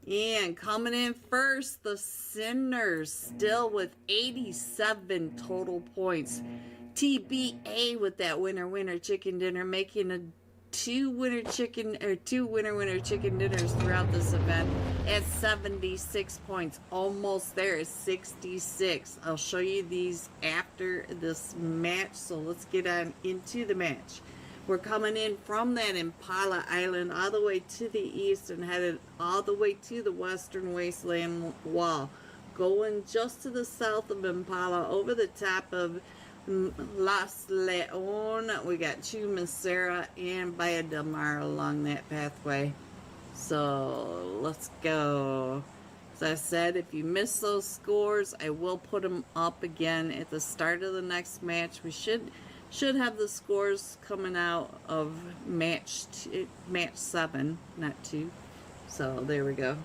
And coming in first, the Sinners, still with 87 total points. TBA with that winner chicken dinner, making a two winner chicken dinners throughout this event at 76 points. Almost there at 66. I'll show you these after this match, so let's get on into the match. We're coming in from that Impala Island all the way to the east and headed all the way to the western wasteland wall. Going just to the south of Impala, over the top of Las Leon. We got Chumacera and Bahia del Mar along that pathway. So let's go. As I said, if you miss those scores, I will put them up again at the start of the next match. We should have the scores coming out of match 7, not 2. So there we go.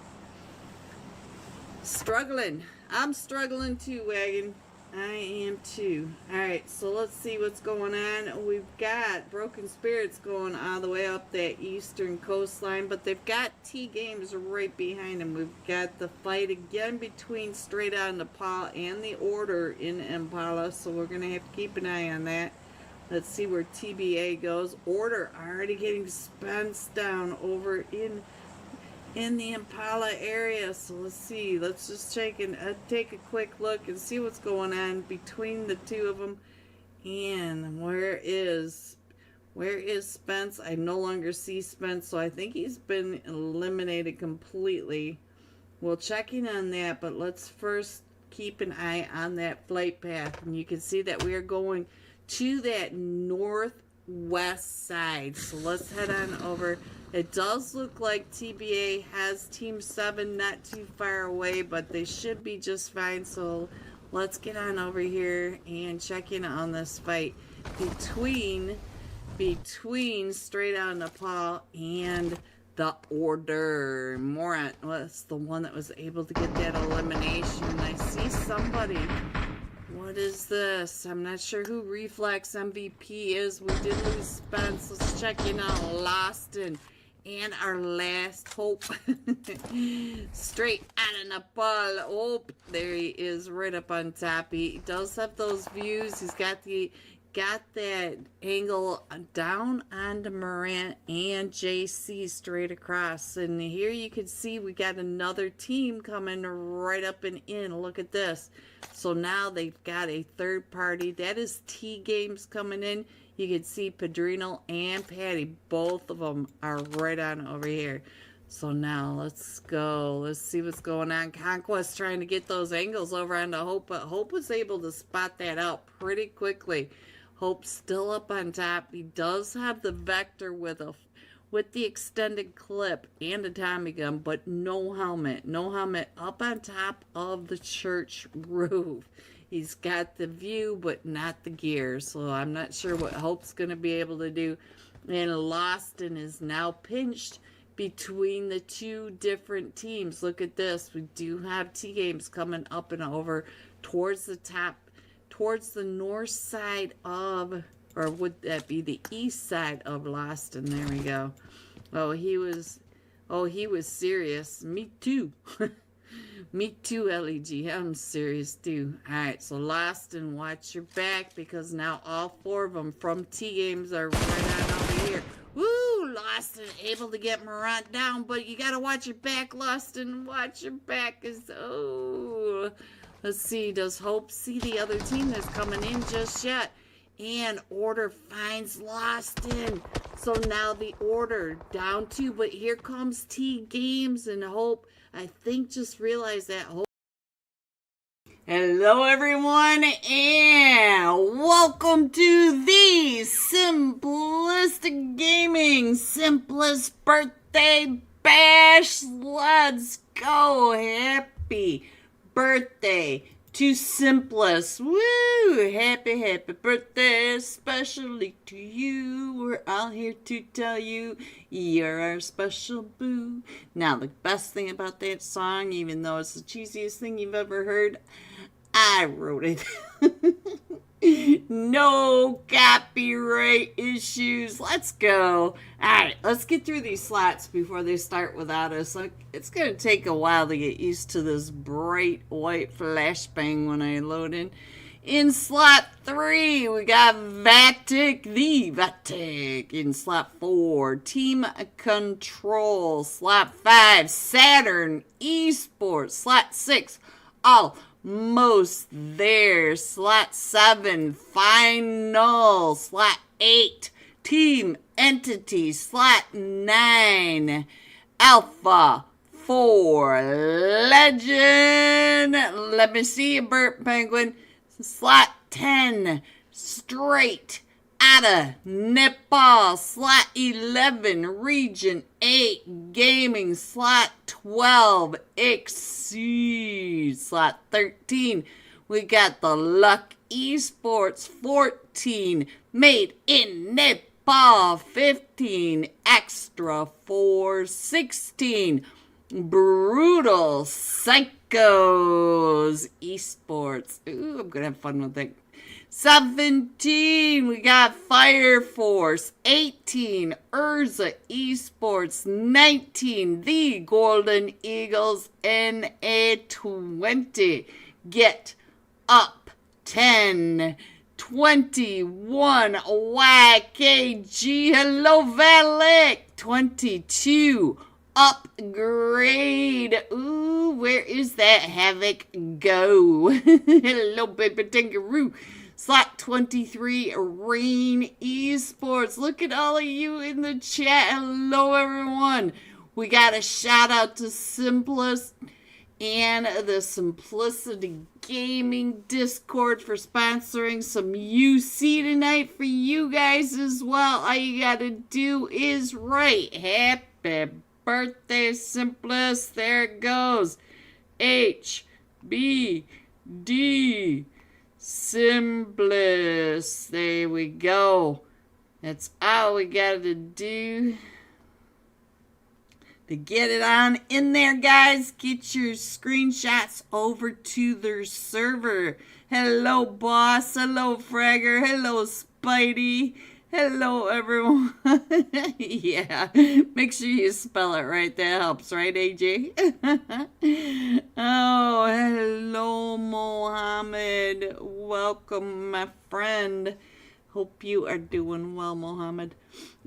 Struggling. I'm struggling too, Wagon. I am too. Alright, so let's see what's going on. We've got Broken Spirits going all the way up that eastern coastline, but they've got T-Games right behind them. We've got the fight again between Straight Out Nepal and the Order in Impala, so we're going to have to keep an eye on that. Let's see where TBA goes. Order already getting spence down over in the Impala area. So let's see. Let's just take a quick look and see what's going on between the two of them. And where is Spence? I no longer see Spence, so I think he's been eliminated completely. We'll check in on that, but let's first keep an eye on that flight path. And you can see that we are going to that northwest side. So let's head on over. It does look like TBA has Team 7 not too far away, but they should be just fine. So let's get on over here and check in on this fight between Straight Out Nepal and the Order. Morant was the one that was able to get that elimination. I see somebody. What is this? I'm not sure who Reflex MVP is. We did lose Spence. Let's check in on Loston and our last hope. Straight Out of Nepal. Oh, there he is right up on top. He does have those views. He's got that angle down onto Morant and JC straight across. And here you can see we got another team coming right up and in. Look at this. So now they've got a third party. That is T-Games coming in. You can see Padrino and Patty. Both of them are right on over here. So now let's go. Let's see what's going on. Conquest trying to get those angles over onto Hope, but Hope was able to spot that out pretty quickly. Hope still up on top. He does have the Vector with the extended clip and a Tommy gun, but no helmet. No helmet up on top of the church roof. He's got the view, but not the gear. So I'm not sure what Hope's going to be able to do. And Loston is now pinched between the two different teams. Look at this. We do have T-Games coming up and over towards the top, towards the north side of, or would that be the east side of Loston? There we go. Oh, he was serious. Me too. Me too, LEG. I'm serious too. Alright, so Loston, watch your back, because now all 4 of them from T-Games are right on over here. Woo! Loston able to get Morant down, but you gotta watch your back, Loston. Watch your back. Let's see, does Hope see the other team that's coming in just yet? And Order finds Loston. So now the Order down 2, but here comes T-Games, and Hope, I think, just realized that Hope. Hello everyone, and welcome to the Simplistic Gaming Simplest Birthday Bash. Let's go. Happy birthday to Simplest. Woo! Happy birthday, especially to you. We're all here to tell you you're our special boo. Now, the best thing about that song, even though it's the cheesiest thing you've ever heard, I wrote it. No copyright issues. Let's go. Alright, let's get through these slots before they start without us. It's going to take a while to get used to this bright white flashbang when I load in. In slot 3, we got Vatic, the Vatic. In slot 4, Team Control. Slot 5, Saturn Esports. Slot 6, Almost There. Slot 7, Final. Slot 8, Team Entity. Slot 9, Alpha 4, Legend. Let me see you, Burt Penguin. Slot 10, Straight Outta Nepal. Slot 11, Region 8 Gaming. Slot 12, Exceed. Slot 13, we got the Luck Esports. 14, Made in Nepal. 15, Extra 4. 16, Brutal Psychos Esports. Ooh, I'm gonna have fun with that. 17, we got Fire Force. 18, Urza Esports. 19, the Golden Eagles. NA20, Get Up. 10, 21, YKG. Hello, Valak. 22, Upgrade. Ooh, where is that Havoc go? Hello, baby kangaroo. Slot 23, Rain Esports. Look at all of you in the chat. Hello, everyone. We got a shout out to Simplisity and the Simplisity Gaming Discord for sponsoring some UC tonight for you guys as well. All you gotta do is write happy birthday, Simplist. There it goes. HBD Simplist. There we go. That's all we gotta do to get it on in there, guys. Get your screenshots over to their server. Hello, boss. Hello, Fragger. Hello, Spidey. Hello, everyone. Yeah, make sure you spell it right. That helps, right, AJ? Oh, hello, Mohammed. Welcome, my friend. Hope you are doing well, Mohammed.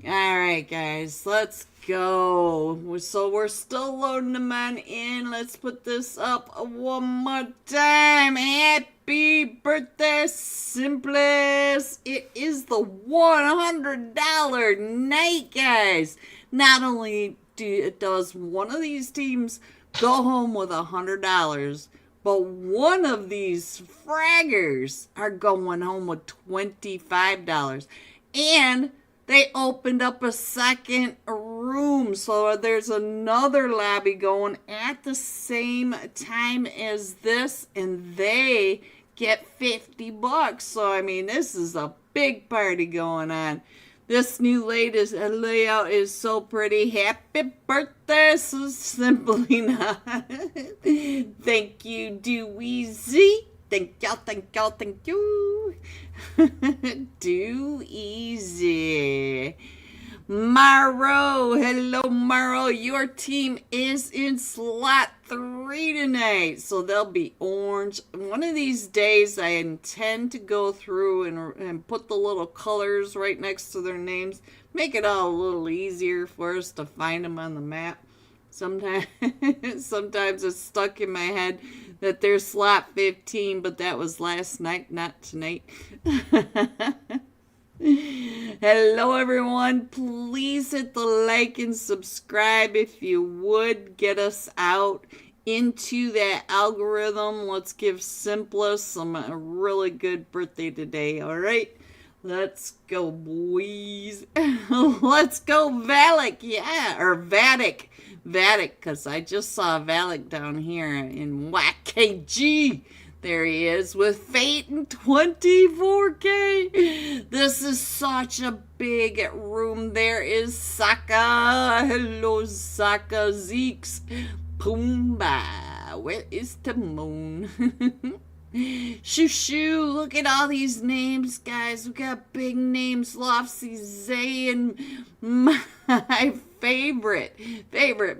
All right, guys, let's go. So we're still loading them on in. Let's put this up one more time. Happy birthday, Simplest. It is the $100 night, guys. Not only does one of these teams go home with $100, but one of these fraggers are going home with $25. And they opened up a second room, so there's another lobby going at the same time as this, and they get $50. So, I mean, this is a big party going on. This new latest layout is so pretty. Happy birthday, so simply not. Thank you, Dooeasy. Thank y'all, thank y'all, thank you. Do easy. Maro, hello Maro. Your team is in slot 3 tonight, so they'll be orange. One of these days I intend to go through and put the little colors right next to their names. Make it all a little easier for us to find them on the map. Sometimes it's stuck in my head that they're slot 15, but that was last night, not tonight. Hello, everyone. Please hit the like and subscribe if you would. Get us out into that algorithm. Let's give Simplest a really good birthday today, all right? Let's go, boys. Let's go, Valak. Yeah, or Vatic. Vatic, because I just saw Valak down here in YKG. There he is with Fate and 24K. This is such a big room. There is Saka. Hello, Saka. Zeeks. Pumbaa. Where is Timon? Shoo shoo, look at all these names, guys. We got big names, Lofsy, Zay, and my favorite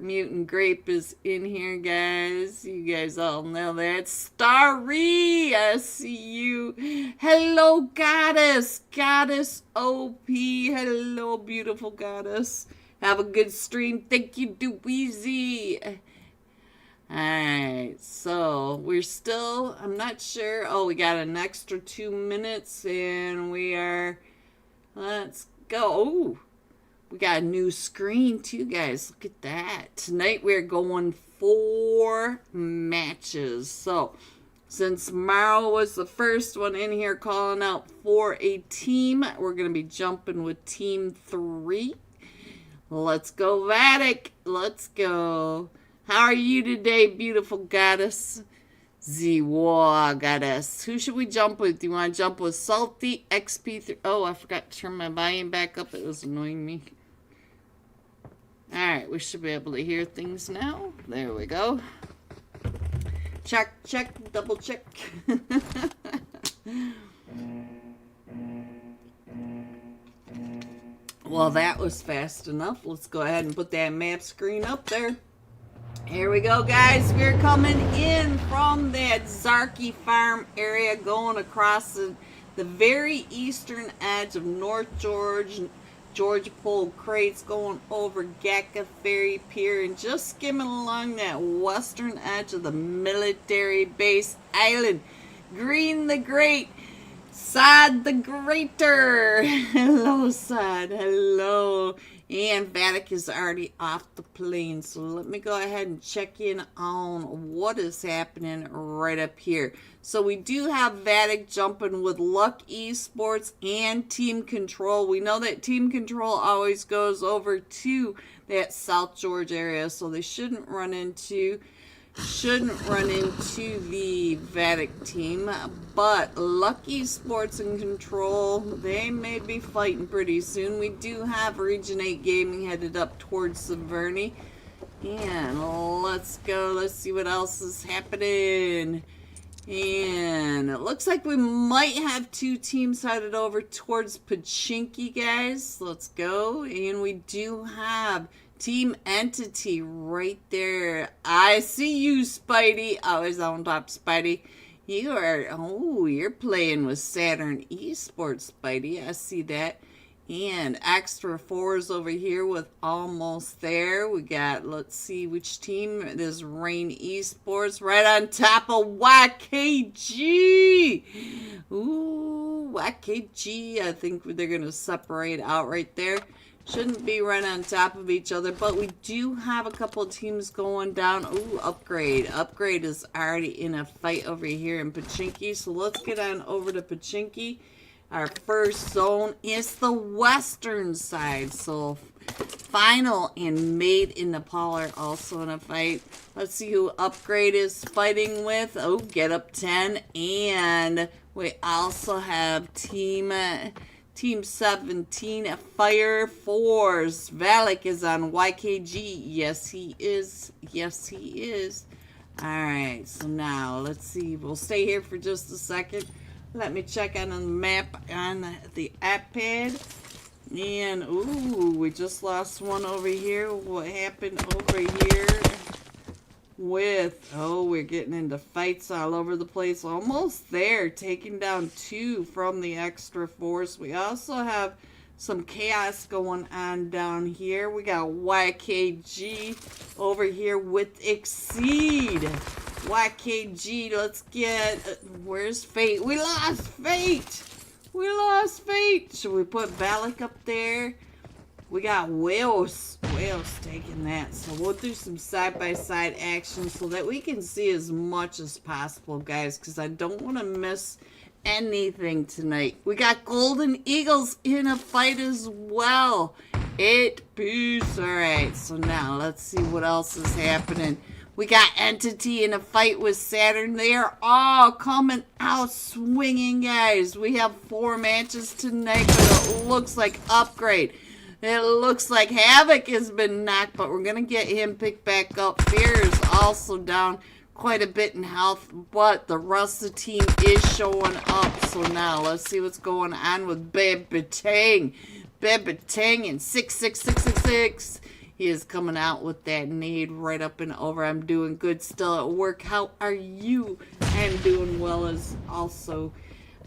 mutant grape is in here, guys. You guys all know that. Starry, I see you. Hello, Goddess. Goddess OP. Hello, beautiful Goddess. Have a good stream. Thank you, Dweezy. Alright, so we're still, I'm not sure. Oh, we got an extra 2 minutes and we are, let's go. Ooh, we got a new screen too, guys. Look at that. Tonight we're going 4 matches. So, since Maro was the first one in here calling out for a team, we're going to be jumping with team 3. Let's go, Vatic. Let's go. How are you today, beautiful Goddess? Ziwa Goddess. Who should we jump with? Do you want to jump with Salty, XP3? Oh, I forgot to turn my volume back up. It was annoying me. Alright, we should be able to hear things now. There we go. Check, check, double check. Well, that was fast enough. Let's go ahead and put that map screen up there. Here we go, guys. We're coming in from that Zarky Farm area, going across the very eastern edge of North Georgia Pole Crates, going over Gacka Ferry Pier, and just skimming along that western edge of the military base island. Green the Great. Sad the Greater. Hello, Sad. Hello. And Vatic is already off the plane. So let me go ahead and check in on what is happening right up here. So we do have Vatic jumping with Luck Esports and Team Control. We know that Team Control always goes over to that South Georgia area. So they shouldn't run into the Vatic team, but Lucky Sports and Control, they may be fighting pretty soon. We do have Region 8 Gaming headed up towards Severny, and let's go, let's see what else is happening. And it looks like we might have 2 teams headed over towards Pachinki, guys. Let's go. And we do have Team Entity right there. I see you, Spidey. Always on top, Spidey. You are, oh, you're playing with Saturn Esports, Spidey. I see that. And extra 4s over here with Almost There. We got, let's see which team. This Rain Esports right on top of YKG. Ooh, YKG. I think they're going to separate out right there. Shouldn't be right on top of each other, but we do have a couple of teams going down. Ooh, Upgrade. Upgrade is already in a fight over here in Pachinki, so let's get on over to Pachinki. Our first zone is the western side, so Final and Made in Nepal are also in a fight. Let's see who Upgrade is fighting with. Oh, Get Up 10, and we also have Team 17, Fire Force. Valak is on YKG. Yes, he is. Yes, he is. Alright, so now, let's see. We'll stay here for just a second. Let me check on the map on the iPad. And, ooh, we just lost one over here. What happened over here with, oh, we're getting into fights all over the place. Almost there, taking down 2 from the extra force. We also have some chaos going on down here. We got YKG over here with Exceed. YKG, let's get, where's Fate? We lost Fate. We lost Fate. Should we put Valak up there? We got Wales taking that. So we'll do some side-by-side action so that we can see as much as possible, guys, because I don't want to miss anything tonight. We got Golden Eagles in a fight as well. 8 piece. Alright, so now let's see what else is happening. We got Entity in a fight with Saturn. They are all coming out swinging, guys. We have 4 matches tonight, but it looks like Upgrade. It looks like Havoc has been knocked, but we're going to get him picked back up. Fear is also down. quite a bit in health, but the rest of the team is showing up. So now let's see what's going on with Baby Tang. Baby Tang in 66666. He is coming out with that nade right up and over. I'm doing good still at work. How are you? I'm doing well as also.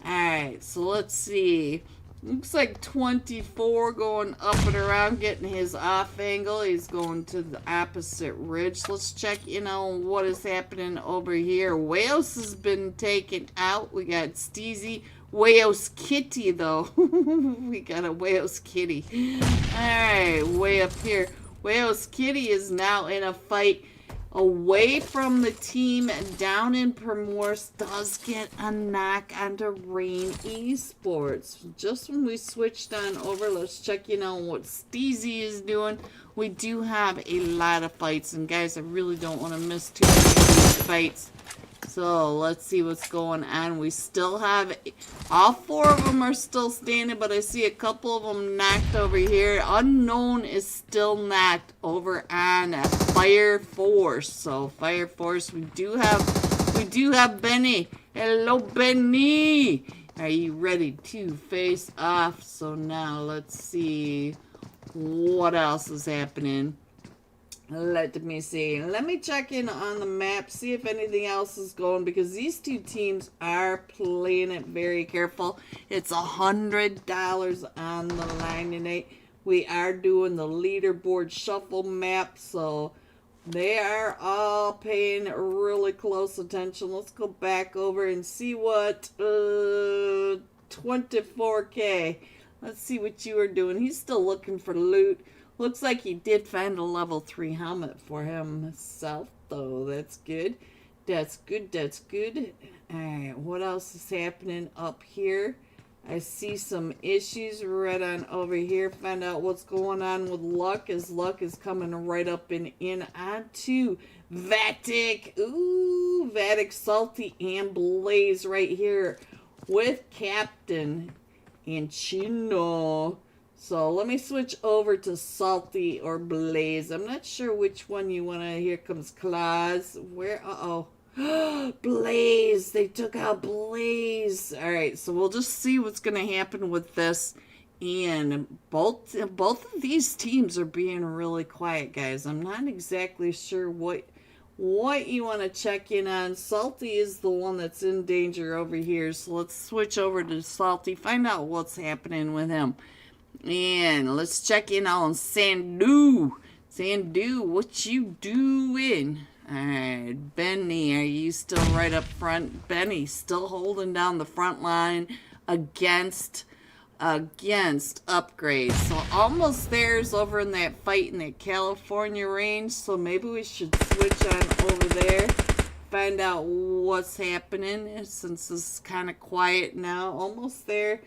Alright, so let's see. Looks like 24 going up and around, getting his off angle. He's going to the opposite ridge. Let's check in on what is happening over here. Wales has been taken out. We got Steezy. Wales Kitty, though. We got a Wales Kitty. Alright, way up here. Wales Kitty is now in a fight away from the team down in Primorse. Does get a knock onto Rain Esports. Just when we switched on over, let's check in on what Steezy is doing. We do have a lot of fights, and guys, I really don't want to miss too many of these fights. So let's see what's going on. We still have, all 4 of them are still standing, but I see a couple of them knocked over here. Unknown is still knocked over on Fire Force. So Fire Force, we do have Benny. Hello, Benny. Are you ready to face off? So now let's see what else is happening. Let me see. Let me check in on the map, see if anything else is going, because these 2 teams are playing it very careful. It's $100 on the line tonight. We are doing the leaderboard shuffle map, so they are all paying really close attention. Let's go back over and see what 24K. Let's see what you are doing. He's still looking for loot. Looks like he did find a level 3 helmet for himself, though. That's good. That's good. That's good. Alright, what else is happening up here? I see some issues right on over here. Find out what's going on with Luck, as Luck is coming right up and in onto Vatic. Ooh, Vatic, Salty, and Blaze right here with Captain and Chino. So let me switch over to Salty or Blaze. I'm not sure which one you want to. Here comes Claus. Where? Uh-oh. Blaze. They took out Blaze. All right, so we'll just see what's going to happen with this. And both of these teams are being really quiet, guys. I'm not exactly sure what you want to check in on. Salty is the one that's in danger over here. So let's switch over to Salty. Find out what's happening with him. And let's check in on Sandu. Sandu, what you doing? Alright, Benny, are you still right up front? Benny still holding down the front line against Upgrade. So almost there's over in that fight in that California range. So maybe we should switch on over there. Find out what's happening since it's kind of quiet now. Almost there.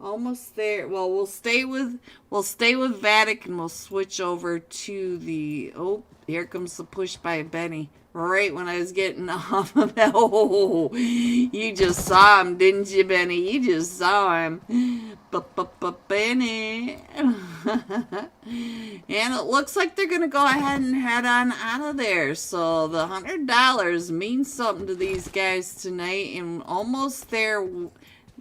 Almost there. Well, we'll stay with Vatic, and we'll switch over to the. Oh, here comes the push by Benny. Right when I was getting off of that. Oh, you just saw him, didn't you, Benny? You just saw him. Benny. And it looks like they're gonna go ahead and head on out of there. So the $100 means something to these guys tonight, and almost there.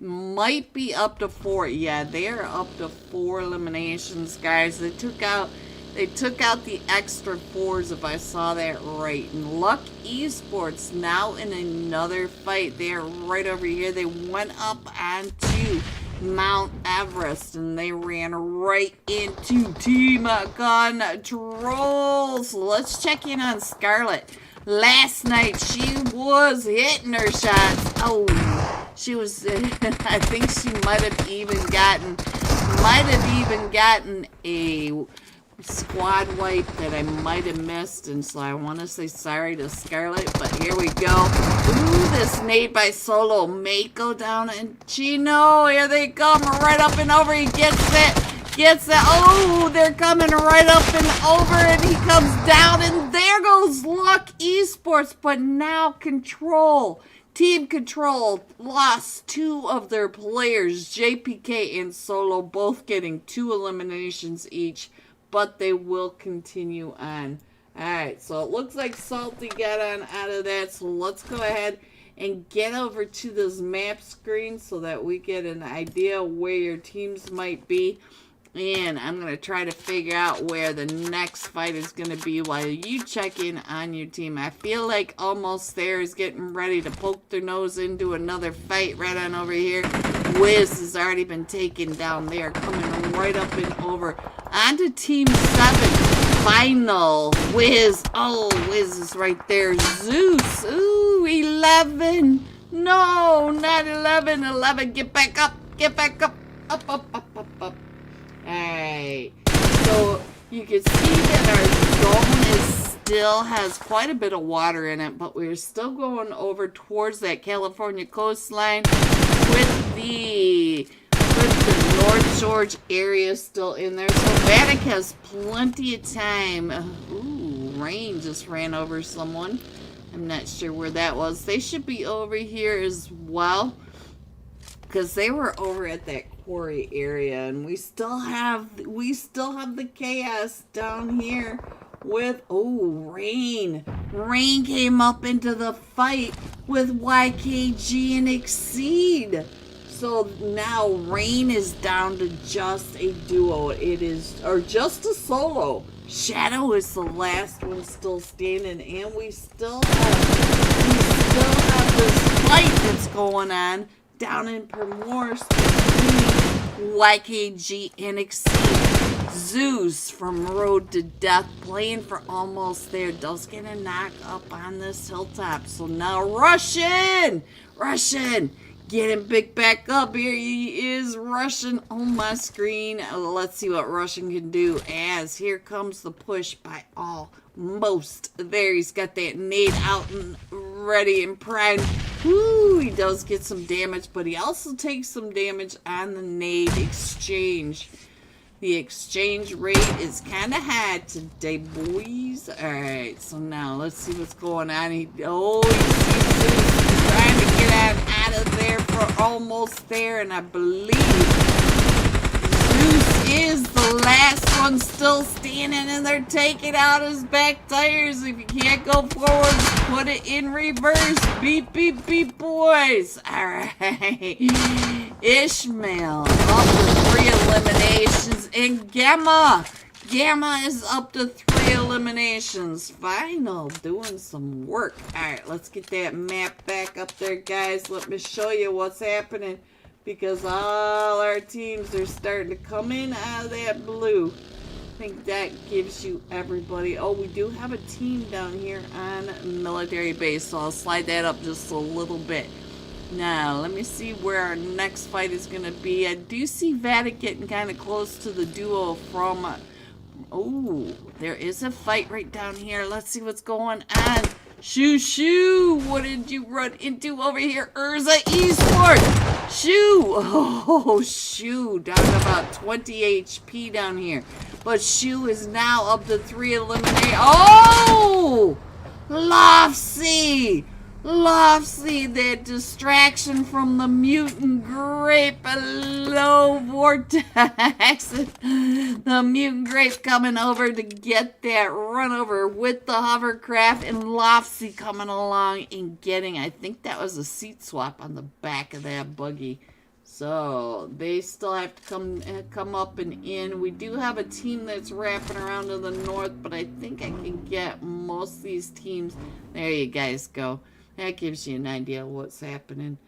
Might be up to 4. Yeah, they are up to 4 eliminations, guys. They took out the extra 4s, if I saw that right. And Luck Esports now in another fight. They are right over here. They went up onto Mount Everest, and they ran right into Team Control. So let's check in on Scarlet. Last night, she was hitting her shots. Oh, she was, I think she might have even gotten a squad wipe that I might have missed. And so I want to say sorry to Scarlet, but here we go. Ooh, this nade by Solo may go down, and Chino, here they come, right up and over. He gets it. Oh, they're coming right up and over, and he comes down, and there goes Luck Esports. But now Team Control lost 2 of their players, JPK and Solo, both getting 2 eliminations each, but they will continue on. Alright, so it looks like Salty got on out of that, so let's go ahead and get over to this map screen so that we get an idea where your teams might be. And I'm going to try to figure out where the next fight is going to be while you check in on your team. I feel like Almost There is getting ready to poke their nose into another fight right on over here. Wiz has already been taken down. They are coming right up and over. On to Team 7. Final. Wiz. Oh, Wiz is right there. Zeus. Ooh, 11. No, not 11. 11, get back up. Get back up. Up, up, up, up, up. Alright, so you can see that our zone still has quite a bit of water in it, but we're still going over towards that California coastline with the North George area still in there. So Vatic has plenty of time. Ooh, rain just ran over someone. I'm not sure where that was. They should be over here as well, because they were over at that quarry area, and we still have the chaos down here with rain. Rain came up into the fight with YKG and Exceed. So now Rain is down to just a duo. Or just a solo. Shadow is the last one still standing, and we still have this fight that's going on down in Primorse between YKG and Exceed. Zeus from Road to Death playing for Almost There does get a knock up on this hilltop. So now Russian! Get him big back up. Here he is, Russian on my screen. Let's see what Russian can do, as here comes the push by Almost There. He's got that nade out and ready and primed. Woo, he does get some damage, but he also takes some damage on the nade exchange. The exchange rate is kind of high today, boys. Alright, so now let's see what's going on. You see Zeus trying to get out of there for Almost There, and I believe Zeus is the last one still standing, and they're taking out his back tires. If you can't go forward, put it in reverse. Beep, beep, beep, boys. Alright. Ishmael up to 3 eliminations, and Gamma is up to 3 eliminations. Final, doing some work. Alright, let's get that map back up there, guys. Let me show you what's happening, because all our teams are starting to come in out of that blue. I think that gives you everybody. Oh, we do have a team down here on military base, so I'll slide that up just a little bit. Now, let me see where our next fight is going to be. I do see Vatic getting kind of close to the duo from... oh, there is a fight right down here. Let's see what's going on. Shoo! What did you run into over here? Urza Esports! Shoo! Oh, Shoo. Down to about 20 HP down here. But Shoo is now up to 3 eliminated. Oh! Lofsy, that distraction from the mutant grape. Hello, Vortex. The mutant grape coming over to get that run over with the hovercraft, and Lofsy coming along and getting, I think that was a seat swap on the back of that buggy. So they still have to come up and in. We do have a team that's wrapping around to the north, but I think I can get most of these teams. There you guys go. That gives you an idea of what's happening.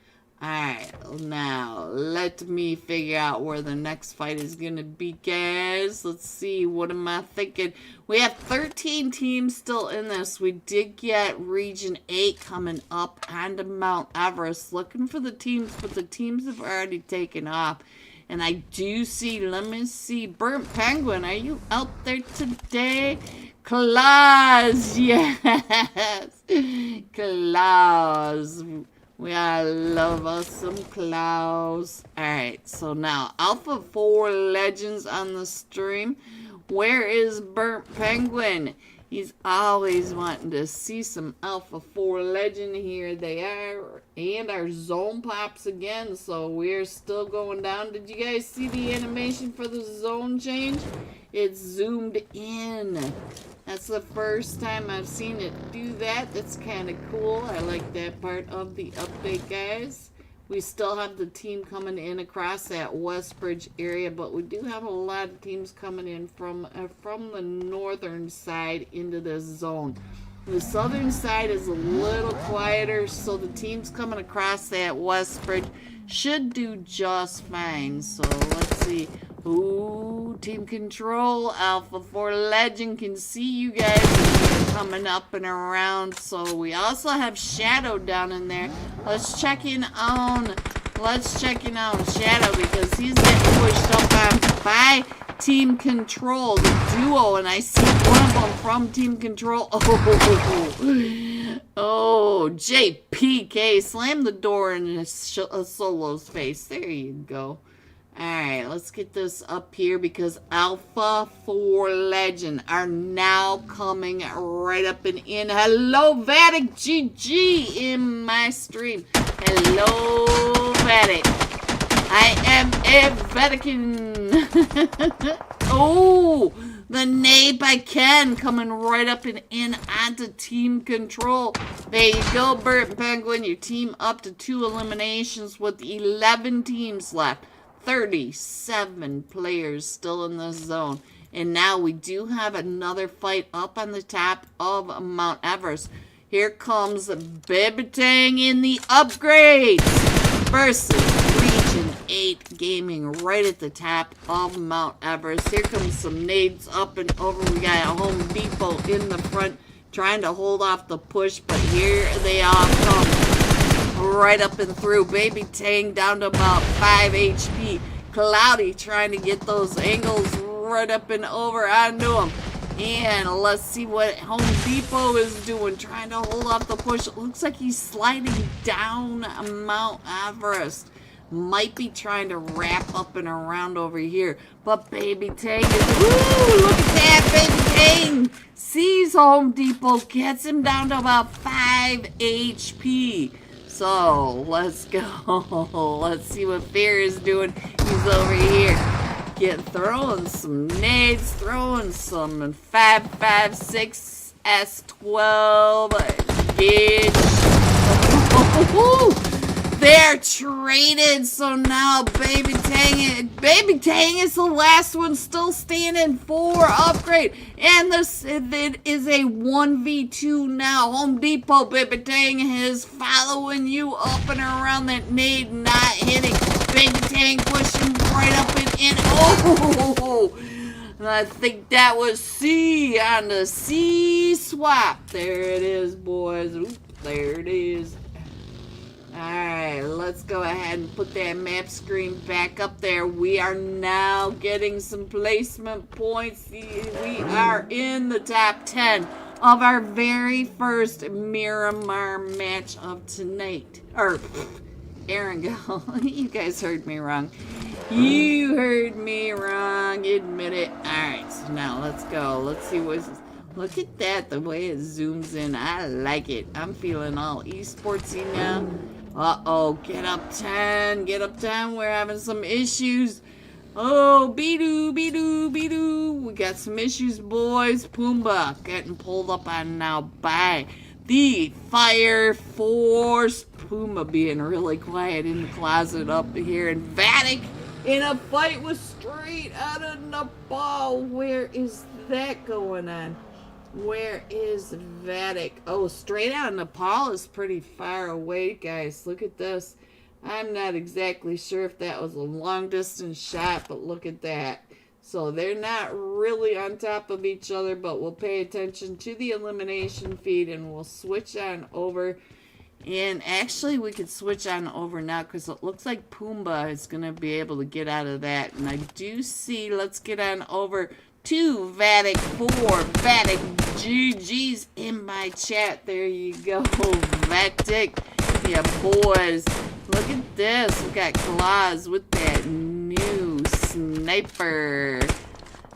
Alright, now let me figure out where the next fight is going to be, guys. Let's see, what am I thinking? We have 13 teams still in this. We did get Region 8 coming up onto Mount Everest, looking for the teams, but the teams have already taken off. And I do see, let me see, Burnt Penguin, are you out there today? Claus, yes, Claus. We all love us some Claus. Alright, so now Alpha 4 Legends on the stream. Where is Burnt Penguin? He's always wanting to see some Alpha 4 Legend. Here they are. And our zone pops again, so we're still going down. Did you guys see the animation for the zone change? It's zoomed in. That's the first time I've seen it do that. That's kind of cool. I like that part of the update, guys. We still have the team coming in across that Westbridge area, but we do have a lot of teams coming in from the northern side into this zone. The southern side is a little quieter, so the teams coming across that Westbridge should do just fine. So let's see. Ooh, team control, Alpha 4 Legend can see you guys coming up and around. So we also have Shadow down in there. Let's check in on Shadow because he's getting pushed up on by team control, the duo, and I see one of them from team control. Oh, JPK, slam the door in Solo's face. There you go. Alright, let's get this up here because Alpha 4 Legend are now coming right up and in. Hello, Vatic GG in my stream. Hello, Vatic. I am a Vatican. Oh, the nade by Ken coming right up and in onto team control. There you go, Bert Penguin. Your team up to 2 eliminations with 11 teams left. 37 players still in this zone. And now we do have another fight up on the top of Mount Everest. Here comes Baby Tang in the upgrades versus Region 8 Gaming right at the top of Mount Everest. Here comes some nades up and over. We got a Home Depot in the front trying to hold off the push, but here they all come. Right up and through. Baby Tang down to about 5 HP. Cloudy trying to get those angles right up and over onto him. And let's see what Home Depot is doing. Trying to hold off the push. It looks like he's sliding down Mount Everest. Might be trying to wrap up and around over here. But Baby Tang is... Woo! Look at that! Baby Tang sees Home Depot. Gets him down to about 5 HP. So, let's go. Let's see what Fear is doing. He's over here. Throwing some nades, throwing some 5.56 S12 gauge. They're traded, so now Baby Tang is the last one still standing for upgrade. And it is a 1v2 now. Home Depot, Baby Tang is following you up and around that nade, not hitting. Baby Tang pushing right up and in. Oh! I think that was C on the C swap. There it is, boys. Oop, there it is. Alright, let's go ahead and put that map screen back up there. We are now getting some placement points. We are in the top 10 of our very first Miramar match of tonight. Or, Erangel, you guys heard me wrong. You heard me wrong, admit it. Alright, so now let's go. Let's see what's... Look at that, the way it zooms in. I like it. I'm feeling all esportsy now. Uh-oh, get up 10, we're having some issues. Oh, be-doo. We got some issues, boys. Pumbaa getting pulled up on now by the Fire Force. Pumbaa being really quiet in the closet up here. And Vatic in a fight with Straight out of Nepal. Where is that going on? Where is Vatic? Oh, Straight out of Nepal is pretty far away, guys. Look at this. I'm not exactly sure if that was a long distance shot, but look at that. So they're not really on top of each other, but we'll pay attention to the elimination feed and we'll switch on over. And actually, we could switch on over now because it looks like Pumbaa is going to be able to get out of that. And I do see, let's get on over to Vatic 4. Vatic GG's in my chat. There you go, Vatic. Yeah, boys. Look at this. We got Claus with that new sniper.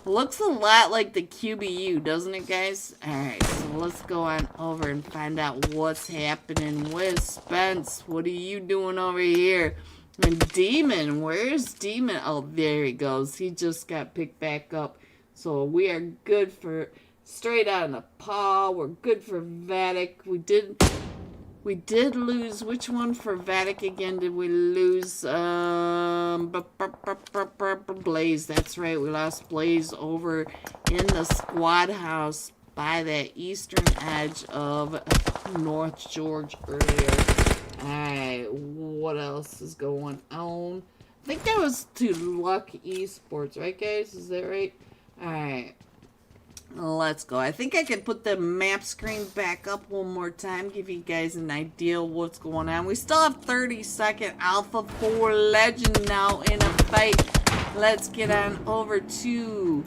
Looks a lot like the QBU, doesn't it, guys? Alright, so let's go on over and find out what's happening with Spence. What are you doing over here? And Demon, where's Demon? Oh, there he goes. He just got picked back up. So we are good for straight on the paw. We're good for Vatic. We did lose. Which one for Vatic again did we lose? Blaze. That's right. We lost Blaze over in the squad house by the eastern edge of North George earlier. Alright, what else is going on? I think that was to Luck Esports, right guys? Is that right? Alright. Let's go. I think I can put the map screen back up one more time, give you guys an idea of what's going on. We still have 30-second Alpha 4 Legend now in a fight. Let's get on over to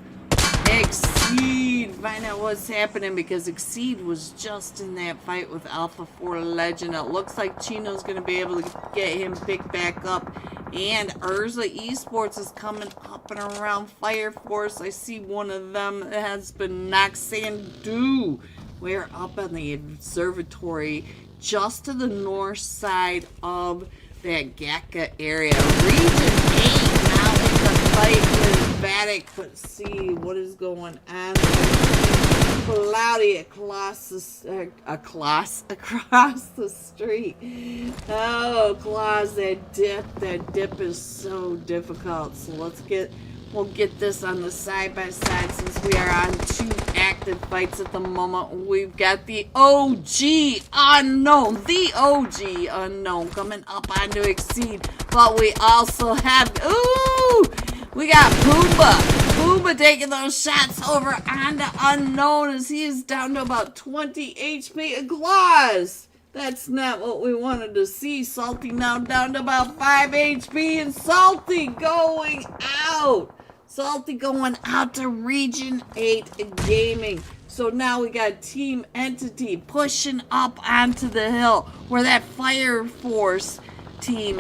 Exceed. Find out what's happening because Exceed was just in that fight with Alpha 4 Legend. It looks like Chino's going to be able to get him picked back up. And Urza Esports is coming up and around Fire Force. I see one of them has been knocked. Sandu. We're up on the observatory just to the north side of that Gaka area. Region 8 now in the fight with Vatic. Let's see what is going on. Cloudy across the street. Oh, Claus, that dip is so difficult. So we'll get this on the side by side since we are on 2 active fights at the moment. We've got the OG Unknown, coming up on to Exceed, but we also have we got Pumbaa taking those shots over onto Unknown as he is down to about 20 HP. And Claus, that's not what we wanted to see. Salty now down to about 5 HP, and Salty going out. Salty going out to Region 8 Gaming. So now we got Team Entity pushing up onto the hill where that Fire Force team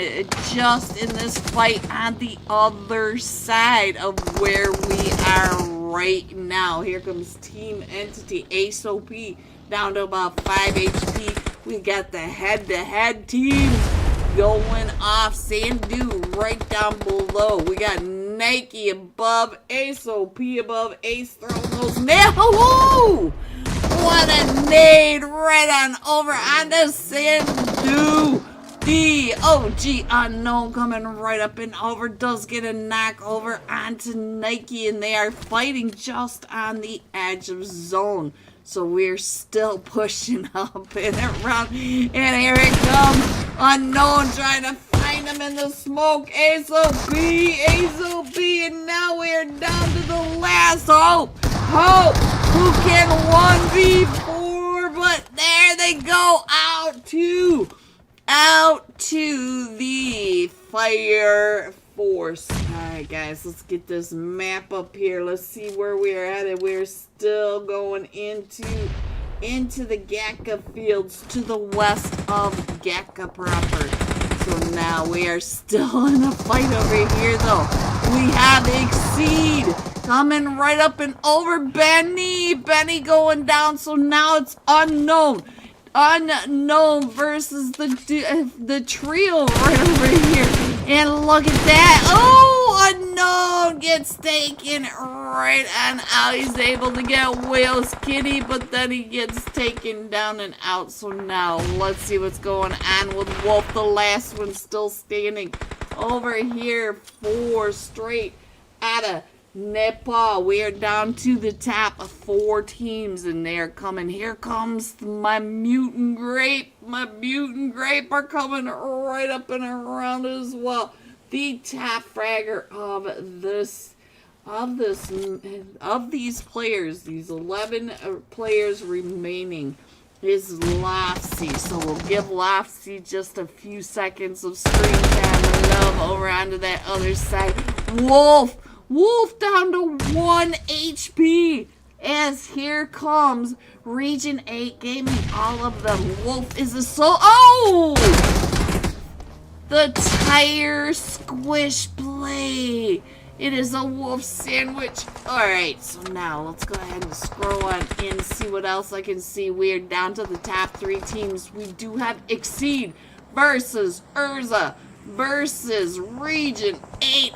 just in this fight on the other side of where we are right now. Here comes Team Entity. ASOP down to about 5 HP. We got the head-to-head teams going off. Sandu right down below. We got Nike above, ASOP above, Ace throwing those nails. Whoa! What a nade right on over onto Sandu. The OG Unknown coming right up and over, does get a knock over onto Nike, and they are fighting just on the edge of zone. So we're still pushing up and around, and here it comes. Unknown trying to find him in the smoke. ASOP, and now we're down to the last hope. Who can 1v4, but there they go, out to the Fire Force. Alright guys, let's get this map up here. Let's see where we are at. We're still going into the Gaka fields to the west of Gaka proper. So now we are still in a fight over here though. We have Exceed coming right up and over Benny going down. So now it's Unknown versus the trio right over here. And look at that. Oh, Unknown gets taken right on out. He's able to get Whale's Kitty, but then he gets taken down and out. So now let's see what's going on with Wolf, the last one still standing over here. 4 straight out of Nepal. We are down to the top of 4 teams, and they are coming. Here comes my Mutant Grape. My Mutant Grape are coming right up and around as well. The top fragger of these players, these 11 players remaining, is Lofsy. So we'll give Lofsy just a few seconds of screen time and love over onto that other side. Wolf down to 1 HP as here comes Region 8 Gaming, all of them. Wolf is a the tire squish play. It is a Wolf sandwich. Alright, so now let's go ahead and scroll on in, see what else I can see. We are down to the top 3 teams. We do have Exceed versus Urza versus Region 8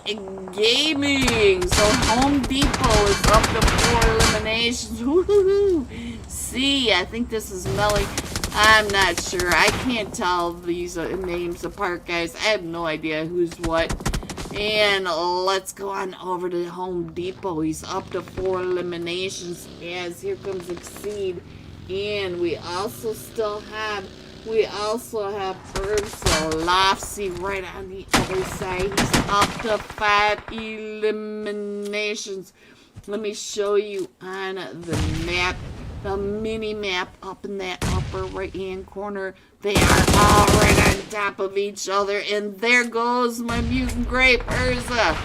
Gaming. So Home Depot is up to 4 eliminations. Woohoo! See, I think this is Melly. I'm not sure. I can't tell these names apart, guys. I have no idea who's what. And let's go on over to Home Depot. He's up to 4 eliminations as here comes Exceed. And we also have Ursa Lofsy right on the other side. He's up to 5 eliminations. Let me show you on the map, the mini map up in that upper right hand corner. They are all right on top of each other. And there goes my mutant grape, Ursa.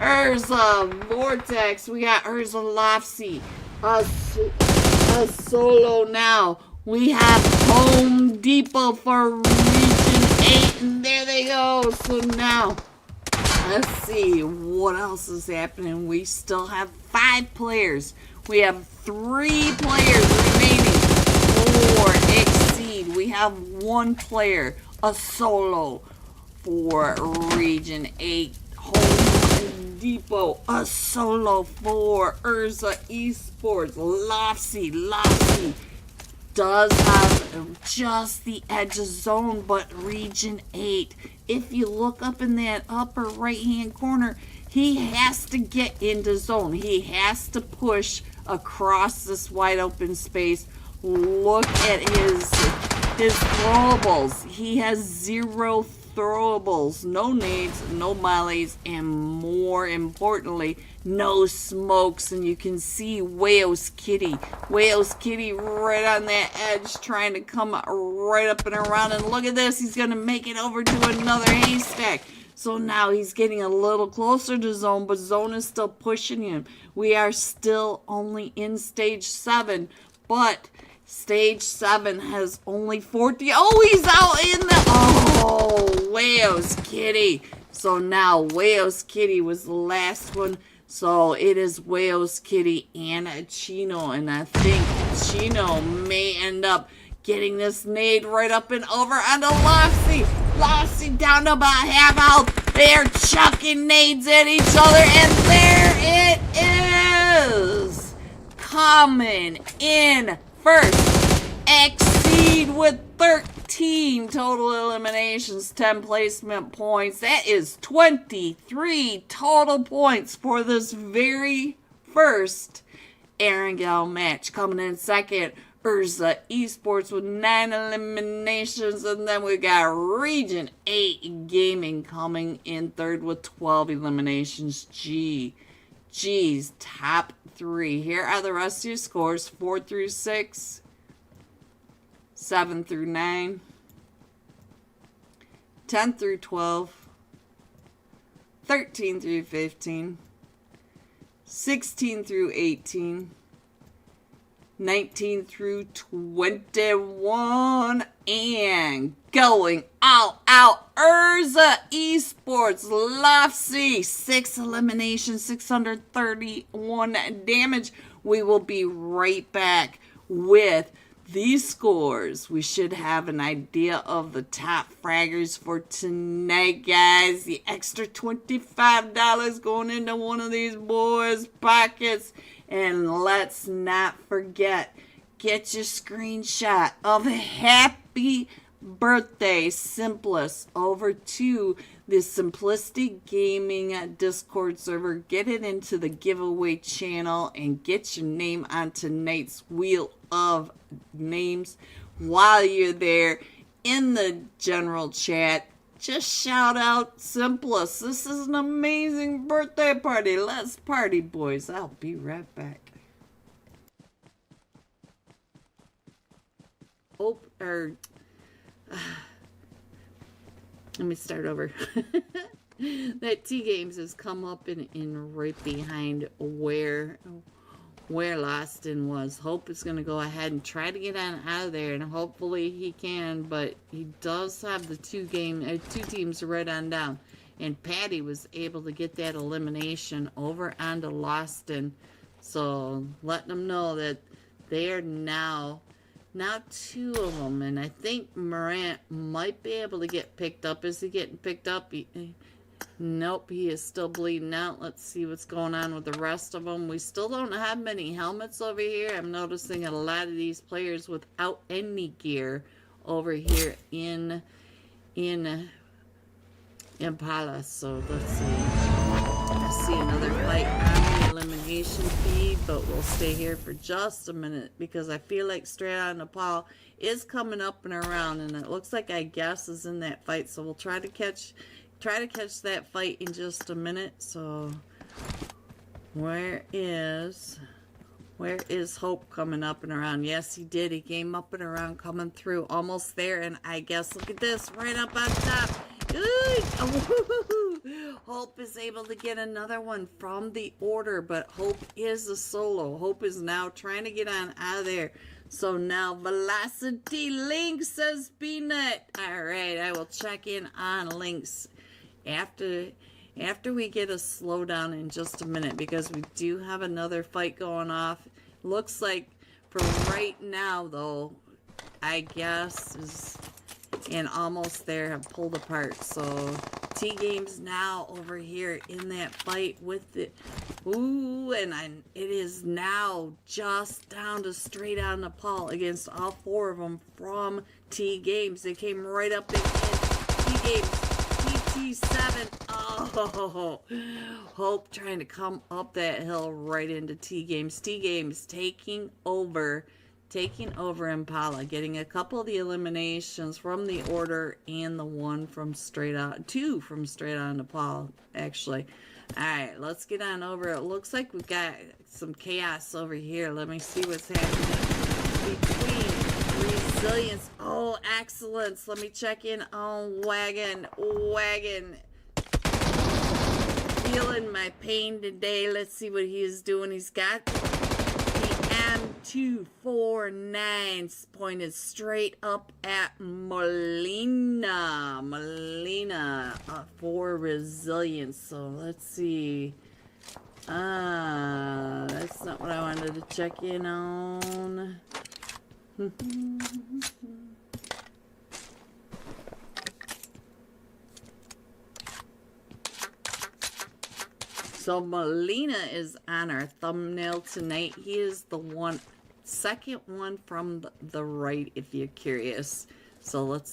Ursa Vortex. We got Ursa Lofsy. A solo now. We have Home Depot for Region 8, and there they go. So now, let's see what else is happening. We still have 5 players. We have 3 players remaining for Exceed. We have 1 player, a solo for Region 8. Home Depot, a solo for Ursa Esports. Lofsy does have just the edge of zone, but Region 8, if you look up in that upper right hand corner, he has to get into zone. He has to push across this wide open space. Look at his throwables. He has 0 throwables, no nades, no mollies, and more importantly, no smokes. And you can see Wales Kitty right on that edge, trying to come right up and around. And look at this, he's gonna make it over to another haystack. So now he's getting a little closer to zone, but zone is still pushing him. We are still only in stage 7, but stage 7 has only 40. Oh, he's out in the... Oh, Wales Kitty. So now Wales Kitty was the last one. So it is Wales Kitty and Chino. And I think Chino may end up getting this nade right up and over onto Lofsy. Lofsy down to about half health. They're chucking nades at each other. And there it is. Coming in first, Exceed with 13 total eliminations, 10 placement points. That is 23 total points for this very first Erangel match. Coming in second, Ursa Esports with 9 eliminations. And then we got Region 8 Gaming coming in third with 12 eliminations. G's top 3. Here are the rest of your scores: 4 through 6, 7 through 9, 10 through 12, 13 through 15, 16 through 18, 19 through 21, and going all out, Ursa Esports, Lofsy, 6 eliminations, 631 damage. We will be right back with these scores. We should have an idea of the top fraggers for tonight, guys. The extra $25 going into one of these boys' pockets. And let's not forget, get your screenshot of happy birthday Simplist over to the Simplisity Gaming Discord server. Get it into the giveaway channel and get your name on tonight's wheel of names. While you're there in the general chat, just shout out Simplist. This is an amazing birthday party. Let's party, boys. I'll be right back. Let me start over. That T-Games has come up in right behind where Loston was. Hope is going to go ahead and try to get on out of there, and hopefully he can, but he does have the two teams right on down. And Patty was able to get that elimination over onto Loston. So letting them know that they are now Now 2 of them, and I think Morant might be able to get picked up. Is he getting picked up? Nope, he is still bleeding out. Let's see what's going on with the rest of them. We still don't have many helmets over here. I'm noticing a lot of these players without any gear over here in Impala. So let's see. I see another fight on the elimination feed, but we'll stay here for just a minute because I feel like Straight Outta Nepal is coming up and around, and it looks like I guess is in that fight. So we'll try to catch that fight in just a minute. So where is Hope coming up and around? Yes, he did. He came up and around, coming through, almost there. And I guess, look at this, right up on top. Hope is able to get another one from the order, but Hope is a solo. Hope is now trying to get on out of there. So now Velocity Lynx has been it. All right, I will check in on Lynx after we get a slowdown in just a minute, because we do have another fight going off. Looks like for right now, though, I guess is and almost there have pulled apart. So T-Game's now over here in that fight with it. Ooh, and it is now just down to Straight Outta Nepal against all 4 of them from T-Games. They came right up in T-Games. TT7. Oh, Hope trying to come up that hill right into T-Games. T-Games taking over Impala, getting a couple of the eliminations from the order and the one from two from Straight Outta Nepal, actually. Alright, let's get on over. It looks like we've got some chaos over here. Let me see what's happening between Resilience. Oh, Excellence. Let me check in on Wagon. Feeling my pain today. Let's see what he is doing. He's got M249 pointed straight up at Molina for Resilience. So let's see. That's not what I wanted to check in on. So Molina is on our thumbnail tonight. He is the second one from the right, if you're curious. So let's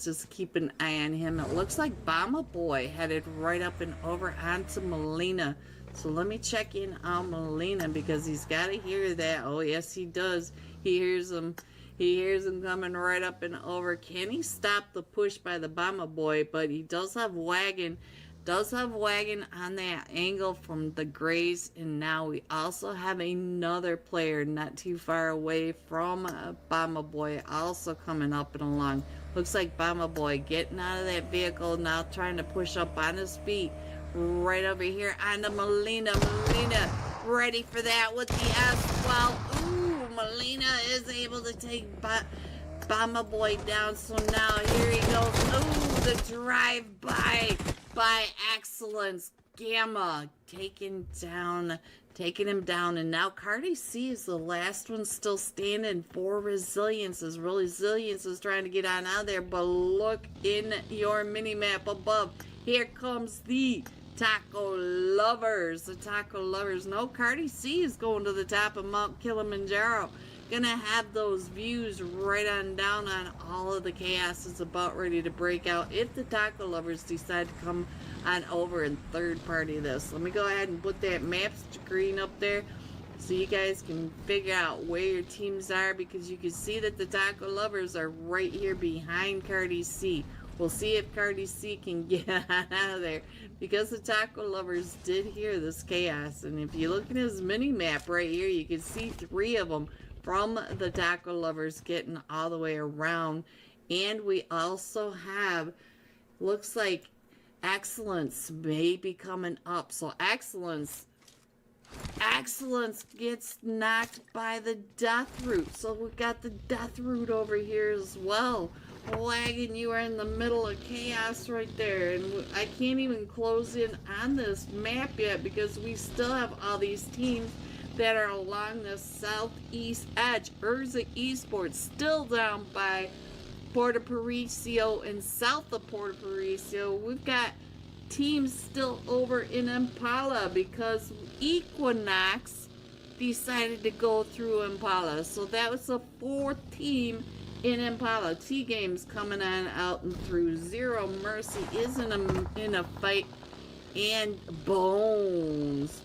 just keep an eye on him. It looks like Bomber Boy headed right up and over onto Molina. So let me check in on Molina, because he's got to hear that. Oh yes, he does. He hears him. He hears him coming right up and over. Can he stop the push by the Bomber Boy? But he does have Wagon. On that angle from the Grays, and now we also have another player not too far away from Bomber Boy also coming up and along. Looks like Bomber Boy getting out of that vehicle now, trying to push up on his feet right over here on the Molina, ready for that with the S12. Ooh, Molina is able to take Bomber Boy down. So now here he goes. Ooh, the drive-by by Excellence. Gamma taking him down, and now Cardi C is the last one still standing for Resilience. Resilience is trying to get on out of there, but look in your mini map above. Here comes the Taco Lovers. No, Cardi C is going to the top of Mount Kilimanjaro. Gonna have those views right on down on all of the chaos is about ready to break out if the Taco Lovers decide to come on over and third party this. Let me go ahead and put that map screen up there so you guys can figure out where your teams are, because you can see that the Taco Lovers are right here behind Cardi C. We'll see if Cardi C can get out of there, because the Taco Lovers did hear this chaos. And if you look at his mini map right here, you can see 3 of them from the Taco Lovers getting all the way around. And we also have, looks like Excellence may be coming up. So Excellence gets knocked by the Death Root. So we've got the Death Root over here as well. Wagon, you are in the middle of chaos right there. And I can't even close in on this map yet, because we still have all these teams that are along the southeast edge. Urza Esports still down by Puerto Paraiso and south of Puerto Paraiso. We've got teams still over in Impala because Equinox decided to go through Impala. So that was the fourth team in Impala. T-Game's coming on out and through. Zero Mercy is in a fight. And Bones.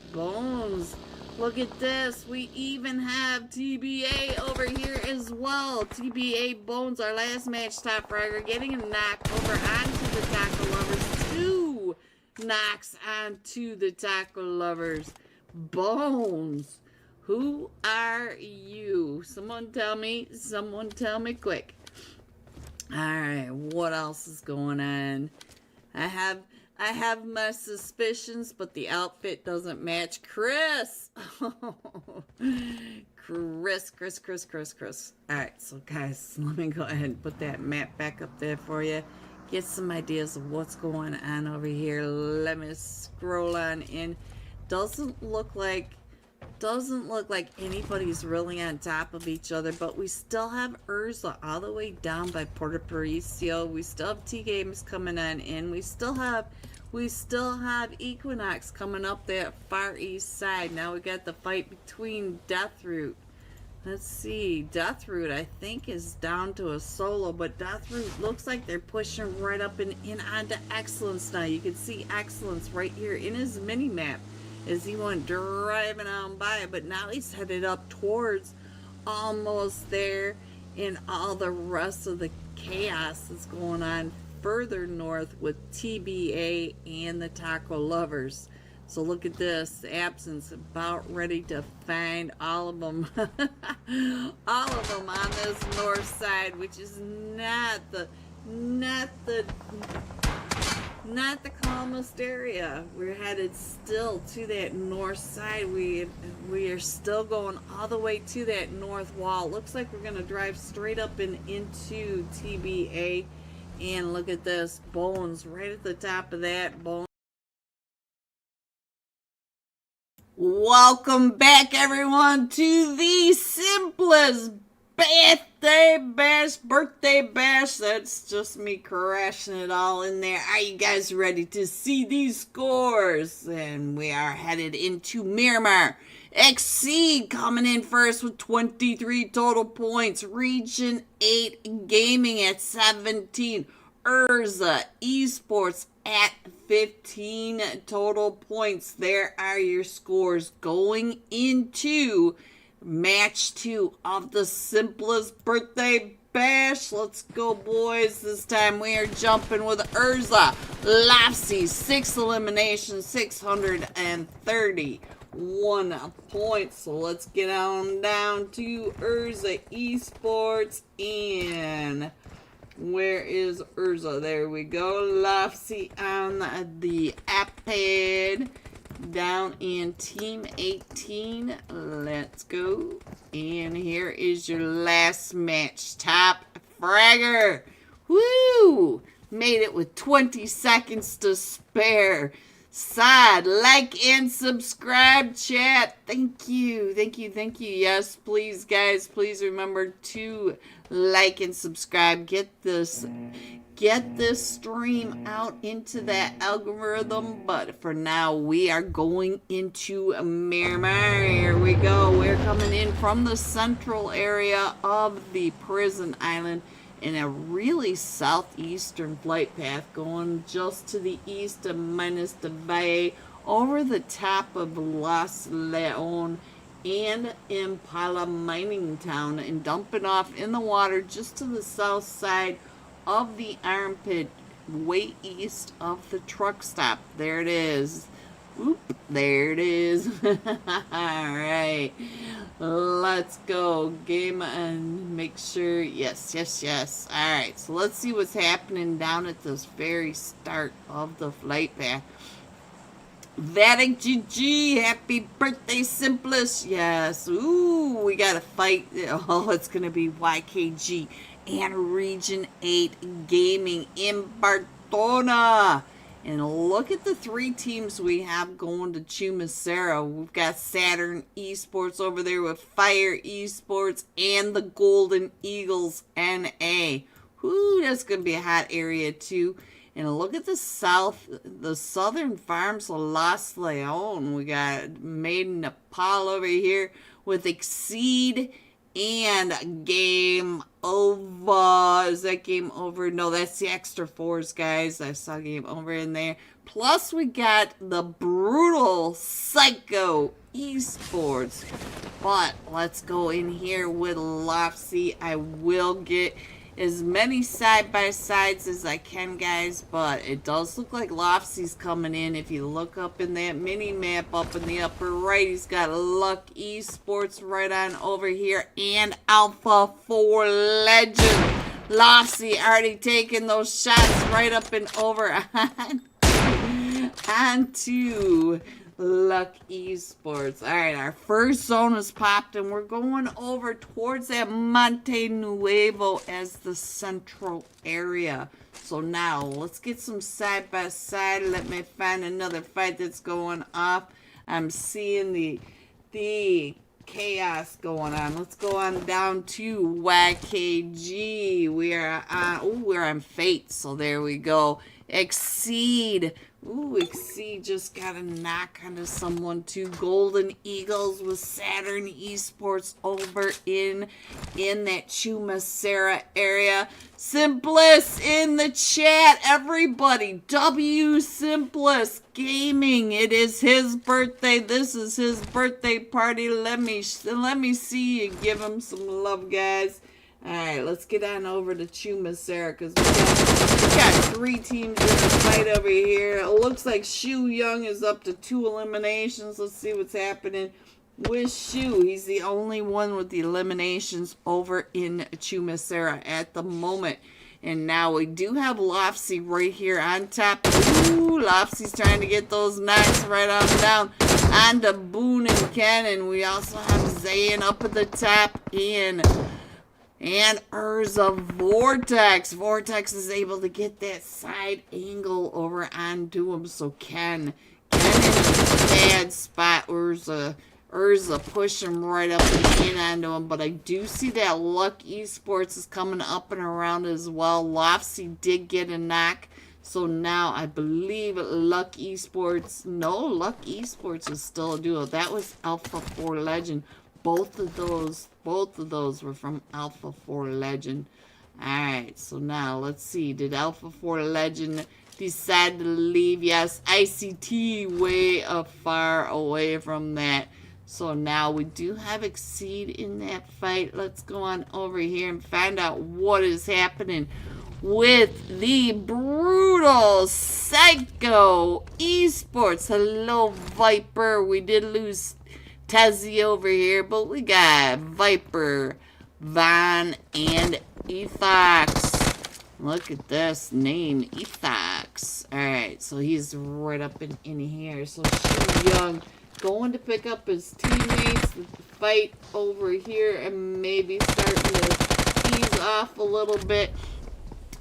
Look at this. We even have TBA over here as well. TBA Bones, our last match top fragger, getting a knock over onto the Taco Lovers. 2 knocks onto the Taco Lovers. Bones, who are you? Someone tell me quick. Alright, what else is going on? I have my suspicions, but the outfit doesn't match Chris. Chris. Alright, so guys, let me go ahead and put that map back up there for you. Get some ideas of what's going on over here. Let me scroll on in. Doesn't look like anybody's really on top of each other, but we still have Urza all the way down by Puerto Paraiso. We still have T-Games coming on in. We still have Equinox coming up that far east side. Now we got the fight between Deathroot. Let's see. Deathroot, I think, is down to a solo, but Deathroot looks like they're pushing right up and in onto Excellence now. You can see Excellence right here in his mini-map as he went driving on by, but now he's headed up towards almost there, and all the rest of the chaos that's going on further north with TBA and the Taco Lovers. So look at this, Absence about ready to find all of them on this north side, which is not the calmest area. We're headed still to that north side. We are still going all the way to that north wall. Looks like we're gonna drive straight up and into TBA. And look at this, Bones right at the top of that. Bones. Welcome back, everyone, to the simplest birthday bash. That's just me crashing it all in there. Are you guys ready to see these scores? And we are headed into Miramar. Exceed coming in first with 23 total points. Region 8 Gaming at 17. Urza Esports at 15 total points. There are your scores going into match 2 of the simplest birthday bash. Let's go, boys. This time we are jumping with Urza. Lopsy, 6 eliminations, 631 points. So let's get on down to Urza Esports. And where is Urza? There we go. Lopsy on the iPad. Down in Team 18. Let's go. And here is your last match. Top fragger. Woo! Made it with 20 seconds to spare. Sad. Like and subscribe, chat. Thank you. Yes, please, guys. Please remember to like and subscribe. Get this stream out into that algorithm. But for now, we are going into Miramar. Here we go. We're coming in from the central area of the prison island in a really southeastern flight path, going just to the east of Minas de Valle, over the top of Los Leon and Impala mining town, and dumping off in the water just to the south side of the armpit, way east of the truck stop. There it is. Oop, there it is. Alright, let's go. Game and make sure. Yes. Alright, so let's see what's happening down at this very start of the flight path. Vatic GG, happy birthday, Simplest. Yes. Ooh, we got to fight. Oh, it's going to be YKG and Region 8 Gaming in Bartona. And look at the 3 teams we have going to Chumacera. We've got Saturn Esports over there with Fire Esports and the Golden Eagles NA. Whoo, that's going to be a hot area too. And look at the Southern Farms of Los Leon. We got Made in Nepal over here with Exceed and Game Over. Is that Game Over? No, that's the Extra Fours, guys. I saw Game Over in there. Plus, we got the Brutal Psycho Esports. But let's go in here with Lofsy. I will get as many side-by-sides as I can, guys, but it does look like Lofsy's coming in. If you look up in that mini-map up in the upper right, he's got Luck Esports right on over here and Alpha 4 Legend. Lofsy already taking those shots right up and over onto Luck Esports. Alright, our first zone is popped and we're going over towards that Monte Nuevo as the central area. So now, let's get some side by side. Let me find another fight that's going off. I'm seeing the chaos going on. Let's go on down to YKG. We're on Fate, so there we go. Exceed. Ooh, Exceed just got a knock onto someone too. Golden Eagles with Saturn Esports over in that Chumacera area. Simplis in the chat, everybody. W Simplis Gaming. It is his birthday. This is his birthday party. Let me see you. Give him some love, guys. Alright, let's get on over to Chumacera because we got 3 teams in the fight over here. It looks like Shu Young is up to 2 eliminations. Let's see what's happening with Shu. He's the only one with the eliminations over in Chumacera at the moment. And now we do have Lofsy right here on top. Ooh, Lofsy's trying to get those knocks right on down onto Boone and Ken. And we also have Zayn up at the top and Urza Vortex. Vortex is able to get that side angle over onto him. So Ken in a bad spot. Urza push him right up and in onto him. But I do see that Luck Esports is coming up and around as well. Lofsy did get a knock. So now I believe Luck Esports. No, Luck Esports is still a duo. That was Alpha 4 Legend. Both of those were from Alpha 4 Legend. Alright, so now let's see. Did Alpha 4 Legend decide to leave? Yes, ICT way far away from that. So now we do have Exceed in that fight. Let's go on over here and find out what is happening with the Brutal Psycho Esports. Hello, Viper. We did lose Tezzy over here, but we got Viper, Von, and Ethox. Look at this name, Ethox. Alright, so he's right up in here. So Shu Young going to pick up his teammates. The fight over here and maybe starting to ease off a little bit.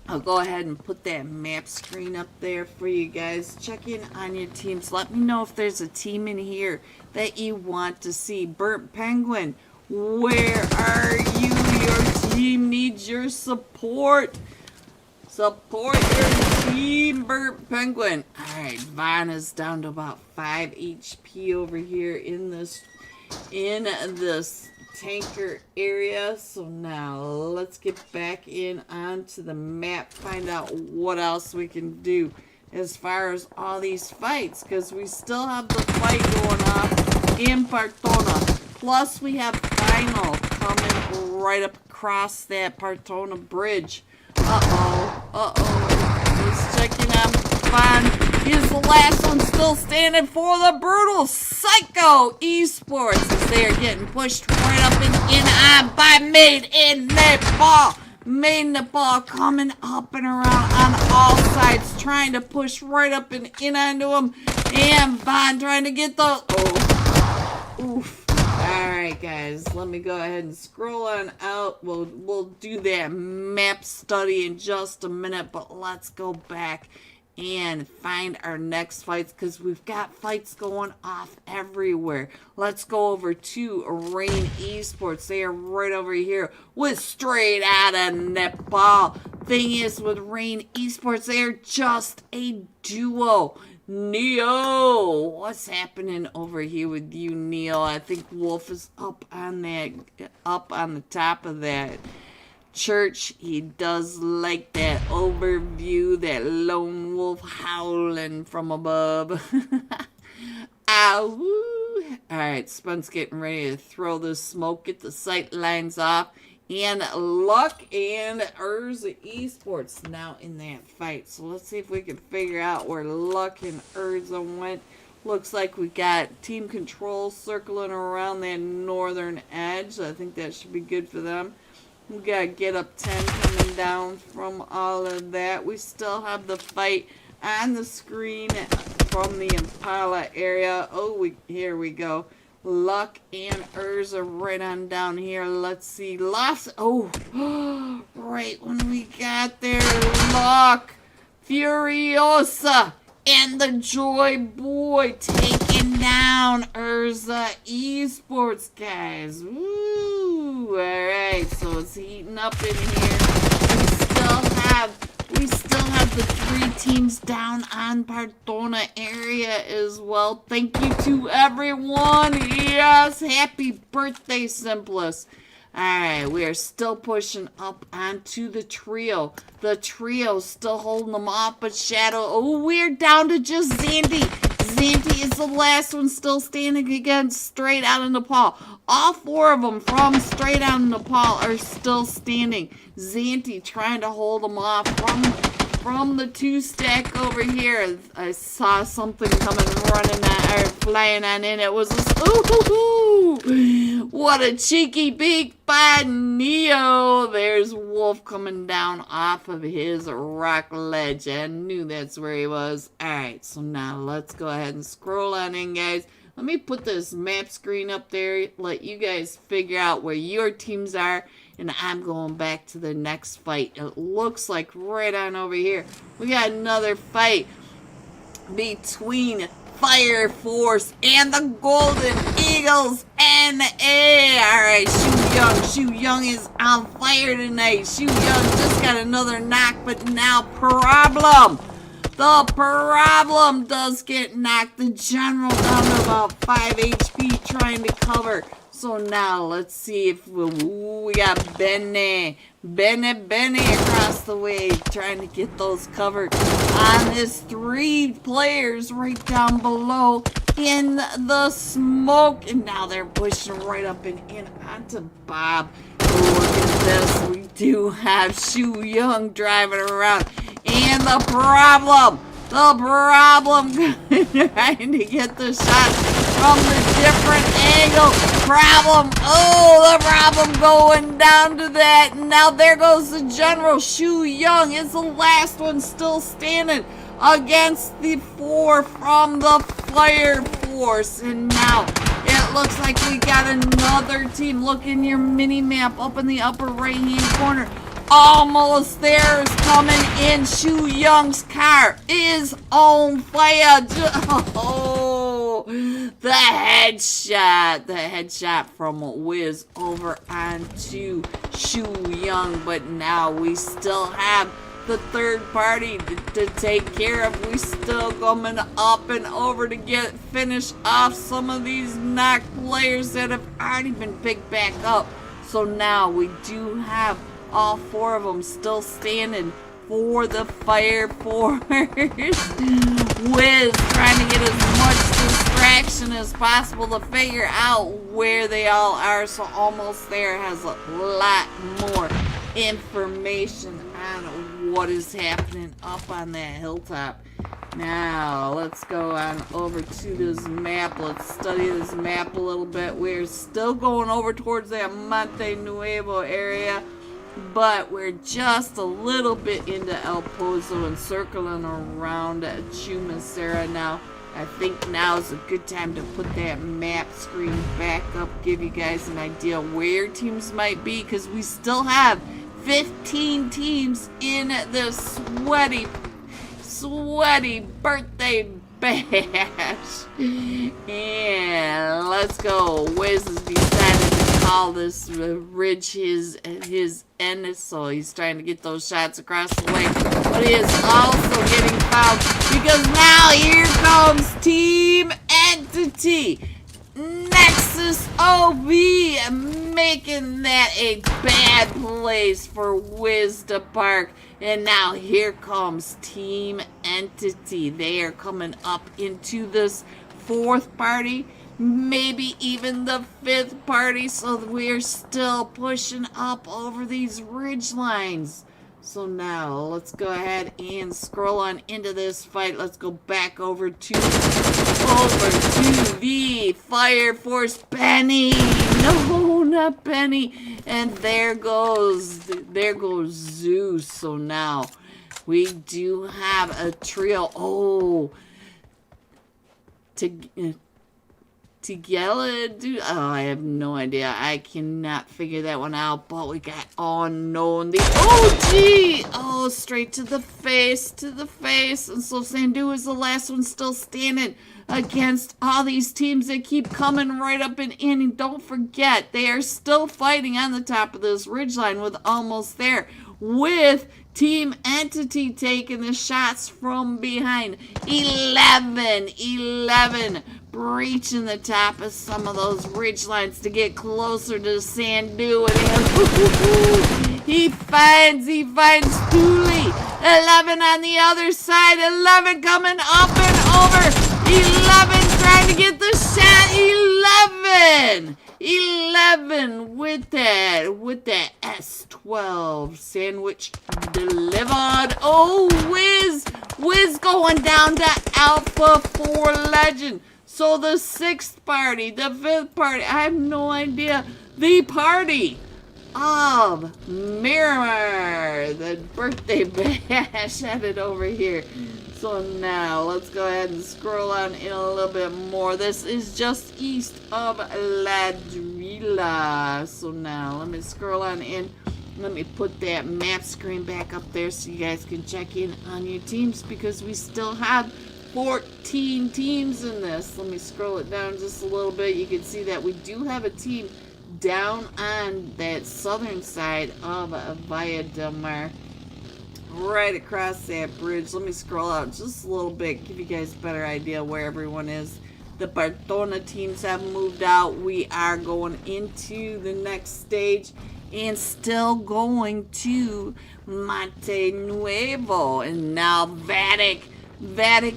I'll go ahead and put that map screen up there for you guys. Check in on your teams. Let me know if there's a team in here that you want to see. Burnt Penguin, where are you? Your team needs your support. Support your team, Burnt Penguin. Alright, Vaughn is down to about 5 HP over here in this tanker area. So now let's get back in onto the map, find out what else we can do as far as all these fights, because we still have the fight going on in Partona. Plus we have Final coming right up across that Partona bridge. He's checking out Fun. He's the last one still standing for the Brutal Psycho Esports as they are getting pushed right up and in on by Made in Nepal. Made in Nepal coming up and around on all sides, trying to push right up and in onto him. And Von trying to get the... Oof. Alright guys, let me go ahead and scroll on out. We'll do that map study in just a minute, but let's go back and find our next fights because we've got fights going off everywhere. Let's go over to Rain Esports. They are right over here with straight out of Nepal. Thing is, with Rain Esports, they are just a duo. Neo, what's happening over here with you, Neo? I think Wolf is up on the top of that church. He does like that overview, that lone wolf howling from above. Ow! Alright, Spun's getting ready to throw the smoke, get the sight lines off. And Luck and Urza Esports now in that fight. So let's see if we can figure out where Luck and Urza went. Looks like we got team control circling around that northern edge. So I think that should be good for them. We got Get Up 10 coming down from all of that. We still have the fight on the screen from the Impala area. Oh, here we go. Luck and Urza right on down here. Let's see. Oh, right when we got there. Luck, Furiosa, and the Joy Boy taking down Urza Esports, guys. Woo! Alright, so it's heating up in here. We still have the 3 teams down on Pardona area as well. Thank you to everyone. Yes, happy birthday, Simplist. Alright, we are still pushing up onto the trio. The trio still holding them off, but Shadow, oh, we're down to just Zandy. Zandy is the last one still standing against Straight Out of Nepal. All 4 of them from Straight Out of Nepal are still standing. Zandy trying to hold them off from the 2-stack over here. I saw something coming running on, or flying on in. It was ooh, what a cheeky beak by Neo. There's Wolf coming down off of his rock ledge. I knew that's where he was. Alright, so now let's go ahead and scroll on in, guys. Let me put this map screen up there, let you guys figure out where your teams are, and I'm going back to the next fight. It looks like right on over here, we got another fight between Fire Force and the Golden Eagles NA. Alright, Shu Young is on fire tonight. Shu Young just got another knock, but now Problem. The Problem does get knocked. The General down to about 5 HP trying to cover. So now let's see if we got Benny across the way trying to get those covered on his 3 players right down below in the smoke. And now they're pushing right up and in onto Bob. Look at this. We do have Shu Young driving around. And the Problem trying to get the shot from the different angle. The Problem going down to that. And now there goes the General. Shu Young is the last one still standing against the 4 from the Fire Force. And now it looks like we got another team. Look in your mini map up in the upper right hand corner. Almost there is coming in. Shu Young's car is on fire. Oh, the headshot from Wiz over onto Shu Young. But now we still have the 3rd party to take care of. We still coming up and over to finish off some of these knocked players that have already been picked back up. So now we do have all 4 of them still standing for the Fire Force. Wiz trying to get as much distraction as possible to figure out where they all are. So Almost There has a lot more information on what is happening up on that hilltop. Now, let's go on over to this map. Let's study this map a little bit. We're still going over towards that Monte Nuevo area, but we're just a little bit into El Pozo and circling around Chumacera now. I think now is a good time to put that map screen back up, give you guys an idea where your teams might be, because we still have 15 teams in the sweaty birthday bash. And let's go. Wiz has decided to call this ridge his end, so he's trying to get those shots across the way. But he is also getting fouled because now here comes Team Entity. Nexus OB making that a bad place for Wiz to park. And now here comes Team Entity. They are coming up into this fourth party, maybe even the fifth party. So we're still pushing up over these ridge lines. So now let's go ahead and scroll on into this fight. Let's go back over to the Fire Force Benny. No, not Benny. And there goes Zeus. So now we do have a trio. Oh, together, dude. Oh, I have no idea. I cannot figure that one out. But we got unknown. The OG. Oh, straight to the face, And so Sandu is the last one still standing against all these teams that keep coming right up and in. And don't forget, they are still fighting on the top of this ridgeline with almost there. With Team Entity taking the shots from behind. 11 breaching the top of some of those ridge lines to get closer to Sandu. And he finds Thule. 11 on the other side. 11 coming up and over. 11 trying to get the shot. 11 with that S12 sandwich delivered. Oh, Wiz going down to Alpha 4 Legend. So the sixth party, the fifth party, I have no idea. The party of Miramar, the birthday bash, headed over here. So now let's go ahead and scroll on in a little bit more. This is just east of Ladrilla. So now let me scroll on in. Let me put that map screen back up there so you guys can check in on your teams, because we still have 14 teams in this. Let me scroll it down just a little bit. You can see that we do have a team down on that southern side of Via Del Mar, right across that bridge. Let me scroll out just a little bit, give you guys a better idea where everyone is. The Bartona teams have moved out. We are going into the next stage and still going to Monte Nuevo. And now Vatic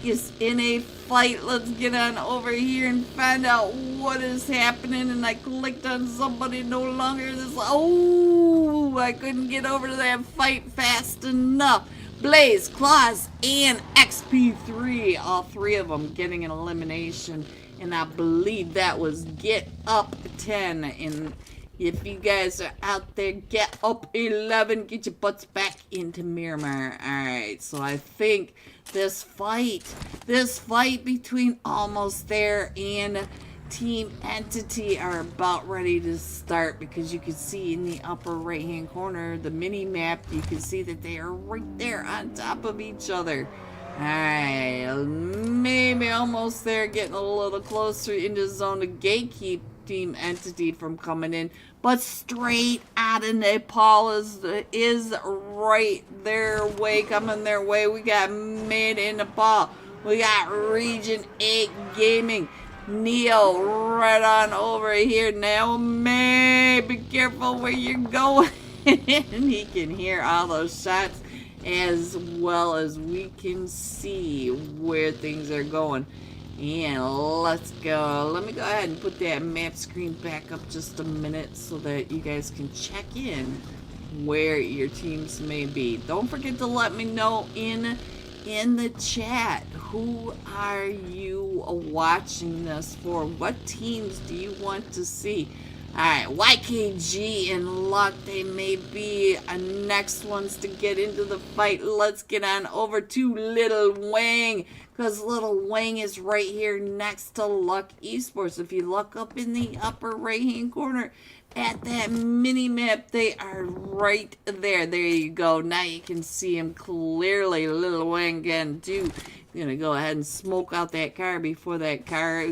is in a fight. Let's get on over here and find out what is happening. And I clicked on somebody no longer. Oh, I couldn't get over to that fight fast enough. Blaze, Claus, and XP3, all three of them getting an elimination. And I believe that was Get Up 10. And if you guys are out there, Get Up 11, get your butts back into Miramar. Alright, so I think this fight between Almost There and Team Entity are about ready to start, because you can see in the upper right hand corner, the mini map, you can see that they are right there on top of each other. Alright, maybe Almost There, getting a little closer into zone to gatekeep Team Entity from coming in. But straight out of Nepal is right their way, coming their way. We got Made in Nepal. We got Region 8 Gaming. Neo right on over here. Naomi, be careful where you're going. And he can hear all those shots as well as we can see where things are going. And let's go. Let me go ahead and put that map screen back up just a minute so that you guys can check in where your teams may be. Don't forget to let me know in the chat, who are you watching this for? What teams do you want to see? Alright, YKG and Luck, they may be next ones to get into the fight. Let's get on over to Little Wang, because Little Wang is right here next to Luck Esports. If you look up in the upper right hand corner, at that mini map. They are right there. There you go. Now you can see him clearly. Little Wang again, too. Gonna go ahead and smoke out that car before that car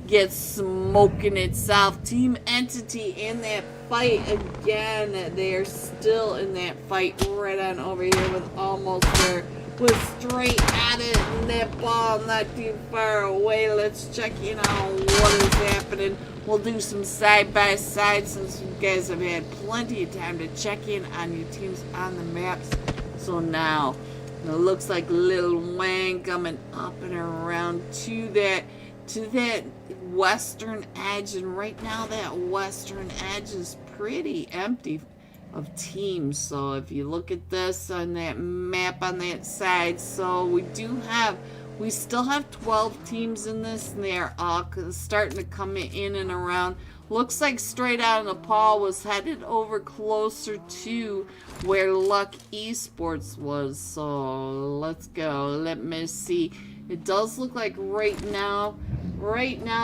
gets smoking itself. Team Entity in that fight again. They are still in that fight right on over here with almost there. Was straight at it, and that ball not too far away. Let's check in on what is happening. We'll do some side-by-side since you guys have had plenty of time to check in on your teams on the maps. So now, it looks like Lil Wang coming up and around to that western edge, and right now that western edge is pretty empty of teams. So if you look at this on that map on that side, so we still have 12 teams in this, and they are all starting to come in and around. Looks like Straight Out Nepal was headed over closer to where Luck Esports was. So let's go. Let me see. It does look like right now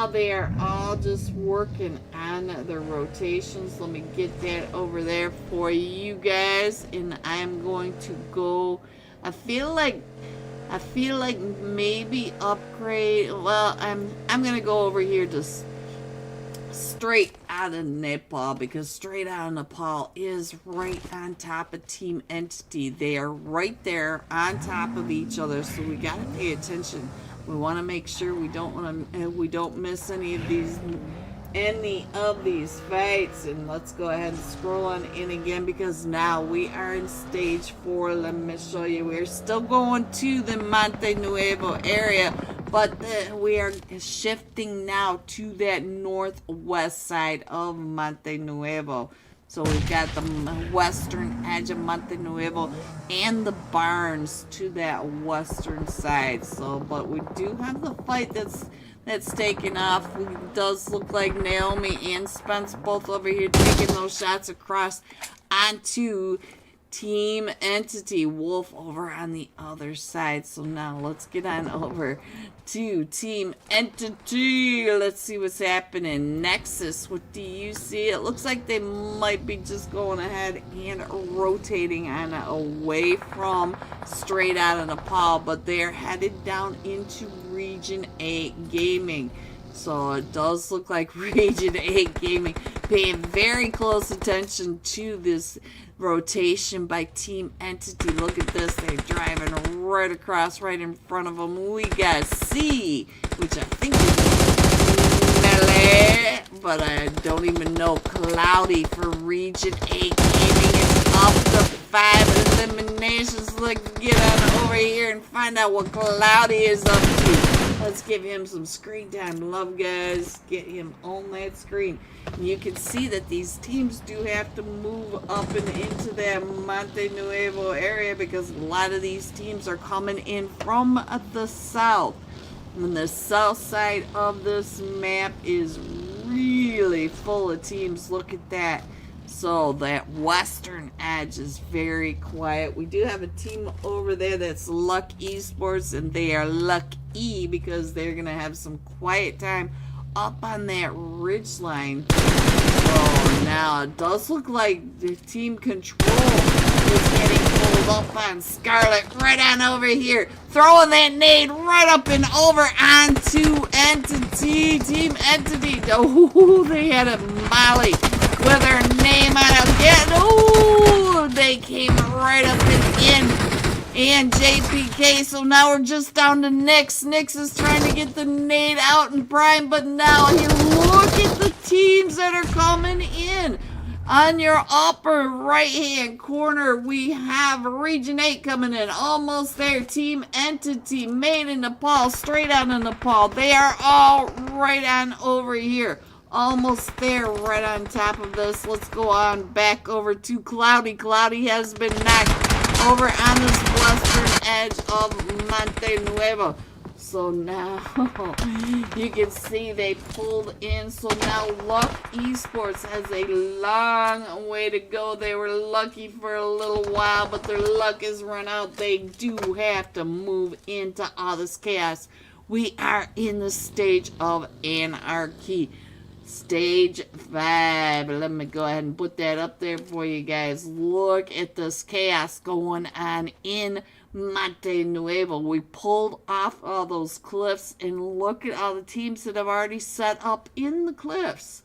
they are all just working on their rotations. Let me get that over there for you guys, and I am going to go. I feel like maybe upgrade. Well, I'm gonna go over here to Straight Out of Nepal, because Straight Out of Nepal is right on top of Team Entity. They are right there on top of each other, so we gotta pay attention. We want to make sure we don't miss any of these fights. And let's go ahead and scroll on in again, because now we are in stage 4. Let me show you. We're still going to the Monte Nuevo area, but we are shifting now to that northwest side of Monte Nuevo. So we've got the western edge of Monte Nuevo and the barns to that western side. So, but we do have the fight that's taking off. It does look like Naomi and Spence both over here taking those shots across onto Team Entity. Wolf over on the other side. So now let's get on over to Team Entity. Let's see what's happening. Nexus, what do you see? It looks like they might be just going ahead and rotating on away from Straight Out of Nepal, but they're headed down into Region 8 Gaming. So it does look like Region 8 Gaming paying very close attention to this rotation by Team Entity. Look at this. They're driving right across, right in front of them. We got C, which I think is Melee, but I don't even know. Cloudy for Region 8 Gaming is up to 5 eliminations. Let's get on over here and find out what Cloudy is up to. Let's give him some screen time. Love, guys. Get him on that screen. You can see that these teams do have to move up and into that Monte Nuevo area, because a lot of these teams are coming in from the south. And the south side of this map is really full of teams. Look at that. So that western edge is very quiet. We do have a team over there that's Luck Esports, and they are lucky because they're going to have some quiet time up on that ridge line. So now it does look like the team control is getting pulled up on Scarlet right on over here. Throwing that nade right up and over onto Entity. Team Entity. Oh, they had a molly with her name on it again. Oh, they came right up and in. And JPK, so now we're just down to Nyx. Nyx is trying to get the nade out in prime, but now here, look at the teams that are coming in. On your upper right-hand corner, we have Region 8 coming in. Almost there. Team Entity, Made in Nepal, Straight Out of Nepal. They are all right on over here. Almost there, right on top of this. Let's go on back over to Cloudy. Cloudy has been knocked over on this western edge of Monte Nuevo. So now you can see they pulled in. So now Luck Esports has a long way to go. They were lucky for a little while, but their luck is run out. They do have to move into all this chaos. We are in the stage of anarchy. Stage 5. Let me go ahead and put that up there for you guys. Look at this chaos going on in Monte Nuevo. We pulled off all those cliffs, and look at all the teams that have already set up in the cliffs.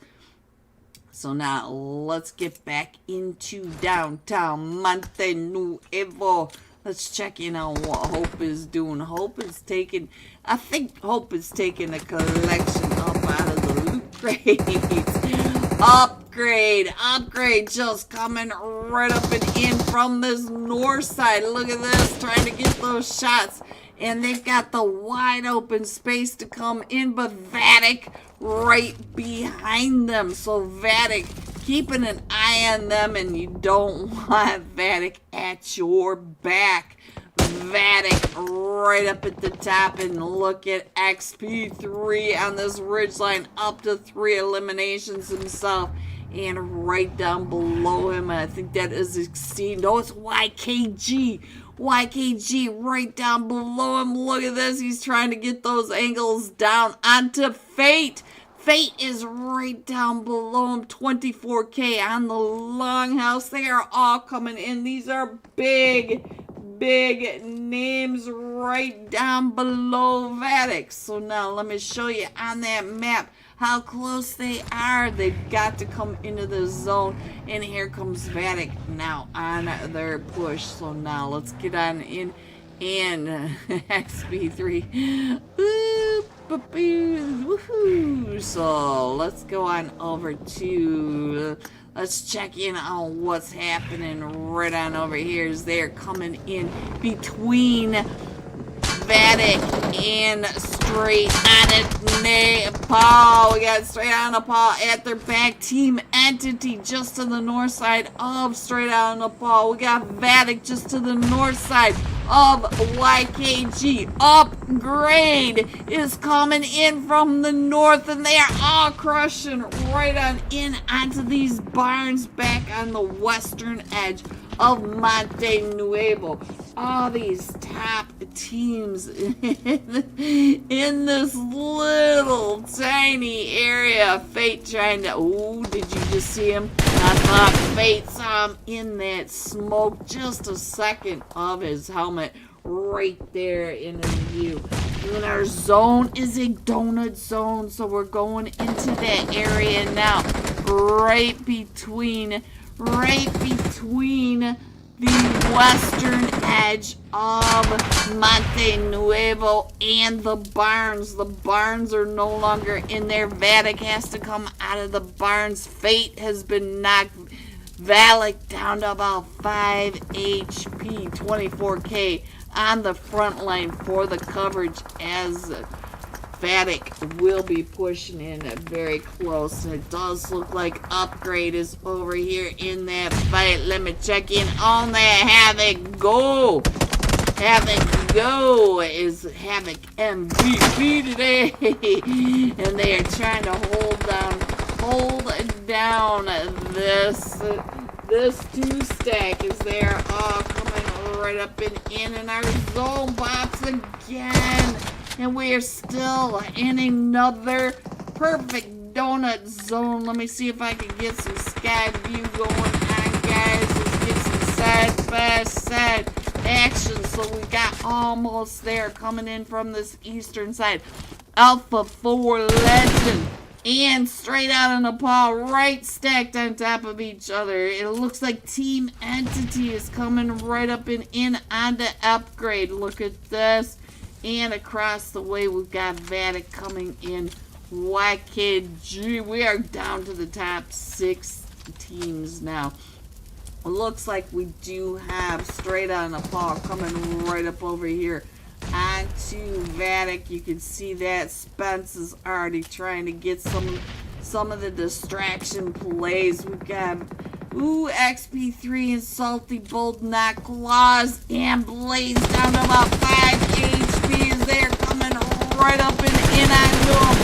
So now let's get back into downtown Monte Nuevo. Let's check in on what Hope is doing. I think Hope is taking a collection up out of the loot crates. Upgrade just coming right up and in from this north side. Look at this, trying to get those shots. And they've got the wide open space to come in, but Vatic right behind them. So Vatic keeping an eye on them, and you don't want Vatic at your back. Vatic right up at the top, and look at XP3 on this ridgeline, up to 3 eliminations himself. And right down below him, I think that is Exceed. No, it's YKG. YKG right down below him. Look at this. He's trying to get those angles down onto Fate. Fate is right down below him. 24K on the longhouse. They are all coming in. These are big names right down below Vatic. So now let me show you on that map how close they are. They've got to come into the zone, and here comes Vatic now on their push. So now let's get on in and XP3. Woohoo! So let's go on over to, let's check in on what's happening right on over here as they're coming in between Vatic and Straight on Nepal. We got Straight on Nepal at their back. Team Entity just to the north side of Straight on Nepal. We got Vatic just to the north side of YKG. Upgrade is coming in from the north, and they are all crushing right on in onto these barns back on the western edge of Monte Nuevo. All these top teams in this little tiny area. Fate trying to, oh, did you just see him? I thought Fate saw him in that smoke, just a second of his helmet right there in his view. And our zone is a donut zone, so we're going into that area now, right between the western edge of Monte Nuevo and the barns. The barns are no longer in there. Vatic has to come out of the barns. Fate has been knocked Vatic down to about 5 HP, 24K on the front line for the coverage, as Vatic will be pushing in very close. It does look like Upgrade is over here in that fight. Let me check in on that. Havoc go! Havoc go! Is Havoc MVP today? And they are trying to hold down this 2-stack as they are all coming right up and in our zone box again. And we are still in another perfect donut zone. Let me see if I can get some sky view going on, guys. Let's get some side action. So we got almost there coming in from this eastern side. Alpha 4 Legend and Straight Out of Nepal right stacked on top of each other. It looks like Team Entity is coming right up and in onto Upgrade. Look at this. And across the way, we've got Vatic coming in. YKG. We are down to the top 6 teams now. It looks like we do have Straight on Nepal coming right up over here onto Vatic. You can see that Spence is already trying to get some of the distraction plays. We've got XP3 and Salty Bold Knock Claws and Blaze down to about 5 HP as they're coming right up and in onto them.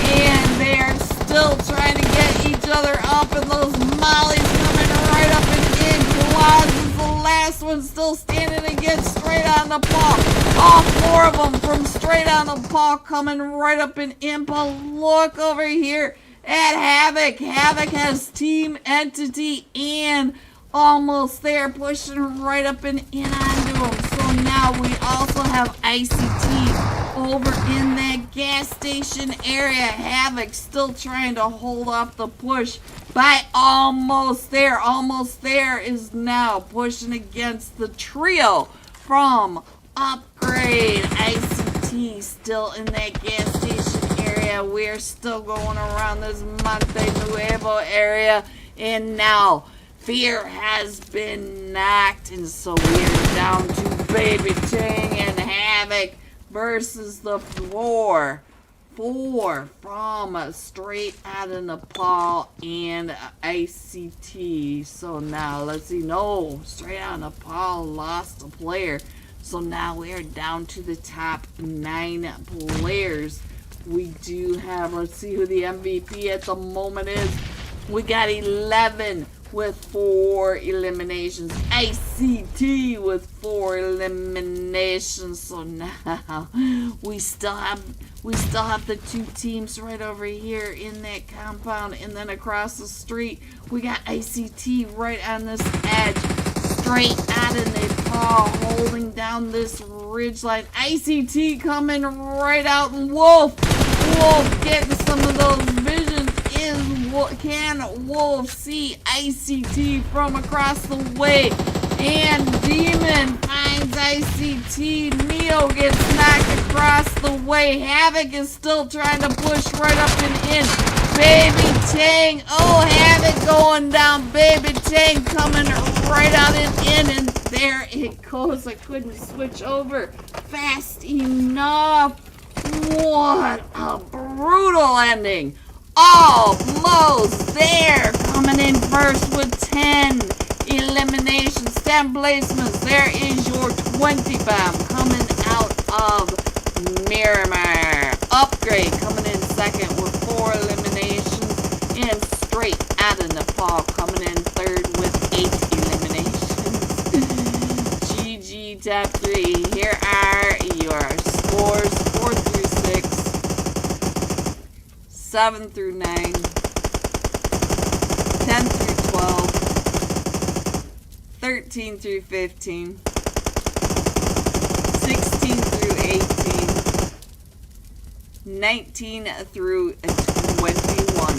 And they're still trying to get each other up, and those mollies coming right up and in. Claws is the last one still standing against Straight on the Paw. All 4 of them from Straight on the Paw coming right up and in. But look over here at Havoc. Havoc has Team Entity and almost there, pushing right up and in onto him. So now we also have ICT over in that gas station area. Havoc still trying to hold off the push by almost there. Almost there is now pushing against the trio from Upgrade. ICT still in that gas station area. We're still going around this Monte Nuevo area. And now Fear has been knocked, and so we're down to Baby Ting and Havoc versus the four from straight out of Nepal and ICT. So now let's see. No, straight out of Nepal lost a player. So now we are down to the top 9 players. We do have, let's see who the MVP at the moment is. We got 11 with 4 eliminations. ICT with 4 eliminations. So now we still have the 2 teams right over here in that compound, and then across the street we got ICT right on this edge, straight out of Nepal, holding down this ridge line. ICT coming right out, and Wolf getting some of those visions. Can Wolf see ICT from across the way? And Demon finds ICT. Neo gets knocked across the way. Havoc is still trying to push right up and in. Baby Tang. Oh, Havoc going down. Baby Tang coming right out and in. And there it goes. I couldn't switch over fast enough. What a brutal ending. Almost there. Coming in first with 10 eliminations, 10 placements. There is your 20 bomb coming out of Miramar. Upgrade coming in second with 4 eliminations. And straight out of Nepal coming in third with 8 eliminations. GG top 3. Here are your scores: 4 through 6. 7 through 9, 10 through 12, 13 through 15, 16 through 18, 19 through 21.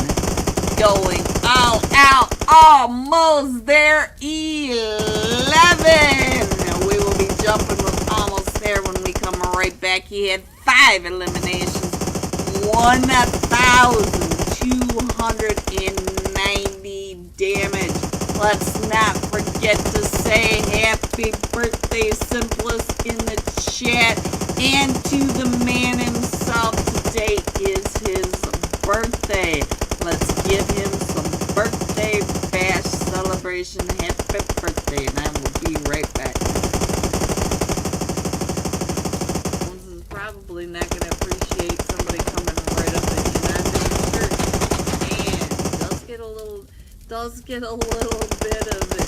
Going all out, almost there, 11. We will be jumping with almost there when we come right back. He had 5 eliminations. 1,290 damage. Let's not forget to say happy birthday, Simplist, in the chat. And to the man himself, today is his birthday. Let's give him some birthday bash celebration. Happy birthday, and I will be right back. This is probably not going to appreciate somebody coming right up and onto the shirt, and does get a little bit of it,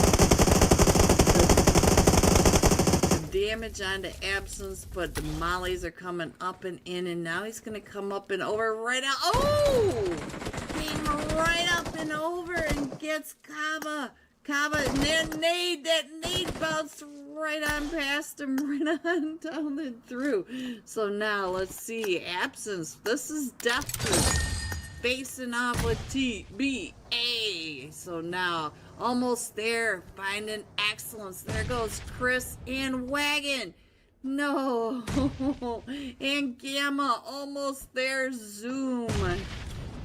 the damage onto Absence, but the mollies are coming up and in, and now he's gonna come up and over right out. Oh, came right up and over and gets Kava. And that nade bounced right on past him, right on down and through. So now let's see, Absence. This is Death Group facing off with TBA. So now almost there, finding excellence. There goes Chris and Wagon. No, and Gamma almost there. Zoom. All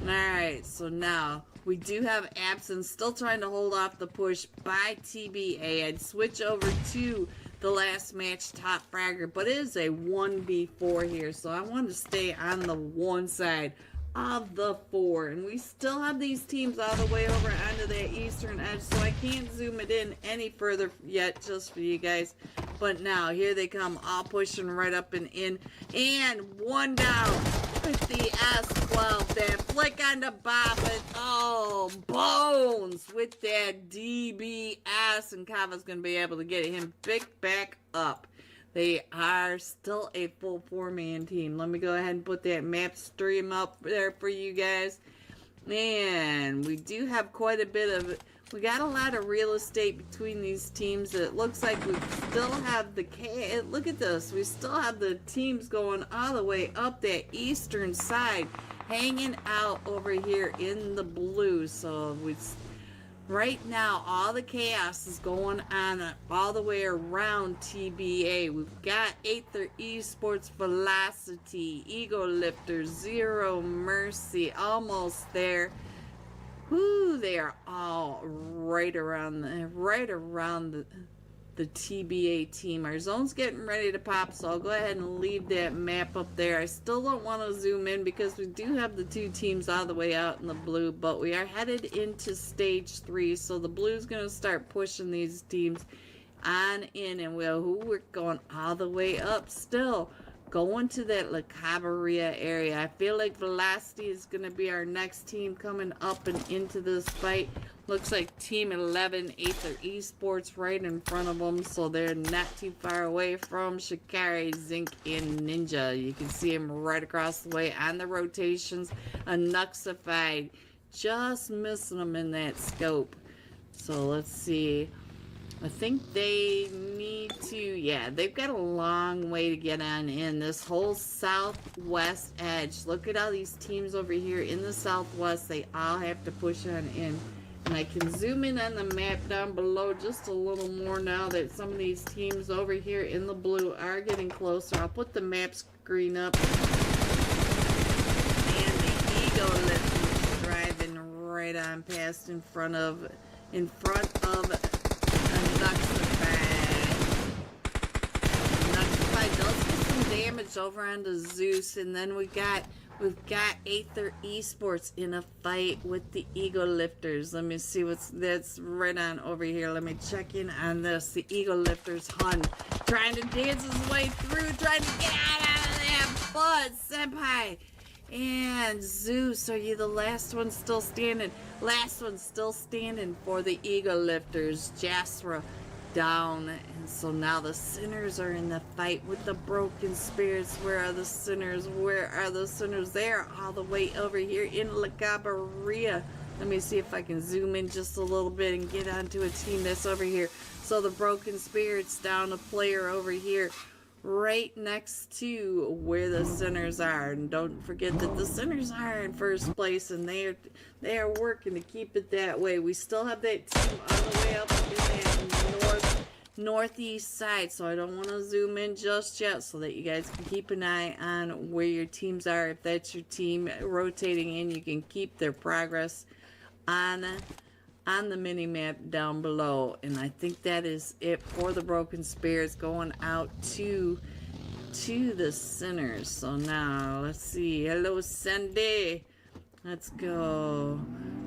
right, so now we do have Absence still trying to hold off the push by TBA. I'd switch over to the last match top fragger, but it is a 1v4 here, so I want to stay on the one side of the 4. And we still have these teams all the way over onto the eastern edge, so I can't zoom it in any further yet just for you guys. But now here they come, all pushing right up and in, and one down with the S12. That flick on the bop, and oh, bones with that DBS, and Kava's gonna be able to get him picked back up. They are still a full 4-man team. Let me go ahead and put that map stream up there for you guys. And we do have quite a bit of, we got a lot of real estate between these teams. It looks like we still have the look at this. We still have the teams going all the way up that eastern side, hanging out over here in the blue. So right now, all the chaos is going on all the way around TBA. We've got Aether Esports, Velocity, Ego Lifters, Zero Mercy, almost there. Whoo, they are all right around the TBA team. Our zone's getting ready to pop, so I'll go ahead and leave that map up there. I still don't want to zoom in because we do have the two teams all the way out in the blue, but we are headed into stage 3, so the blue's going to start pushing these teams on in, and we're going all the way up still. Going to that La Cabrera area. I feel like Velocity is going to be our next team coming up and into this fight. Looks like Team 11, Aether Esports right in front of them, so they're not too far away from Shikari, Zinc, and Ninja. You can see them right across the way on the rotations. Anuxified, just missing them in that scope. So let's see. I think they need to, yeah, they've got a long way to get on in. This whole southwest edge. Look at all these teams over here in the southwest. They all have to push on in. And I can zoom in on the map down below just a little more now that some of these teams over here in the blue are getting closer. I'll put the map screen up. And the Ego Lift is driving right on past in front of Nuxified does get some damage over onto Zeus, and then we've got Aether Esports in a fight with the Ego Lifters. Let me see that's right on over here. Let me check in on this. The Ego Lifters Hun trying to dance his way through, trying to get out of that, but Senpai and Zeus, are you the last one still standing? Last one still standing for the Ego Lifters. Jasra down, and so now the sinners are in the fight with the broken spirits. Where are the sinners? Where are the sinners? They are all the way over here in La Cabrera. Let me see if I can zoom in just a little bit and get onto a team that's over here. So the broken spirits down a player over here right next to where the sinners are, and don't forget that the sinners are in first place, and they are working to keep it that way. We still have that team all the way up in that northeast side, so I don't want to zoom in just yet, so that you guys can keep an eye on where your teams are. If that's your team rotating in, you can keep their progress on the mini map down below. And I think that is it for the broken spirits going out to the sinners. So now let's see. Hello, Sandy. Let's go.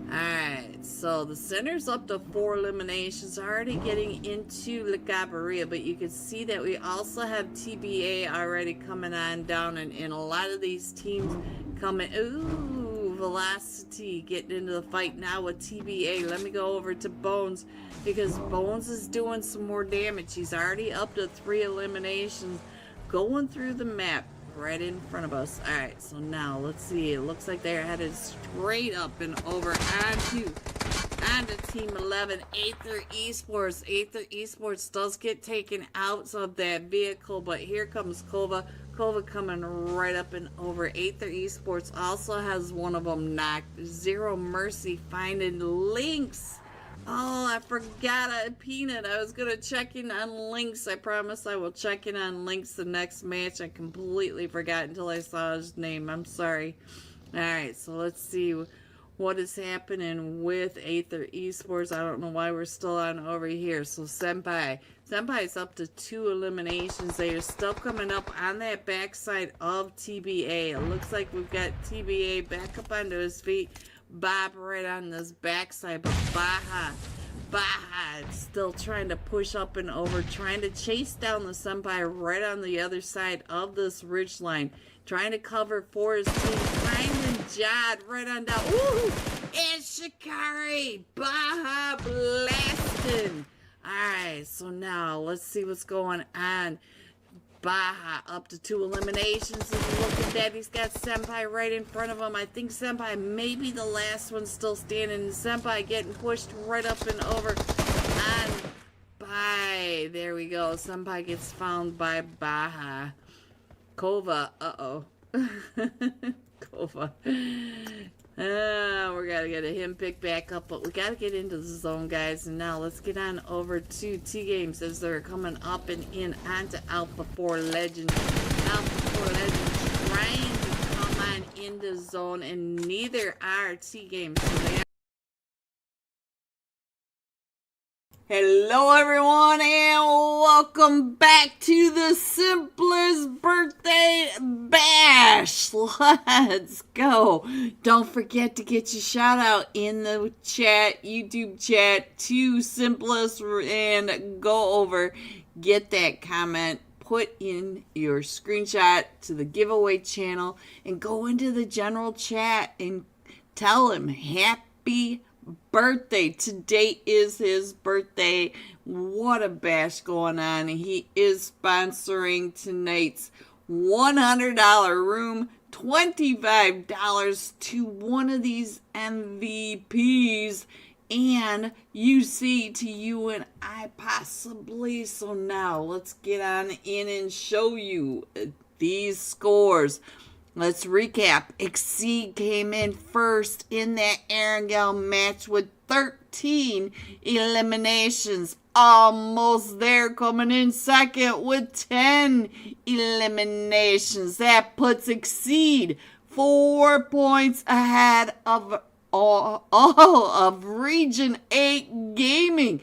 Alright, so the sinners up to 4 eliminations, already getting into La Cabrera, but you can see that we also have TBA already coming on down, and a lot of these teams coming. Ooh, Velocity getting into the fight now with TBA. Let me go over to Bones, because Bones is doing some more damage. He's already up to 3 eliminations, going through the map right in front of us. Alright, so now let's see. It looks like they're headed straight up and over onto Team 11, Aether Esports. Aether Esports does get taken out of that vehicle, but here comes Kova. Kova coming right up and over. Aether Esports also has one of them knocked. Zero Mercy finding Lynx. Oh, I forgot Peanut. I was going to check in on Lynx. I promise I will check in on Lynx the next match. I completely forgot until I saw his name. I'm sorry. Alright, so let's see what is happening with Aether Esports. I don't know why we're still on over here. So Senpai's up to 2 eliminations. They are still coming up on that backside of TBA. It looks like we've got TBA back up onto his feet. Bob right on this backside, but Baja still trying to push up and over, trying to chase down the Senpai right on the other side of this ridge line, trying to cover for his team, finding Jad right on down. Ooh, and Shikari, Baja blasting. Alright, so now let's see what's going on. Baja up to 2 eliminations. And look at that. He's got Senpai right in front of him. I think Senpai may be the last one still standing. Senpai getting pushed right up and over. And by. There we go. Senpai gets found by Baja. Kova. Uh-oh. Kova. We gotta get him picked back up, but we gotta get into the zone, guys. And now let's get on over to T-Games as they're coming up and in onto Alpha 4 Legends. Alpha 4 Legends trying to come on into zone, and neither are T-Games. So they are. Hello everyone and welcome back to the Simplest Birthday Bash. Let's go. Don't forget to get your shout out in the chat, YouTube chat to Simplest, and go over, get that comment, put in your screenshot to the giveaway channel, and go into the general chat and tell him happy birthday. Today is his birthday. What a bash going on. He is sponsoring tonight's $100 room, $25 to one of these MVPs, and UC to you and I possibly. So now let's get on in and show you these scores. Let's recap. Exceed came in first in that Erangel match with 13 eliminations. Almost there, coming in second with 10 eliminations. That puts Exceed 4 points ahead of all of Region 8 Gaming.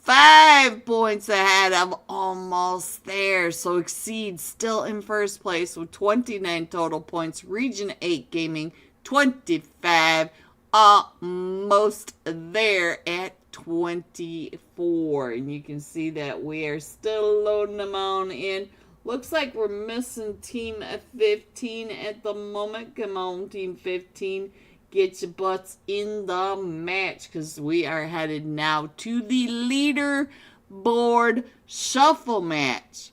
5 points ahead of Almost There. So Exceed still in first place with 29 total points. Region 8 Gaming 25. Almost There at 24. And you can see that we are still loading them on in. Looks like we're missing Team 15 at the moment. Come on, Team 15. Get your butts in the match, because we are headed now to the leaderboard shuffle match.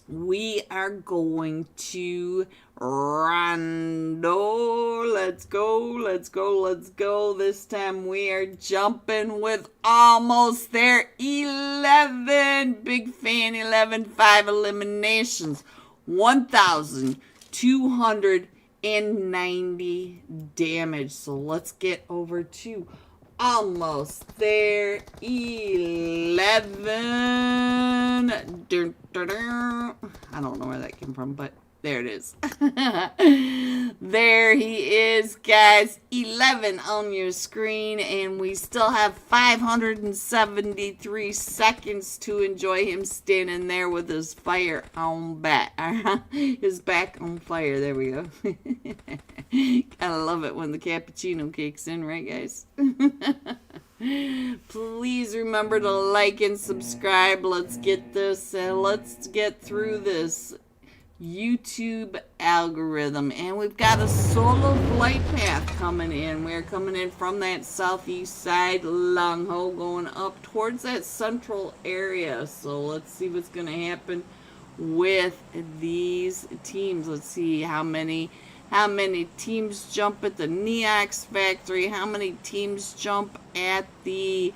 We are going to Rondo. Let's go, let's go, let's go. This time we are jumping with Almost There 11. Big fan 11. 5 eliminations. 1,290 damage. So let's get over to Almost There 11. Dun, dun, dun. I don't know where that came from, but there it is. There he is, guys. 11 on your screen, and we still have 573 seconds to enjoy him standing there with his fire on back. His back on fire. There we go. Gotta love it when the cappuccino kicks in, right, guys? Please remember to like and subscribe. Let's get this. Let's get through this YouTube algorithm. And we've got a solo flight path coming in. We're coming in from that southeast side, Long Ho, going up towards that central area. So let's see what's going to happen with these teams. Let's see how many teams jump at the Neox factory, how many teams jump at the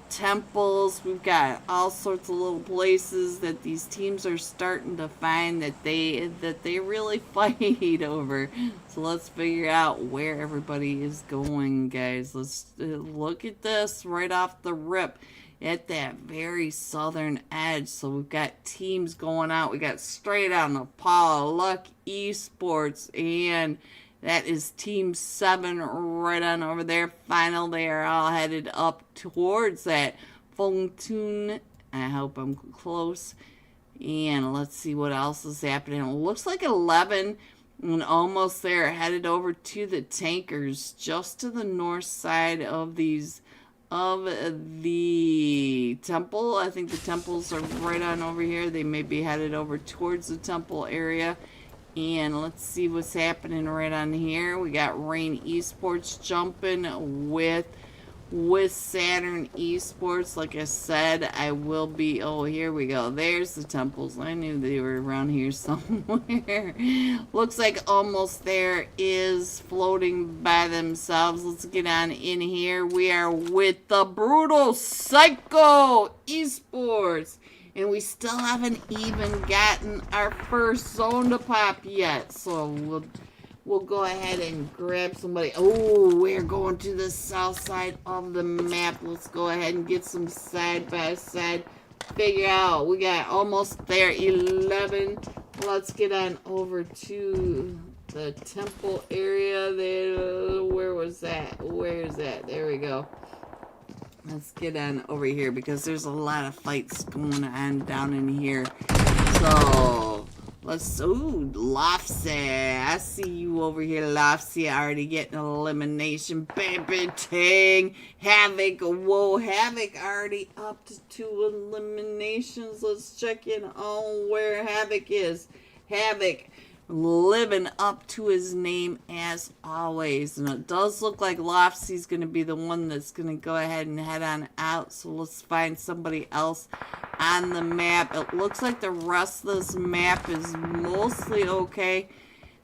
temples. We've got all sorts of little places that these teams are starting to find that they really fight over. So let's figure out where everybody is going, guys. Let's look at this right off the rip at that very southern edge. So we've got teams going out. We got Straight Out Nepal, Luck Esports, and that is Team 7 right on over there. Final, they are all headed up towards that Fengtun. I hope I'm close. And let's see what else is happening. It looks like 11 and Almost There, headed over to the tankers just to the north side of the temple. I think the temples are right on over here. They may be headed over towards the temple area. And let's see what's happening right on here. We got Rain Esports jumping with with Saturn Esports. Like I said, I will be, oh, here we go. There's the temples. I knew they were around here somewhere. Looks like almost there is floating by themselves. Let's get on in here. We are with the Brutal Psycho Esports. And we still haven't even gotten our first zone to pop yet. So we'll go ahead and grab somebody. Oh, we're going to the south side of the map. Let's go ahead and get some side-by-side figure out. We got almost there, 11. Let's get on over to the temple area there. Where was that? Where is that? There we go. Let's get on over here because there's a lot of fights going on down in here. So let's, ooh, Lofsy. I see you over here, Lofsy. Already getting an elimination. Baby Ting. Havoc. Whoa, Havoc already up to 2 eliminations. Let's check in on where Havoc is. Havoc living up to his name as always. And it does look like Lofsy's going to be the one that's going to go ahead and head on out. So let's find somebody else on the map. It looks like the rest of this map is mostly okay.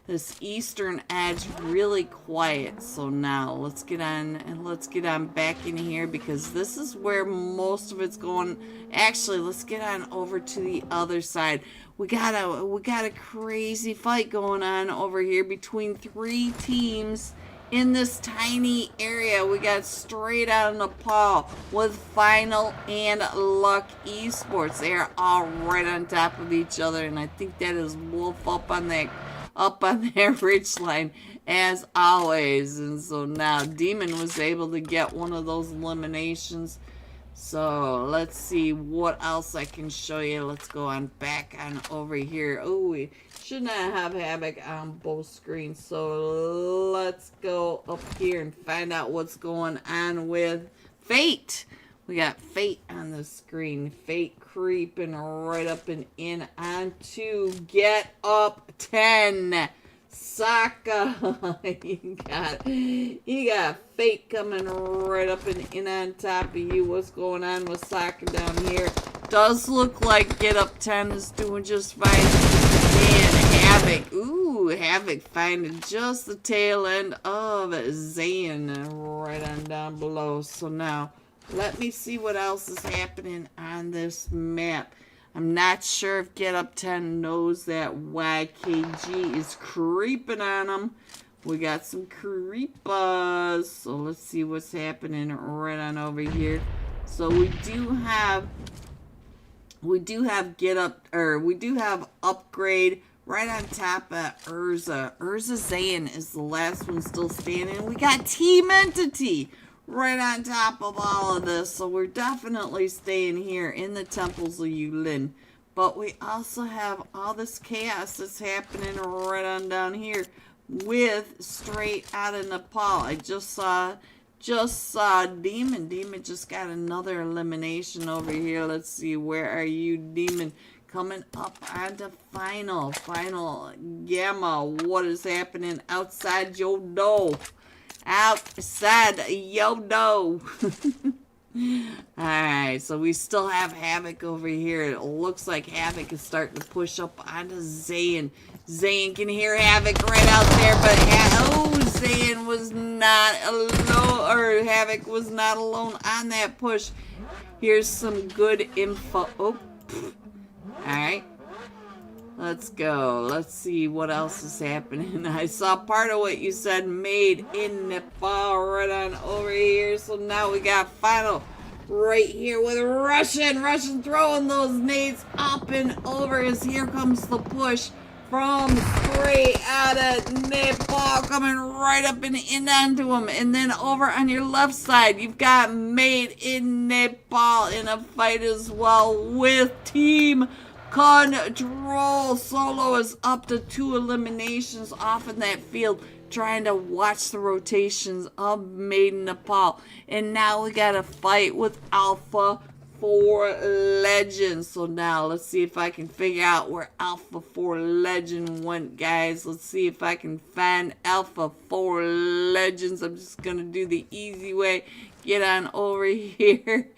This eastern edge really quiet. So now let's get on and let's get on back in here because this is where most of it's going. Actually, let's get on over to the other side. We got a crazy fight going on over here between 3 teams in this tiny area. We got straight out of Nepal with Final and Luck Esports. They are all right on top of each other, and I think that is Wolf up on that ridge line as always. And so now Demon was able to get one of those eliminations. So let's see what else I can show you. Let's go on back on over here. Oh, we should not have Havoc on both screens. So let's go up here and find out what's going on with Fate. We got Fate on the screen. Fate creeping right up and in onto Get Up 10. Saka. you got Fate coming right up and in on top of you. What's going on with Saka down here? Does look like Get Up 10 is doing just fine. And Havoc. Ooh, Havoc finding just the tail end of Zayn right on down below. So now, let me see what else is happening on this map. I'm not sure if Get Up 10 knows that YKG is creeping on them. We got some creepers. So let's see what's happening right on over here. So we do have Get Up, or we do have Upgrade right on top of Urza. Urza Zayn is the last one still standing. We got Team Entity right on top of all of this. So we're definitely staying here in the temples of Yulin. But we also have all this chaos that's happening right on down here with straight out of Nepal. I just saw Demon. Demon just got another elimination over here. Let's see, where are you, Demon? Coming up onto Final Gamma. What is happening outside your door? Outside Yodo. Alright, so we still have Havoc over here. It looks like Havoc is starting to push up onto Zayn. Zayn can hear Havoc right out there, but Zayn was not alone, or Havoc was not alone on that push. Here's some good info. Oh, alright. Let's go. Let's see what else is happening. I saw part of what you said, made in Nepal, right on over here. So now we got Final right here with Russian. Russian throwing those nades up and over as here comes the push from straight out of Nepal, coming right up and in onto him. And then over on your left side, you've got Made in Nepal in a fight as well with Team Control. Solo is up to 2 eliminations off in that field, trying to watch the rotations of Made in Nepal. And now we got a fight with Alpha 4 Legend. So now let's see if I can figure out where Alpha 4 Legend went, guys. Let's see if I can find Alpha 4 Legends. I'm just going to do the easy way. Get on over here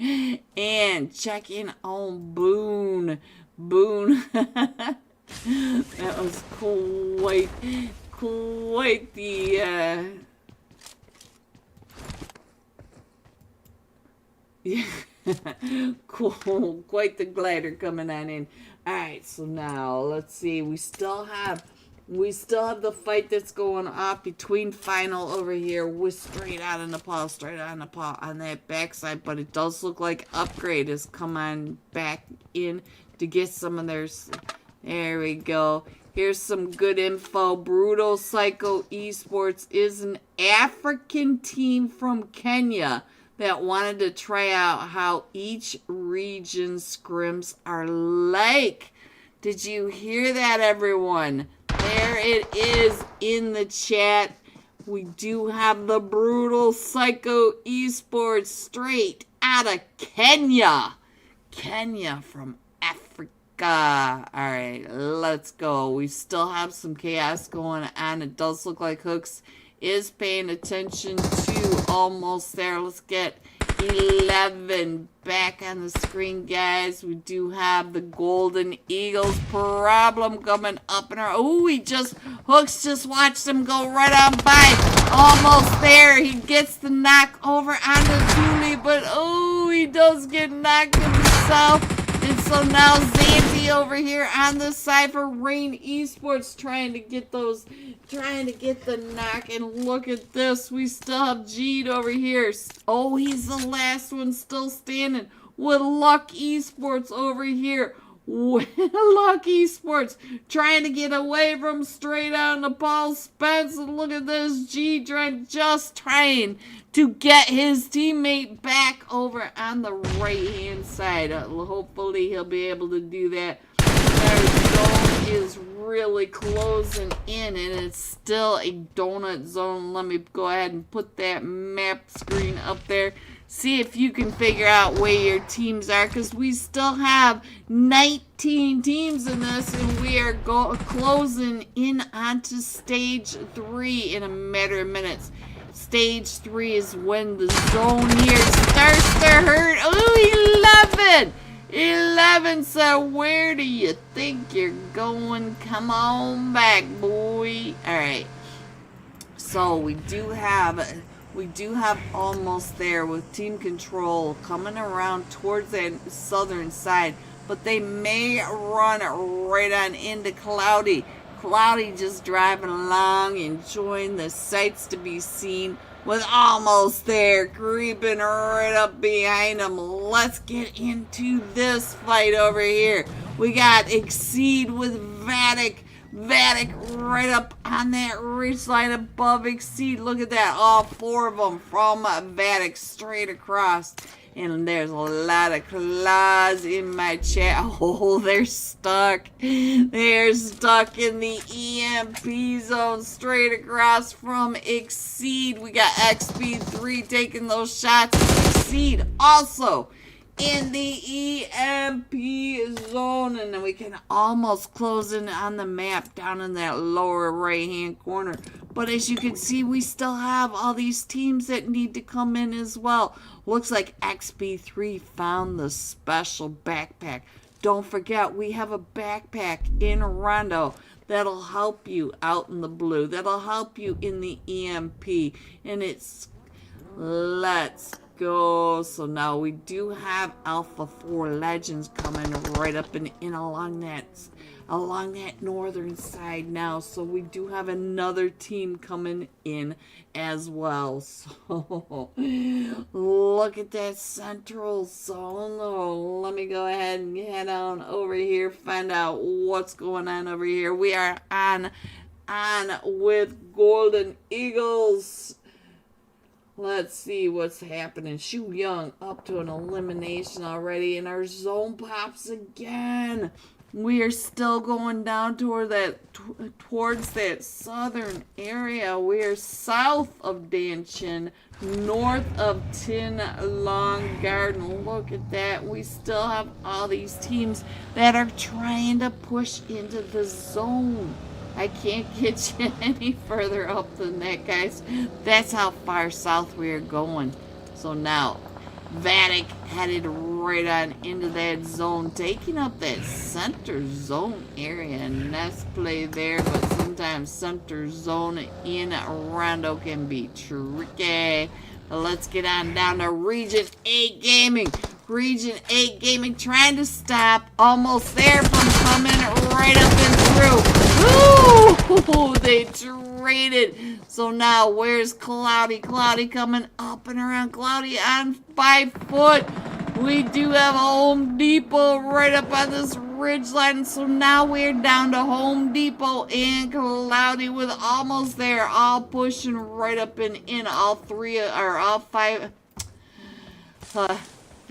and check in on Boone. Boone. That was quite the yeah. Cool, quite the glider coming on in. All right, so now let's see. We still have the fight that's going off between Final over here with straight out of Nepal on that backside. But it does look like Upgrade has come on back in to get some of theirs. There we go. Here's some good info. Brutal Psycho Esports is an African team from Kenya that wanted to try out how each region scrims are like. Did you hear that, everyone? There it is in the chat. We do have the Brutal Psycho Esports straight out of Kenya. Kenya from Africa. Alright, let's go. We still have some chaos going on. It does look like Hooks is paying attention to almost there. Let's get 11 back on the screen, guys. We do have the Golden Eagles problem coming up in our... Oh, Hooks just watched him go right on by. Almost there. He gets the knock over on the Julie, but oh, he does get knocked himself. And so now Zanty over here on the side for Rain Esports trying to get the knock. And look at this. We still have Jeed over here. Oh, he's the last one still standing with Luck Esports over here. Luck Esports trying to get away from straight out Nepal Spence. And look at this. G just trying to get his teammate back over on the right hand side. Hopefully he'll be able to do that. Our zone is really closing in, and it's still a donut zone. Let me go ahead and put that map screen up there. See if you can figure out where your teams are, because we still have 19 teams in this, and we are closing in onto stage 3 in a matter of minutes. Stage 3 is when the zone here starts to hurt. Oh, 11! 11 said, where do you think you're going? Come on back, boy. Alright. So we do have almost there with team control coming around towards that southern side. But they may run right on into Cloudy. Cloudy just driving along, enjoying the sights to be seen. With almost there, creeping right up behind him. Let's get into this fight over here. We got Exceed with Vatic. Vatic right up on that ridge line above Exceed. Look at that. All 4 of them from Vatic straight across. And there's a lot of claws in my chat. Oh, they're stuck. They're stuck in the EMP zone straight across from Exceed. We got XP3 taking those shots. Exceed also in the EMP zone. And then we can almost close in on the map down in that lower right hand corner. But as you can see, we still have all these teams that need to come in as well. Looks like XP3 found the special backpack. Don't forget, we have a backpack in Rondo that'll help you out in the blue. That'll help you in the EMP. And it's... Let's go. So now we do have Alpha 4 Legends coming right up and in along that northern side now. So we do have another team coming in as well. So look at that central zone. Oh, let me go ahead and head on over here, find out what's going on over here. We are on with Golden Eagles. Let's see what's happening. Shu Young up to an elimination already, and our zone pops again. We are still going down toward towards that southern area. We are south of Danchin, north of Tin Long Garden. Look at that. We still have all these teams that are trying to push into the zone. I can't get you any further up than that, guys. That's how far south we are going. So now, Vatic headed right on into that zone, taking up that center zone area. Nice play there, but sometimes center zone in Rondo can be tricky. But let's get on down to Region 8 Gaming. Region 8 Gaming trying to stop. Almost there from coming right up and through. Ooh, they traded. So now where's Cloudy? Cloudy coming up and around. Cloudy on 5 foot. We do have a Home Depot right up on this ridge line. So now we're down to Home Depot and Cloudy with almost there. All pushing right up and in. All three or all five.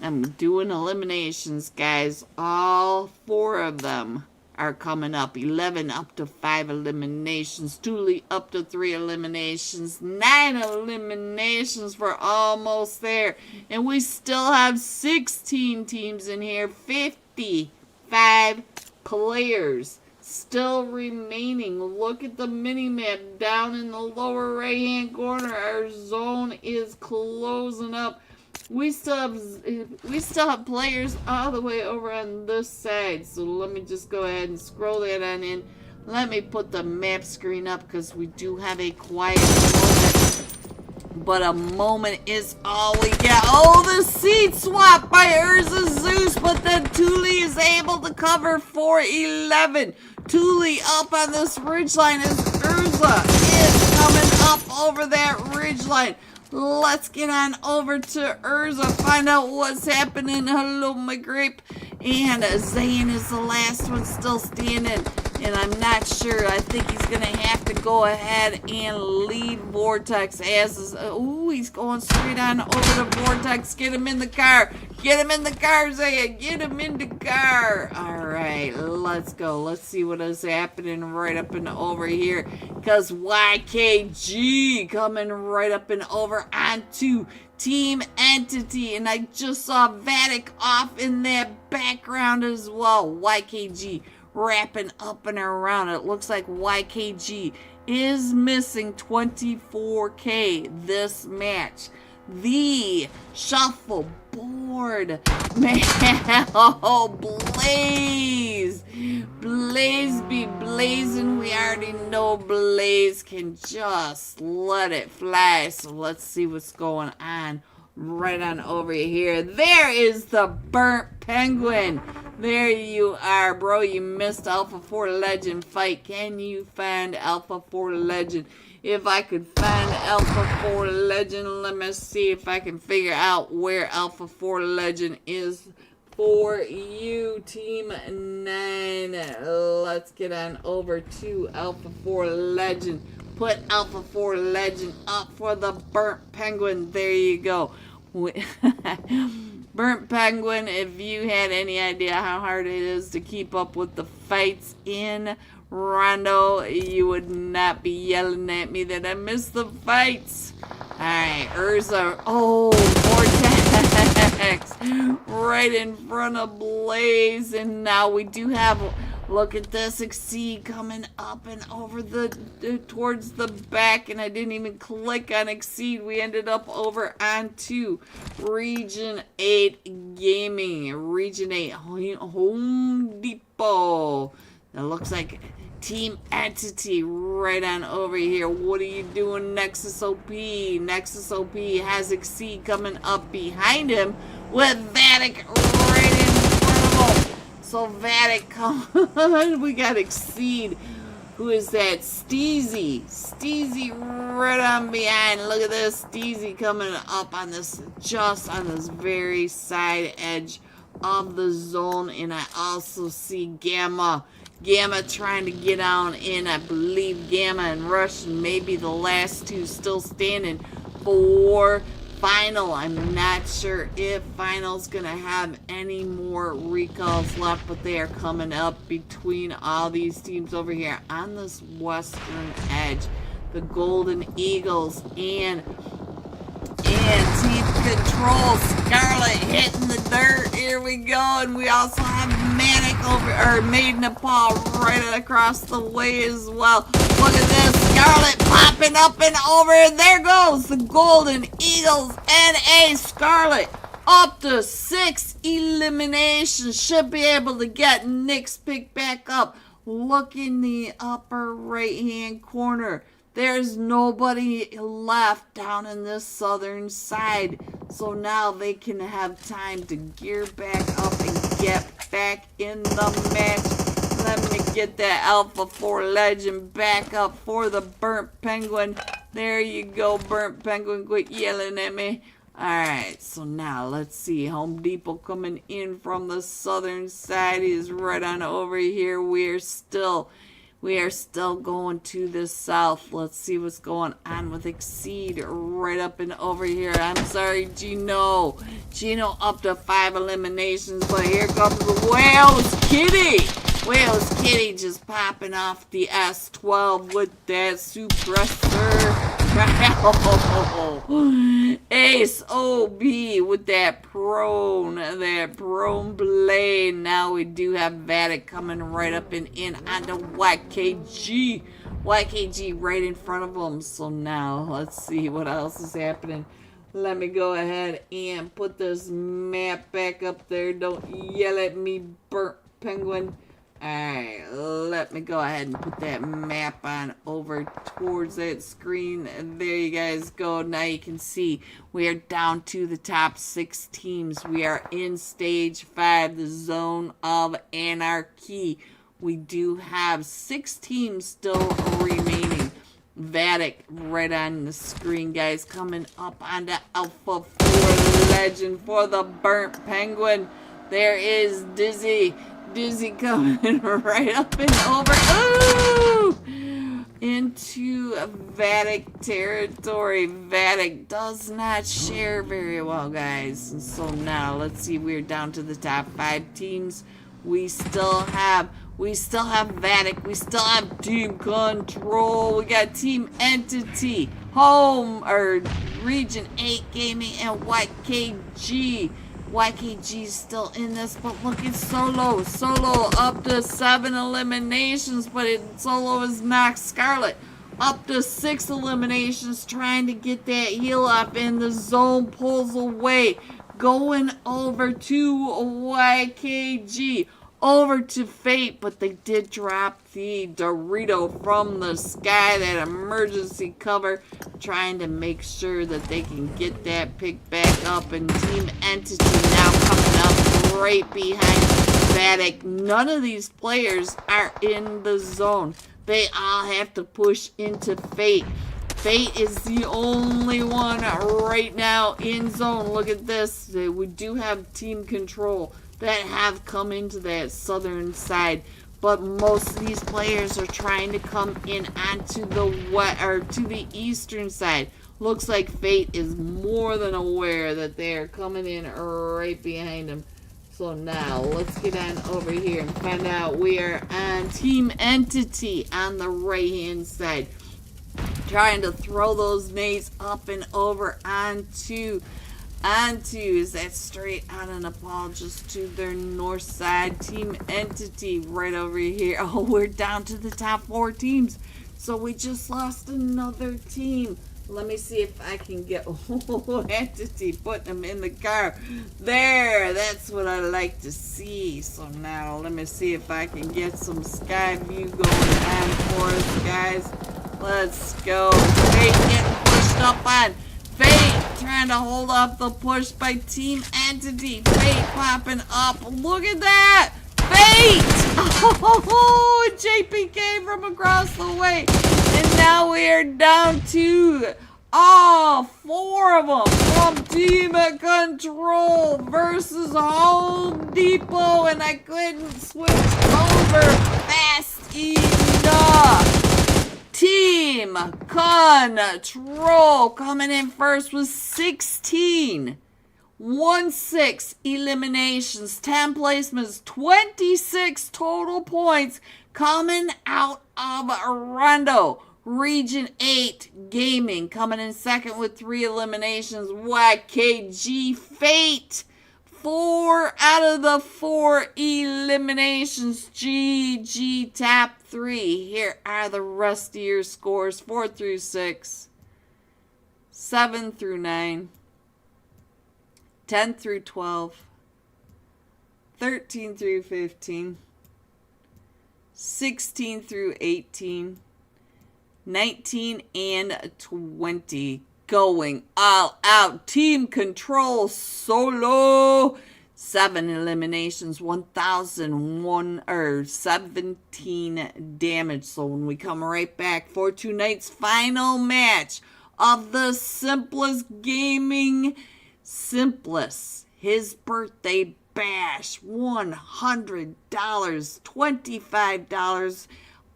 I'm doing eliminations, guys. All 4 of them are coming up. 11 up to 5 eliminations. Thule up to 3 eliminations. 9 eliminations for almost there. And we still have 16 teams in here. 55 players still remaining. Look at the mini-map down in the lower right-hand corner. Our zone is closing up. We still have players all the way over on this side. So let me just go ahead and scroll that on in. Let me put the map screen up because we do have a quiet moment. But a moment is all we get. Oh, the seat swap by Urza Zeus, but then Thule is able to cover for 11. Thule up on this ridgeline as Urza is coming up over that ridgeline. Let's get on over to Urza, find out what's happening. Hello, my grape. And Zayn is the last one still standing. And I'm not sure. I think he's going to have to go ahead and lead Vortex. Ooh, he's going straight on over to Vortex. Get him in the car. Get him in the car, Zayn. Get him in the car. All right, let's go. Let's see what is happening right up and over here. Because YKG coming right up and over onto Team Entity. And I just saw Vatic off in that background as well. YKG wrapping up and around. It looks like YKG is missing 24K this match. The shuffleboard man. Oh, Blaze. Blaze be blazing. We already know Blaze can just let it fly. So let's see what's going on right on over here. There is the Burnt Penguin. There you are, bro. You missed Alpha 4 Legend fight. Can you find Alpha 4 Legend? If I could find Alpha 4 Legend, let me see if I can figure out where Alpha 4 Legend is for you, Team 9. Let's get on over to Alpha 4 Legend. Put Alpha 4 Legend up for the Burnt Penguin. There you go. Burnt Penguin, if you had any idea how hard it is to keep up with the fights in Rondo, you would not be yelling at me that I missed the fights. Alright, Urza. Oh, Vortex. Right in front of Blaze. And now we do have, look at this, Exceed coming up and over towards the back. And I didn't even click on Exceed. We ended up over onto Region 8 Gaming. Region 8 Home Depot. It looks like Team Entity right on over here. What are you doing, Nexus OP? Nexus OP has Exceed coming up behind him with Vatic right in front of him. So Vatic, come. We got Exceed. Who is that? Steezy. Steezy right on behind. Look at this. Steezy coming up on this, just on this very side edge of the zone. And I also see Gamma. Gamma trying to get on in. I believe Gamma and Rush, and maybe the last two still standing for Final. I'm not sure if Final's gonna have any more recalls left, but they are coming up between all these teams over here on this western edge. The Golden Eagles and Team Control. Scarlet hitting the dirt. Here we go. And we also have Maid Nepal right across the way as well. Look at this. Scarlet popping up and over. And there goes the Golden Eagles and a Scarlet. Up to 6 eliminations. Should be able to get Nick's pick back up. Look in the upper right hand corner. There's nobody left down in this southern side. So now they can have time to gear back up and get back in the match. Let me get that Alpha 4 Legend back up for the Burnt Penguin. There you go, Burnt Penguin. Quit yelling at me. Alright, so now let's see. Home Depot coming in from the southern side. He's right on over here. We are still going to the south. Let's see what's going on with Exceed right up and over here. I'm sorry, Gino. Gino up to 5 eliminations, but here comes the Wales Kitty. Wales Kitty just popping off the S12 with that suppressor. Ace OB with that prone blade. Now we do have Vatic coming right up and in onto YKG. YKG right in front of him. So now let's see what else is happening. Let me go ahead and put this map back up there. Don't yell at me, Burnt Penguin. Alright, let me go ahead and put that map on over towards that screen. And there you guys go. Now you can see we are down to the top 6 teams. We are in stage 5, the Zone of Anarchy. We do have 6 teams still remaining. Vatic right on the screen, guys. Coming up on the Alpha 4 Legend for the Burnt Penguin. There is Dizzy. Dizzy coming right up and over. Ooh! Into Vatic territory. Vatic does not share very well, guys. And so now let's see. We're down to the top 5 teams. We still have Vatic. We still have Team Control. We got Team Entity, Region 8 Gaming, and YKG. YKG's still in this, but look at Solo. Solo up to 7 eliminations, but Solo is knocked Scarlet. Up to 6 eliminations, trying to get that heal up, and the zone pulls away. Going over to YKG. Over to Fate, but they did drop the Dorito from the sky, that emergency cover, trying to make sure that they can get that pick back up. And Team Entity now coming up right behind Vatic. None of these players are in the zone. They all have to push into Fate. Fate is the only one right now in zone. Look at this. We do have Team Control that have come into that southern side, but most of these players are trying to come in onto the eastern side. Looks like Fate is more than aware that they are coming in right behind them. So now let's get on over here and find out. We are on Team Entity on the right hand side, trying to throw those nades up and over onto, is that straight out of Nepal, just to their north side. Team Entity right over here. Oh, we're down to the top 4 teams. So we just lost another team. Let me see if I can get Entity, putting them in the car. There, that's what I like to see. So now let me see if I can get some sky view going on for us, guys. Let's go. Fate getting pushed up on. Fate trying to hold off the push by Team Entity. Fate popping up. Look at that. Fate! Oh, JPK from across the way. And now we are down to all 4 of them from Team Control versus Home Depot. And I couldn't switch over fast enough. Team Team Control coming in first with 16. 1-6 eliminations, 10 placements, 26 total points coming out of Rondo. Region 8 Gaming coming in second with 3 eliminations. YKG Fate, 4 out of the 4 eliminations. GG top 3. Here are the rest of your scores: 4 through 6, 7 through 9, 10 through 12, 13 through 15, 16 through 18, 19 and 20. Going all out. Team Control Solo. 7 eliminations, 1,001 or 17 damage. So when we come right back for tonight's final match of the Simplest Gaming Simplest, his birthday bash, $100, $25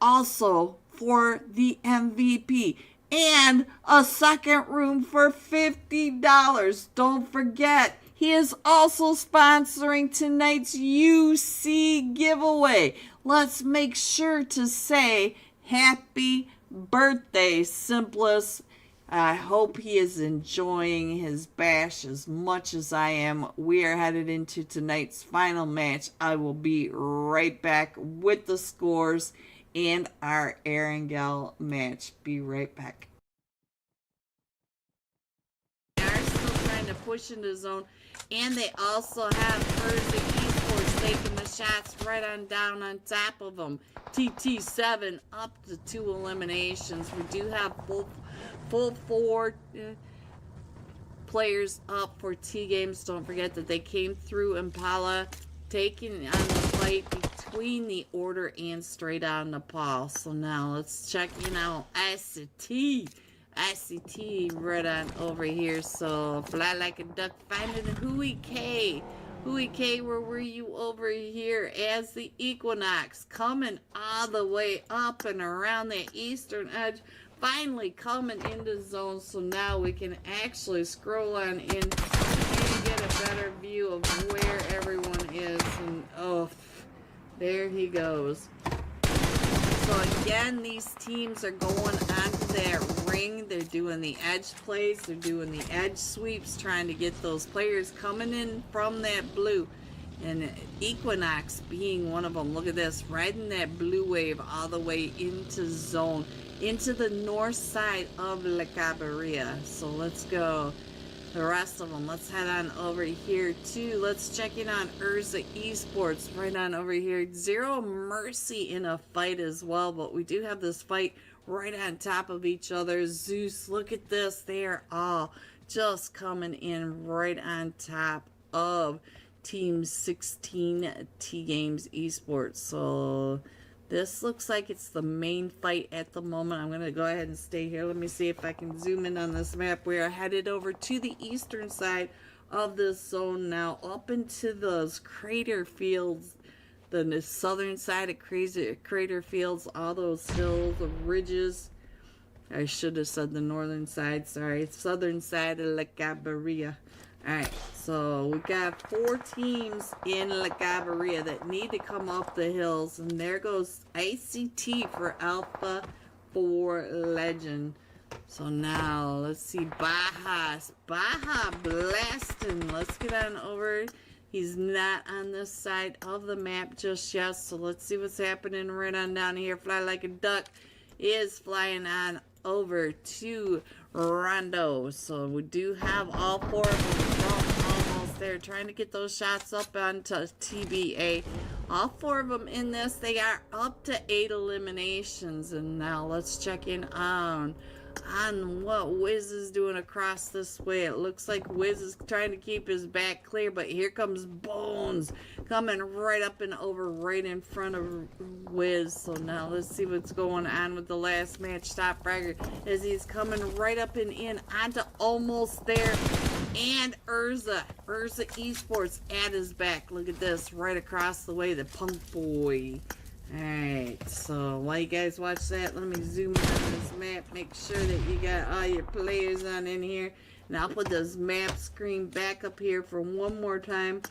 also for the MVP, and a second room for $50. Don't forget, he is also sponsoring tonight's UC giveaway. Let's make sure to say happy birthday, Simplest. I hope he is enjoying his bash as much as I am. We are headed into tonight's final match. I will be right back with the scores and our Erangel match. Be right back. They are still trying to push into zone, and they also have Thursday Esports taking the shots right on down on top of them. TT7 up to 2 eliminations. We do have full 4 players up for T-Games. Don't forget that they came through Impala, taking on the fight between the Order and Straight on Nepal. So now let's check in out ICT right on over here. So fly like a duck, finding Hui K. Hui K, where were you over here as the Equinox coming all the way up and around the eastern edge, finally coming into zone. So now we can actually scroll on in and get a better view of where everyone is. And oh, there he goes. So again, these teams are going onto that ring. They're doing the edge plays. They're doing the edge sweeps, trying to get those players coming in from that blue. And Equinox being one of them. Look at this, riding that blue wave all the way into zone, into the north side of La Cabarilla. So let's go. The rest of them, let's head on over here too. Let's check in on Urza Esports right on over here. Zero Mercy in a fight as well, but we do have this fight right on top of each other. Zeus, look at this. They are all just coming in right on top of Team 16 T-Games Esports. So this looks like it's the main fight at the moment. I'm going to go ahead and stay here. Let me see if I can zoom in on this map. We are headed over to the eastern side of this zone now, up into those crater fields, the southern side of crater fields, all those hills, the ridges. I should have said the northern side, sorry. Southern side of La Cabarilla. Alright, so we got 4 teams in La Cabarilla that need to come up the hills. And there goes ICT for Alpha 4 Legend. So now, let's see, Baja blasting. Let's get on over. He's not on this side of the map just yet. So let's see what's happening right on down here. Fly Like a Duck is flying on over to Rondo. So we do have all 4 of them almost there, trying to get those shots up onto TBA. All 4 of them in this. They are up to 8 eliminations. And now let's check in on what Wiz is doing across this way. It looks like Wiz is trying to keep his back clear, but here comes Bones coming right up and over right in front of Wiz. So now let's see what's going on with the last match top fragger as he's coming right up and in onto almost there. And Urza Esports at his back. Look at this, right across the way, the Punk Boy. Alright, so while you guys watch that, let me zoom in on this map, make sure that you got all your players on in here. And I'll put this map screen back up here for one more time.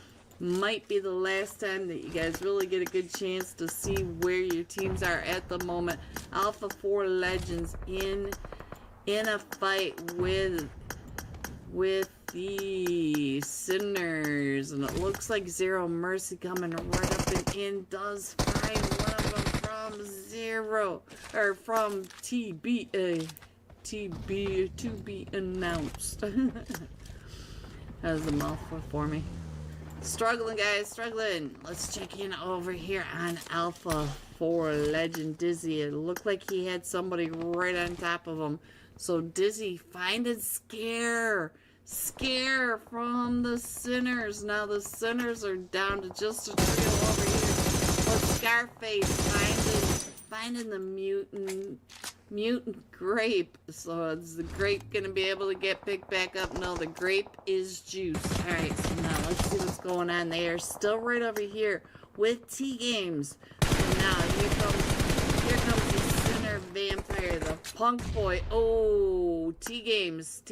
Might be the last time that you guys really get a good chance to see where your teams are at the moment. Alpha 4 Legends in a fight with the Sinners, and it looks like Zero Mercy coming right up and in, does find one of them from Zero, or from TBA, to be announced. That was a mouthful for me. Struggling, guys, struggling. Let's check in over here on Alpha 4 Legend Dizzy. It looked like he had somebody right on top of him. So Dizzy finding Scare from the Sinners. Now the Sinners are down to just a trio over here. But Scarface finding the mutant grape. So is the grape gonna be able to get picked back up? No, the grape is juice. Alright, so now let's see what's going on. They are still right over here with T Games. So now here comes the Sinner Vampire, the punk boy. Oh, T Games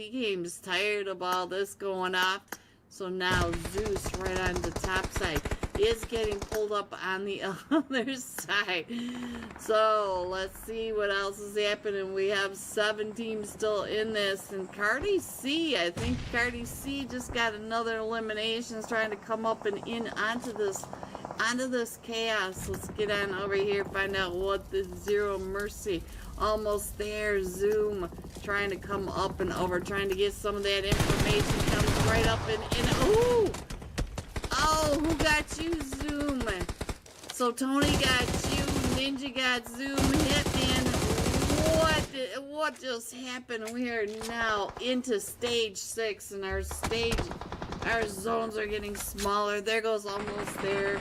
tired of all this going off. So now Zeus right on the top side is getting pulled up on the other side. So let's see what else is happening. We have 7 teams still in this, and Cardi C, I think Cardi C just got another elimination, trying to come up and in onto this chaos. Let's get on over here, find out what the Zero Mercy. Almost there. Zoom trying to come up and over, trying to get some of that information. Comes right up and ooh! Oh, who got you, Zoom? So Tony got you, Ninja got Zoom, Hitman. What just happened? We are now into stage 6, and our zones are getting smaller. There goes almost there.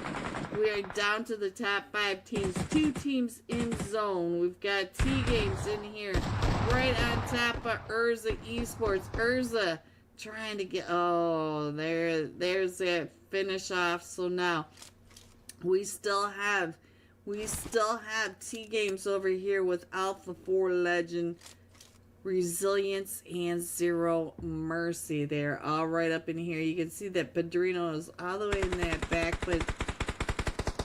We are down to the top 5 teams. 2 teams in zone. We've got T Games in here, right on top of Urza Esports. Urza trying to get, oh, there's that finish off. So now we still have T Games over here with Alpha 4 Legend, Resilience, and Zero Mercy. They're all right up in here. You can see that Padrino is all the way in that back, but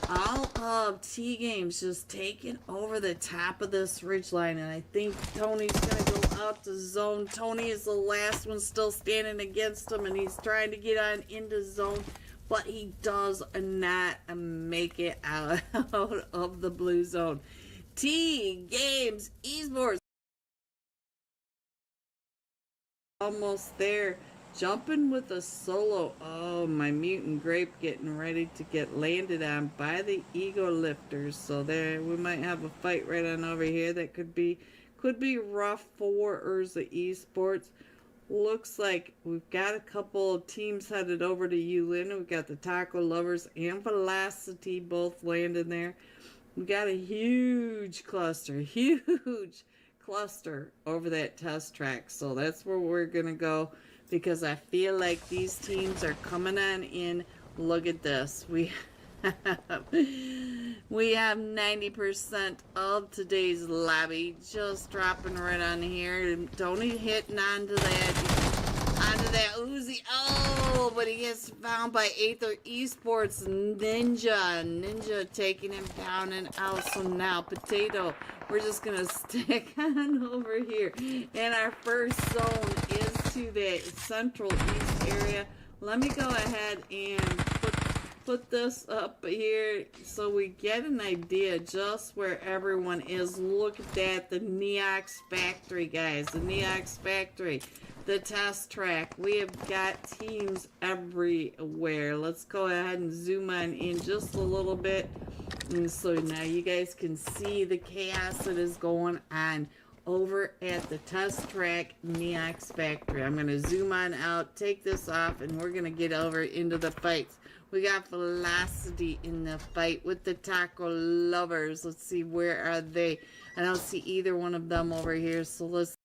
all of T Games just taking over the top of this ridgeline, and I think Tony's gonna go out to zone. Tony is the last one still standing against him, and he's trying to get on into zone, but he does not make it out of the blue zone. T Games Esports almost there. Jumping with a solo. Oh, my mutant grape getting ready to get landed on by the ego lifters. So there, we might have a fight right on over here that could be rough for Urza Esports. Looks like we've got a couple of teams headed over to Yulin. We've got the Taco Lovers and Velocity both landing there. We got a huge cluster over that test track. So that's where we're gonna go, because I feel like these teams are coming on in. Look at this. We have 90% of today's lobby just dropping right on here. Tony hitting onto that Uzi. Oh, but he gets found by Aether Esports. Ninja taking him down and out. So now Potato, we're just gonna stick on over here, and our first zone is to the central east area. Let me go ahead and put this up here so we get an idea just where everyone is. Look at that, the Neox Factory, guys, the Neox Factory, the test track. We have got teams everywhere. Let's go ahead and zoom on in just a little bit, and so now you guys can see the chaos that is going on over at the test track Neox Factory. I'm going to zoom on out, take this off, and we're going to get over into the fights. We got Velocity in the fight with the Taco Lovers. Let's see, where are they? I don't see either one of them over here, so let's...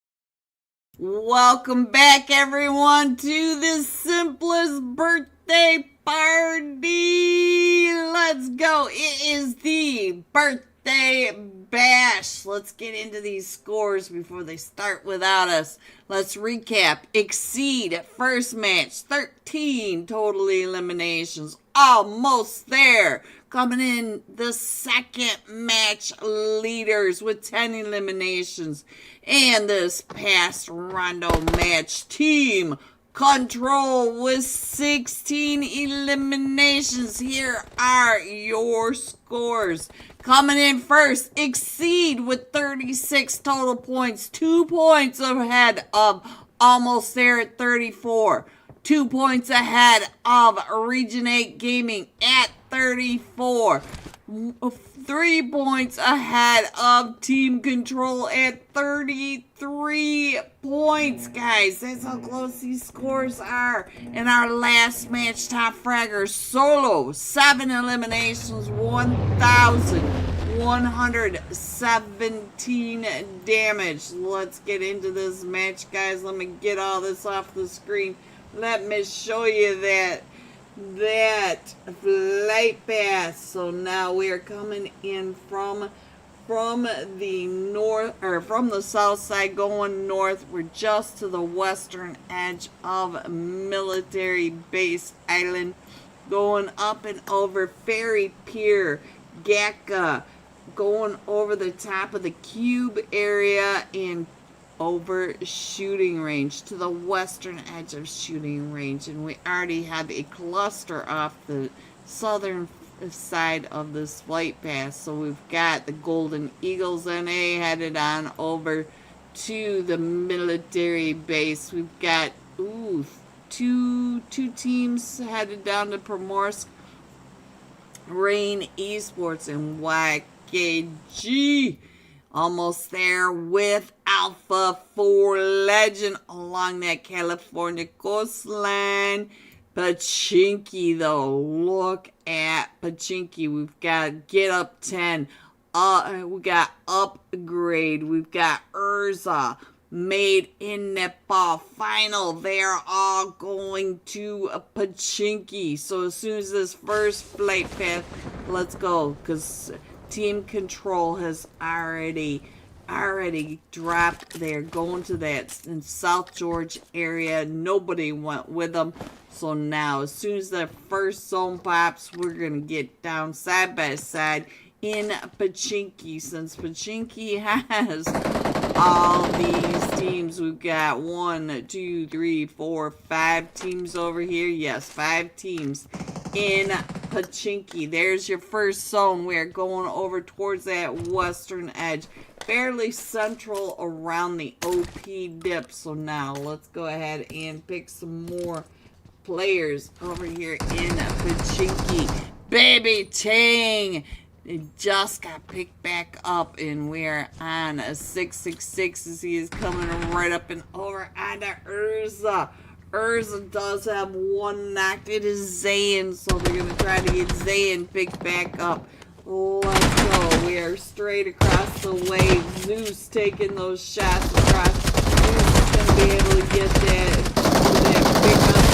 Welcome back, everyone, to the simplest birthday birthday party. Let's go. It is the birthday bash. Let's get into these scores before they start without us. Let's recap. Exceed first match, 13 total eliminations. Almost there. Coming in the second match, leaders with 10 eliminations. And this past rondo match, Team Control with 16 eliminations. Here are your scores. Coming in first, Exceed with 36 total points. 2 points ahead of Almost There at 34. 2 points ahead of Region 8 Gaming at 34. 3 points ahead of Team Control at 33 points, guys. That's how close these scores are. In our last match, Top Fragger Solo, 7 eliminations, 1,117 damage. Let's get into this match, guys. Let me get all this off the screen. Let me show you that flight path. So now we are coming in from the north, or from the south side going north. We're just to the western edge of Military Base Island, going up and over Ferry Pier, Gaka, going over the top of the Cube area and over Shooting Range to the western edge of Shooting Range. And we already have a cluster off the southern side of this flight path. So we've got the Golden Eagles NA headed on over to the military base. We've got two teams headed down to Primorsk, Rain Esports and YKG. Almost there with Alpha 4 Legend along that California coastline. Pachinki, though. Look at Pachinki. We've got Get Up 10. We got Upgrade. We've got Urza. Made in Nepal. Final. They're all going to Pachinki. So as soon as this first flight path, let's go. Because Team Control has already dropped. They're going to that in South George area. Nobody went with them. So now, as soon as the first zone pops, we're going to get down side by side in Pachinki. Since Pachinki has all these teams, we've got 1, 2, 3, 4, 5 teams over here. Yes, 5 teams in Pachinki. There's your first zone. We're going over towards that western edge, fairly central around the OP dip. So now let's go ahead and pick some more players over here in Pachinki. Baby Tang, it just got picked back up, and we're on a 666 as he is coming right up and over onto Urza. Urza does have one knocked. It is Zayn, so they're going to try to get Zayn picked back up. Let's go. We are straight across the way. Zeus taking those shots across. Zeus is going to be able to get that pickup.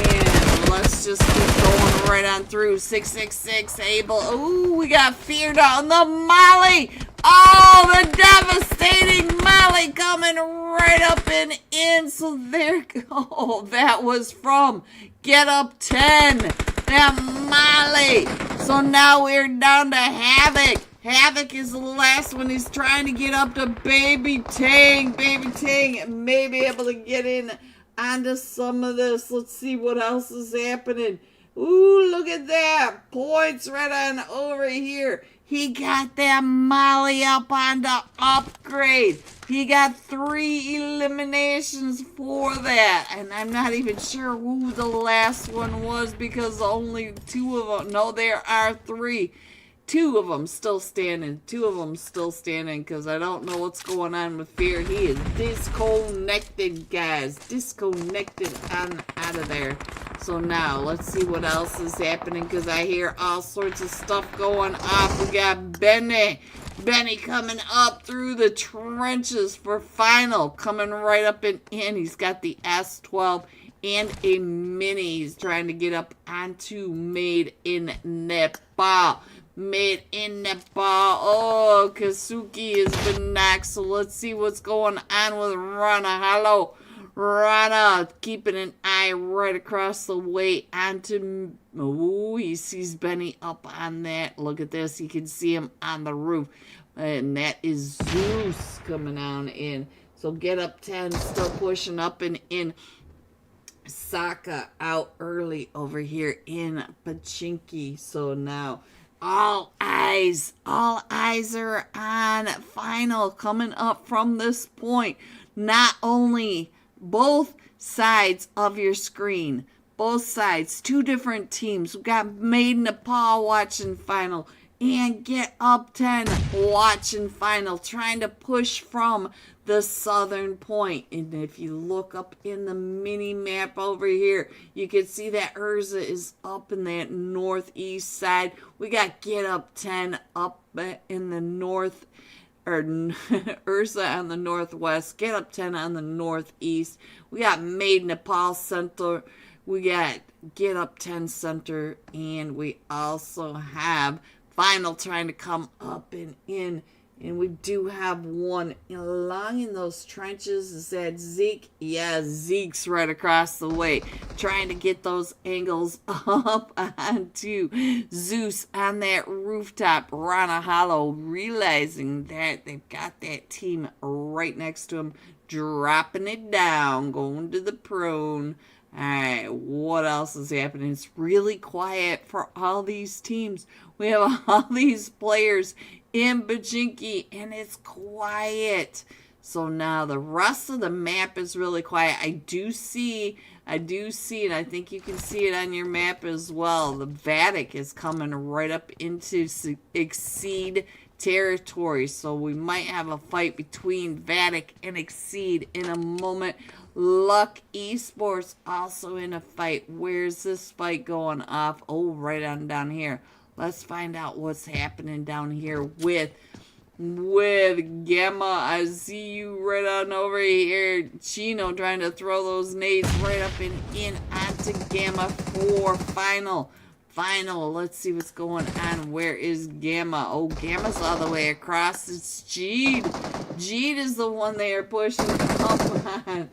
Man, let's just keep going right on through. 666 able. Ooh, we got feared on the Molly. Oh, the devastating Molly coming right up and in. So there go. That was from Get Up 10. That Molly. So now we're down to Havoc. Havoc is the last one. He's trying to get up to Baby Tang. Baby Tang may be able to get in onto some of this. Let's see what else is happening. Ooh, look at that. Points right on over here. He got that Molly up on the Upgrade. He got 3 eliminations for that. And I'm not even sure who the last one was because only 2 of them. No, there are 3. 2 of them still standing. 2 of them still standing because I don't know what's going on with Fear. He is disconnected, guys. Disconnected on out of there. So now, let's see what else is happening because I hear all sorts of stuff going off. We got Benny. Benny coming up through the trenches for final. Coming right up and in. He's got the S12 and a mini. He's trying to get up onto Made in Nepal. Made in Nepal. Oh, Kazuki has been knocked. So let's see what's going on with Rana. Hello. Rana keeping an eye right across the way onto... Oh, he sees Benny up on that. Look at this. You can see him on the roof. And that is Zeus coming on in. So get up 10. Still pushing up and in. Saka out early over here in Pachinki. So now all eyes are on Final coming up from this point. Not only both sides of your screen, both sides, two different teams. We've got Made in Nepal watching Final and Get Up 10 watching Final, trying to push from the southern point. And if you look up in the mini map over here, you can see that Urza is up in that northeast side. We got Get Up 10 up in the north, or Urza on the northwest, Get Up 10 on the northeast. We got Made in Nepal Center. We got Get Up 10 Center, and we also have Final trying to come up and in. And we do have one along in those trenches. Is that Zeke? Yeah, Zeke's right across the way, trying to get those angles up onto Zeus on that rooftop. Rana Hollow realizing that they've got that team right next to him, dropping it down, going to the prone. Alright, what else is happening? It's really quiet for all these teams. We have all these players in Pachinki, and it's quiet. So now the rest of the map is really quiet. I do see, and I think you can see it on your map as well. The Vatic is coming right up into Exceed territory. So we might have a fight between Vatic and Exceed in a moment. Luck Esports also in a fight. Where's this fight going off? Oh, right on down here. Let's find out what's happening down here with Gamma. I see you right on over here. Chino trying to throw those nades right up and in onto Gamma for Final. Let's see what's going on. Where is Gamma? Oh, Gamma's all the way across. It's Jeed. Jeed is the one they are pushing up on.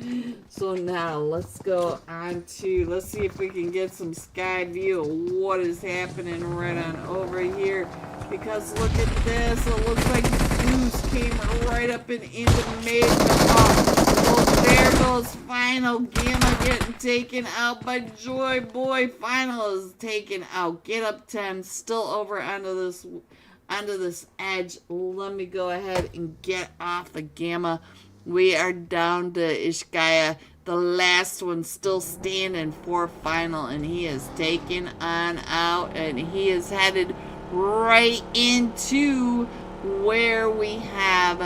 So now let's go on to, let's see if we can get some sky view of what is happening right on over here. Because look at this. It looks like Zeus came right up and into Made in Nepal. Well, there goes Final. Gamma getting taken out by Joy Boy. Final is taken out. Get Up 10 still over onto this edge. Let me go ahead and get off the Gamma. We are down to Ishkaya. The last one still standing for Final, and he is taken on out, and he is headed right into where we have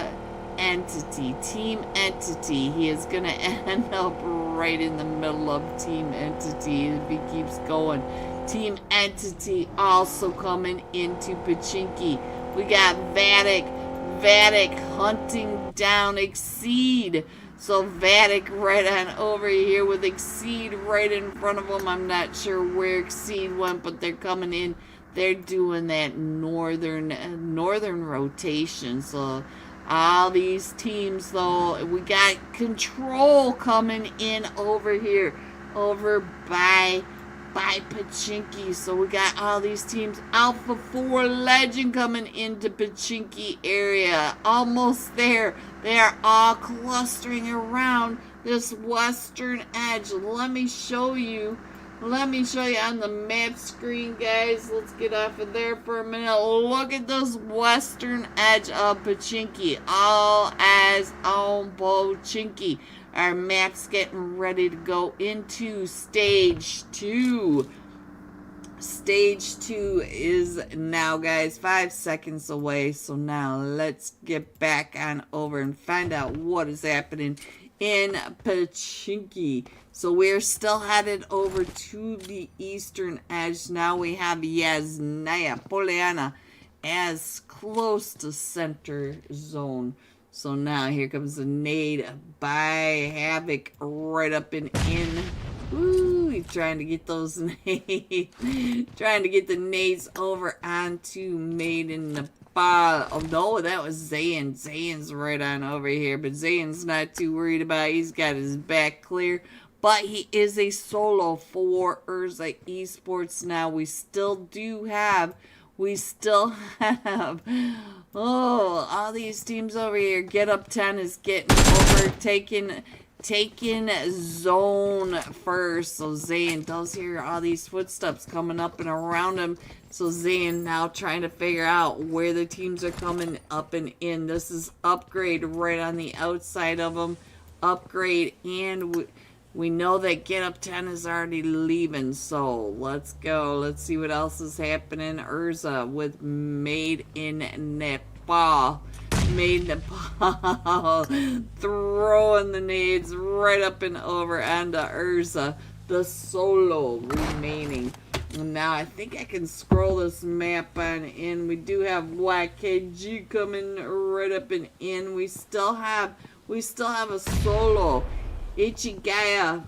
Entity, Team Entity. He is going to end up right in the middle of Team Entity if he keeps going. Team Entity also coming into Pachinki. We got Vatic hunting down Exceed. So Vatic right on over here with Exceed right in front of them. I'm not sure where Exceed went, but they're coming in. They're doing that northern rotation. So all these teams, though, we got Control coming in over here, over by Pachinki. So we got all these teams. Alpha 4 Legend coming into Pachinki area. Almost there. They are all clustering around this western edge. Let me show you on the map screen, guys. Let's get off of there for a minute. Look at this western edge of Pachinki. All eyes on Pachinki. Our map's getting ready to go into Stage 2. Stage 2 is now, guys, 5 seconds away. So now let's get back on over and find out what is happening in Pachinki. So we're still headed over to the eastern edge. Now we have Yasnaya Poliana as close to center zone. So now here comes the nade by Havoc right up and in. Ooh, he's trying to get those nades. Trying to get the nades over onto Made in Nepal. Oh no, that was Zayn. Zayn's right on over here, but Zayn's not too worried about it. He's got his back clear. But he is a solo for Urza Esports now. We still have, oh, all these teams over here. Get Up 10 is getting over, taking zone first. So Zayn does hear all these footsteps coming up and around him. So Zayn now trying to figure out where the teams are coming up and in. This is Upgrade right on the outside of him. Upgrade, and we know that Get Up 10 is already leaving. So let's go. Let's see what else is happening. Urza with Made in Nepal. Made in Nepal. Throwing the nades right up and over onto Urza. The solo remaining. And now I think I can scroll this map on in. We do have YKG coming right up and in. We still have a solo. Ishigaya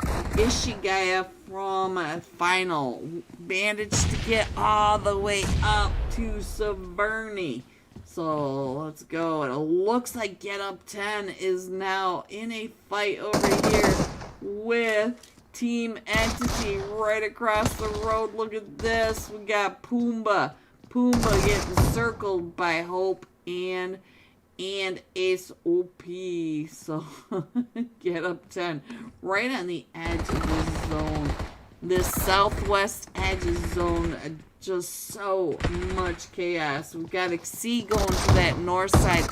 from Final managed to get all the way up to Severny. So let's go. It looks like Get Up 10 is now in a fight over here with Team Entity right across the road. Look at this. We got Pumbaa. Pumbaa getting circled by Hope and Ace OP. So Get Up 10 right on the edge of this zone. This southwest edge of zone, just so much chaos. We've got Xe going to that north side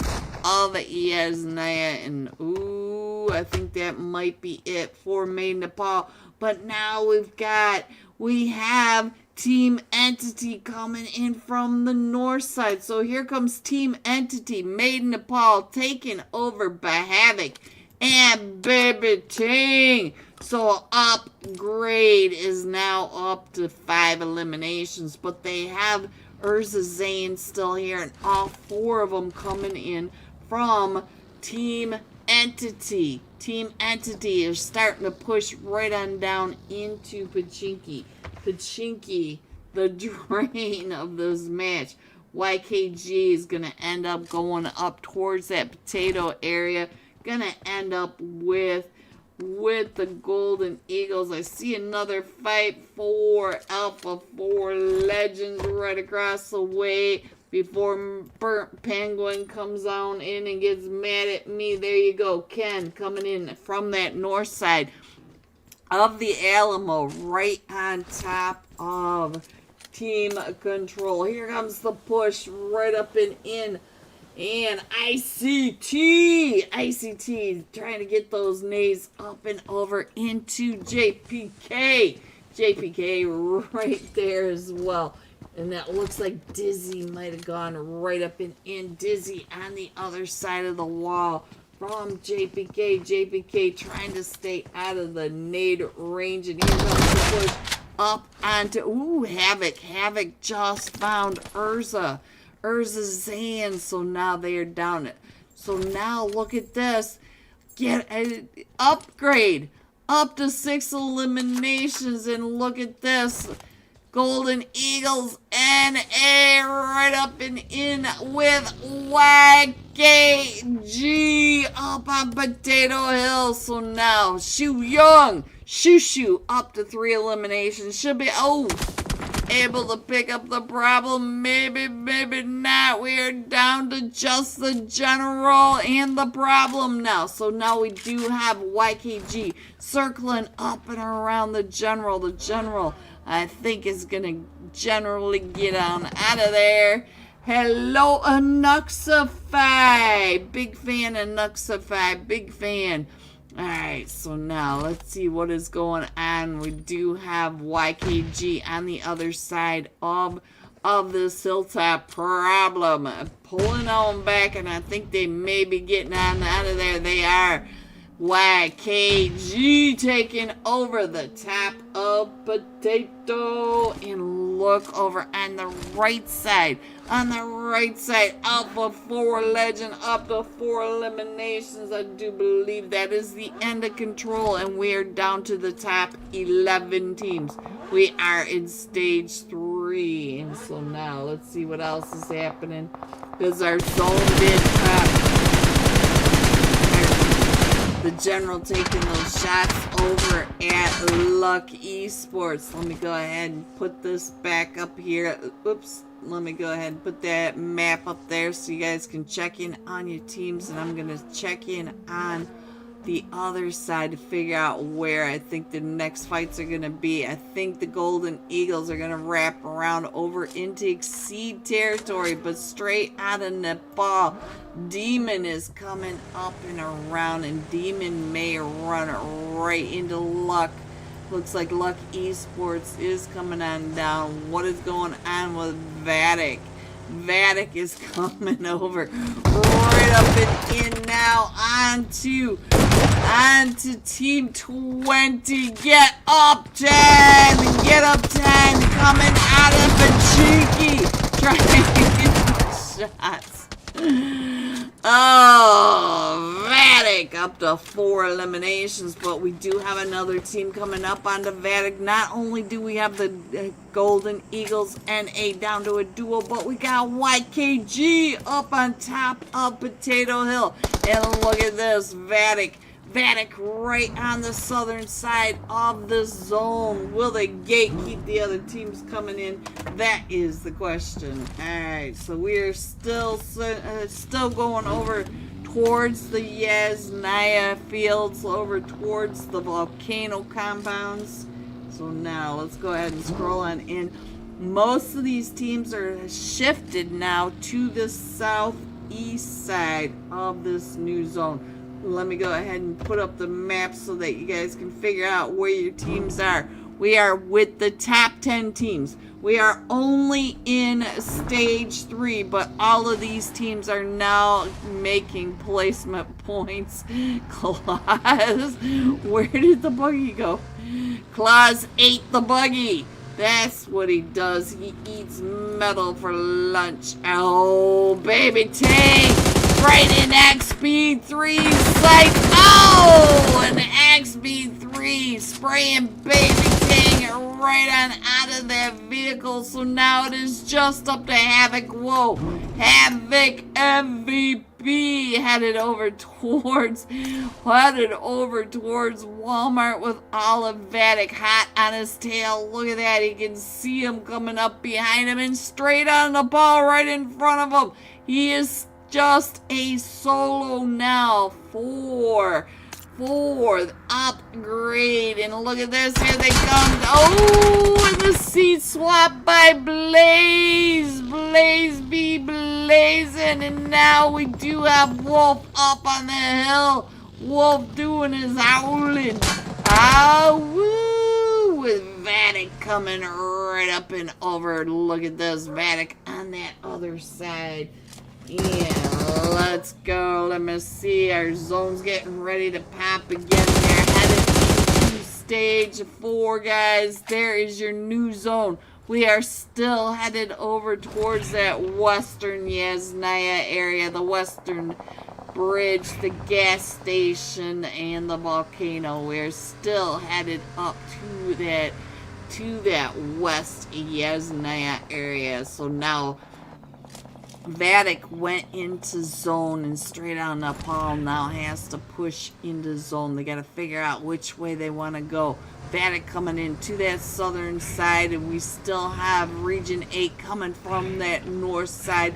of Yasnaya, and ooh, I think that might be it for Made in Nepal. But now we have Team Entity coming in from the north side. So here comes Team Entity, Made in Nepal, taken over by Havoc and Baby Ting. So Upgrade is now up to 5 eliminations, but they have Urza Zayn still here, and all 4 of them coming in from Team Entity. Team Entity is starting to push right on down into Pachinki. Pachinki, the drain of this match. YKG is going to end up going up towards that potato area. Going to end up with the Golden Eagles. I see another fight for Alpha 4 Legends right across the way before Burnt Penguin comes on in and gets mad at me. There you go. Ken coming in from that north side of the Alamo right on top of Team Control. Here comes the push right up and in. And ICT trying to get those nades up and over into JPK. JPK right there as well. And that looks like Dizzy might have gone right up and in. Dizzy on the other side of the wall from JPK. JPK trying to stay out of the nade range. And here comes the push up onto, ooh, Havoc. Havoc just found Urza Zayn, so now they are down it. So now look at this. Get an Upgrade up to 6 eliminations, and look at this. Golden Eagles NA right up and in with YKG up on Potato Hill. So now Shu Young, Shushu up to 3 eliminations. Should be, able to pick up the problem. Maybe not. We are down to just the general and the problem now. So now we do have YKG circling up and around the general. The general, I think, is going to generally get on out of there. Hello, Anuxify. Big fan of Anuxify. Big fan. Alright, so now let's see what is going on. We do have YKG on the other side of this hilltop problem. Pulling on back, and I think they may be getting on out of there. They are. YKG taking over the top of Potato. And look over on the right side. On the right side, Alpha 4 Legend up to 4 eliminations. I do believe that is the end of control, and we are down to the top 11 teams. We are in stage 3. And so now let's see what else is happening. Because our zone did the general taking those shots over at Luck Esports. Let me go ahead and put this back up here. Oops. Let me go ahead and put that map up there so you guys can check in on your teams. And I'm going to check in on the other side to figure out where I think the next fights are going to be. I think the Golden Eagles are going to wrap around over into Exceed territory, but straight out of Nepal, Demon is coming up and around, and Demon may run right into Luck. Looks like Luck Esports is coming on down. What is going on with Vatic? Vatic is coming over right up and in now onto Team 20. Get up 10! Get up 10! Coming out of Pachiki! Trying to get shots. Oh, Vatic up to 4 eliminations, but we do have another team coming up onto Vatic. Not only do we have the Golden Eagles NA down to a duo, but we got YKG up on top of Potato Hill. And look at this, Vatic right on the southern side of the zone. Will the gate keep the other teams coming in? That is the question. Alright, so we are still going over towards the Yasnaya fields, over towards the volcano compounds. So now let's go ahead and scroll on in. Most of these teams are shifted now to the southeast side of this new zone. Let me go ahead and put up the map so that you guys can figure out where your teams are. We are with the top 10 teams. We are only in stage 3, but all of these teams are now making placement points. Claus, where did the buggy go? Claus ate the buggy. That's what he does. He eats metal for lunch. Oh, baby Tank. Right in XP3 sight. Oh, an XP3 spraying baby Tank right on out of that vehicle. So now it is just up to Havoc. Whoa, Havoc MVP headed over towards Walmart with all of Vatic hot on his tail. Look at that. He can see him coming up behind him and straight on the ball right in front of him. He is just a solo now for upgrade. And look at this, here they come. Oh, and the seat swap by Blaze be blazing. And now we do have Wolf up on the hill. Wolf doing his howling. Ah, woo, with Vatic coming right up and over. Look at this, Vatic on that other side. Yeah, let's go. Let me see. Our zone's getting ready to pop again. They're headed into stage 4, guys. There is your new zone. We are still headed over towards that western Yasnaya area, the western bridge, the gas station, and the volcano. We're still headed up to that west Yasnaya area. So now Vatic went into zone, and straight out Nepal now has to push into zone. They got to figure out which way they want to go. Vatic coming in to that southern side, and we still have Region 8 coming from that north side.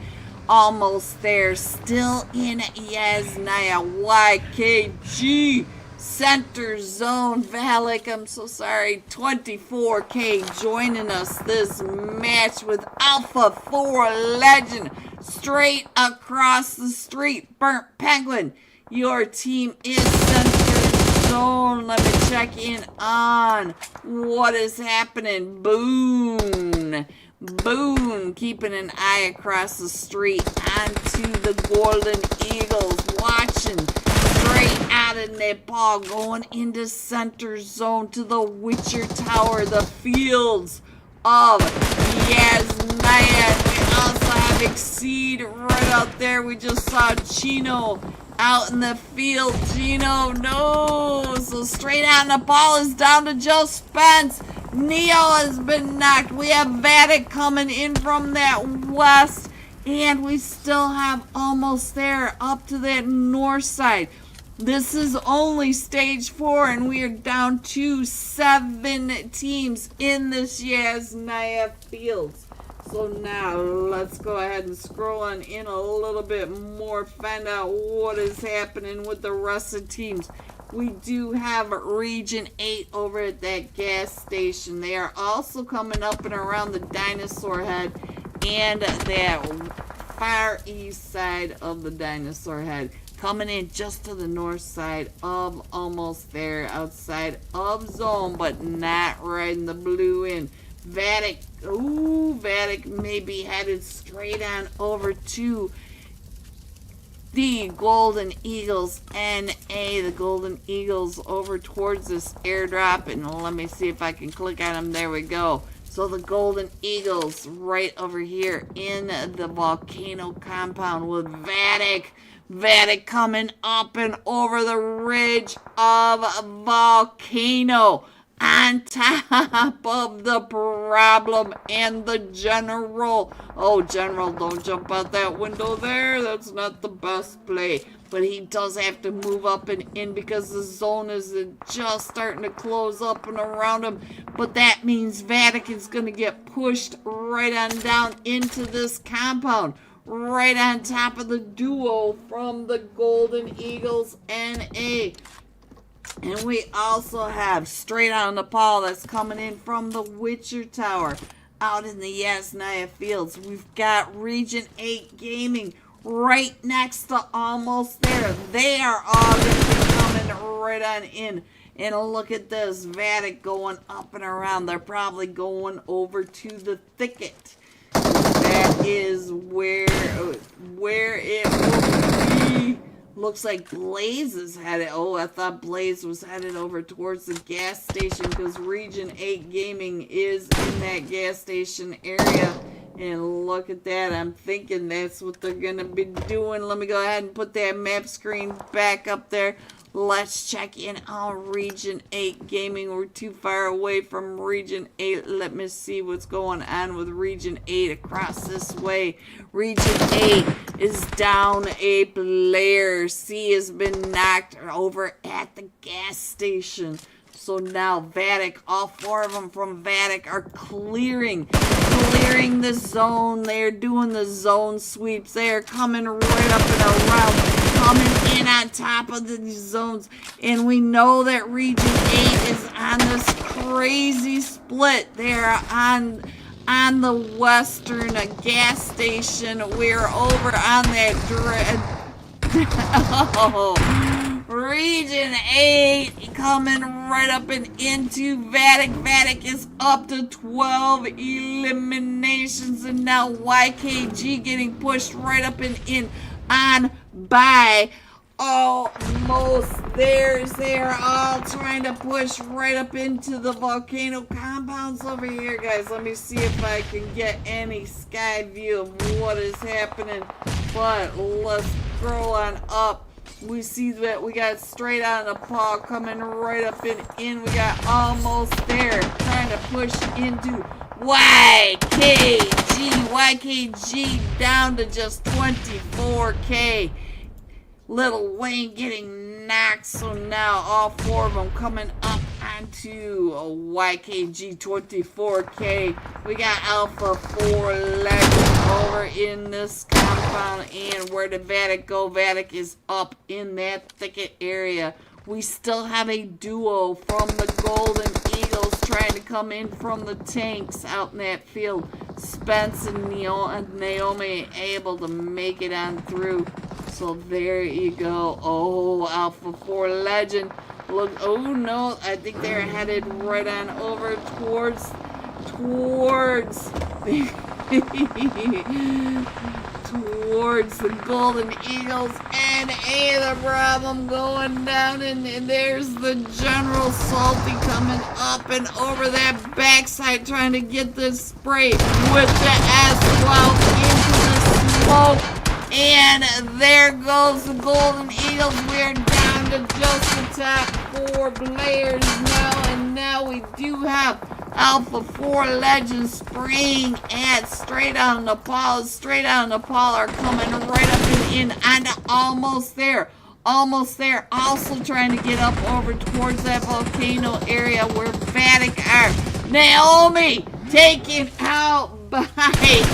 Almost there. Still in Yasnaya. YKG. Center zone. Vatic, I'm so sorry. 24K joining us this match with Alpha 4 Legend. Straight across the street. Burnt Penguin. Your team is center zone. Let me check in on what is happening. Boone keeping an eye across the street onto the Golden Eagles. Watching straight out of Nepal, going into center zone to the Witcher Tower, the fields of Yasnaya. We also Havoc Seed right out there. We just saw Chino out in the field. Chino, no. So straight out, and the ball is down to Joe Spence. Neo has been knocked. We have Vatic coming in from that west. And we still have almost there up to that north side. This is only stage 4, and we are down to 7 teams in this Yasnaya Fields. So now let's go ahead and scroll on in a little bit more, find out what is happening with the rest of the teams. We do have Region 8 over at that gas station. They are also coming up and around the Dinosaur Head and that far east side of the Dinosaur Head. Coming in just to the north side of almost there, outside of zone, but not right in the blue end. Vatic, Vatic may be headed straight on over to the Golden Eagles NA. The Golden Eagles over towards this airdrop, and let me see if I can click on them. There we go. So the Golden Eagles right over here in the volcano compound with Vatic. Vatic coming up and over the ridge of Volcano on top of the Problem and the General. Oh, General, don't jump out that window there. That's not the best play. But he does have to move up and in because the zone is just starting to close up and around him. But that means Vatic is going to get pushed right on down into this compound. Right on top of the duo from the Golden Eagles NA. And we also have straight on the Paul that's coming in from the Witcher Tower out in the Yasnaya Fields. We've got Region 8 Gaming right next to almost there. They are all going to be coming right on in. And look at this, Vatic going up and around. They're probably going over to the thicket. That is where it will be. Looks like Blaze is headed. Oh, I thought Blaze was headed over towards the gas station because Region 8 Gaming is in that gas station area. And look at that. I'm thinking that's what they're going to be doing. Let me go ahead and put that map screen back up there. Let's check in on Region 8 Gaming. We're too far away from Region 8. Let me see what's going on with Region 8 across this way. Region 8 is down a player. C has been knocked over at the gas station. So now Vatic, all 4 of them from Vatic are clearing the zone. They're doing the zone sweeps. They are coming right up and around, coming in on top of the zones. And we know that Region 8 is on this crazy split. They're on the western gas station. We're over on that Region 8 coming right up and into Vatic. Vatic is up to 12 eliminations, and now YKG getting pushed right up and in on by almost theirs. They're all trying to push right up into the volcano compounds over here, guys. Let me see if I can get any sky view of what is happening. But let's scroll on up. We see that we got straight on the paw coming right up and in. We got almost there, trying to push into YKG. YKG down to just 24K. Little Wayne getting knocked, so now all 4 of them coming up onto YKG 24K. We got Alpha 4 Legend over in this compound, and where did Vatic go? Vatic is up in that thicket area. We still have a duo from the Golden Eagles trying to come in from the tanks out in that field. Spence and Naomi able to make it on through. So there you go. Oh, Alpha 4 Legend. Look, oh no, I think they're headed right on over towards the Golden Eagles and the problem going down, and there's the General Salty coming up and over that backside trying to get this spray with the S12 into the smoke. And there goes the Golden Eagles. We're down to just the top 4 players now. And now we do have Alpha 4 Legends spraying at straight on Nepal. Straight on Nepal are coming right up and in. And almost there. Almost there. Also trying to get up over towards that volcano area where Vatic are. Naomi taken out by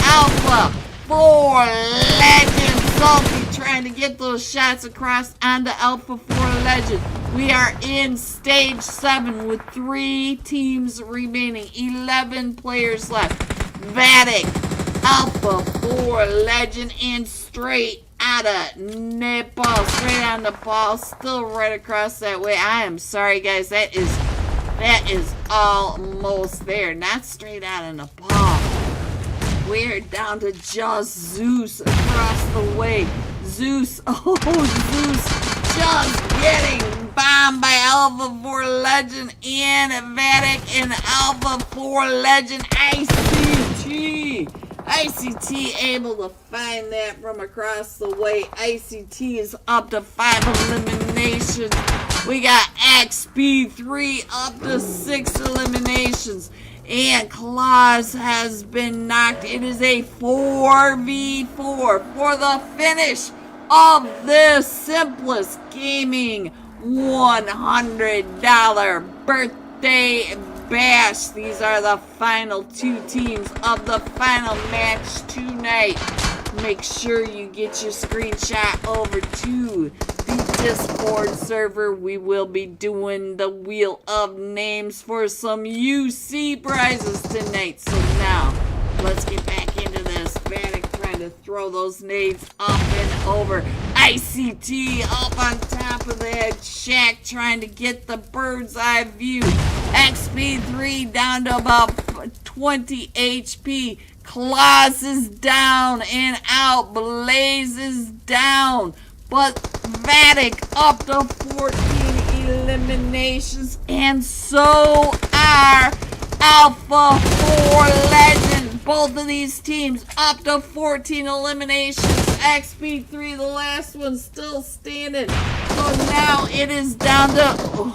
Alpha 4 Legends. Salty trying to get those shots across onto Alpha 4 Legends. We are in stage 7 with 3 teams remaining. 11 players left. Vatic, Alpha 4 Legend, and straight out of Nepal. Straight out of Nepal. Still right across that way. I am sorry, guys. That is almost there. Not straight out of Nepal. We're down to just Zeus across the way. Zeus, oh Zeus, just getting bombed by Alpha 4 Legend and Vatic and Alpha 4 Legend ICT. ICT able to find that from across the way. ICT is up to 5 eliminations. We got XP3 up to 6 eliminations. And Claus has been knocked. It is a 4v4 for the finish of this Simplest Gaming $100 birthday bash. These are the final 2 teams of the final match tonight. Make sure you get your screenshot over to the Discord server. We will be doing the Wheel of Names for some UC prizes tonight. So now, let's get back into this. Vatic trying to throw those nades up and over. ICT up on top of that shack trying to get the bird's eye view. XP3 down to about 20 HP. Claus is down and out. Blaze is down. But Vatic up to 14 eliminations. And so are Alpha 4 Legend. Both of these teams up to 14 eliminations. XP3, the last one, still standing. So now it is down to...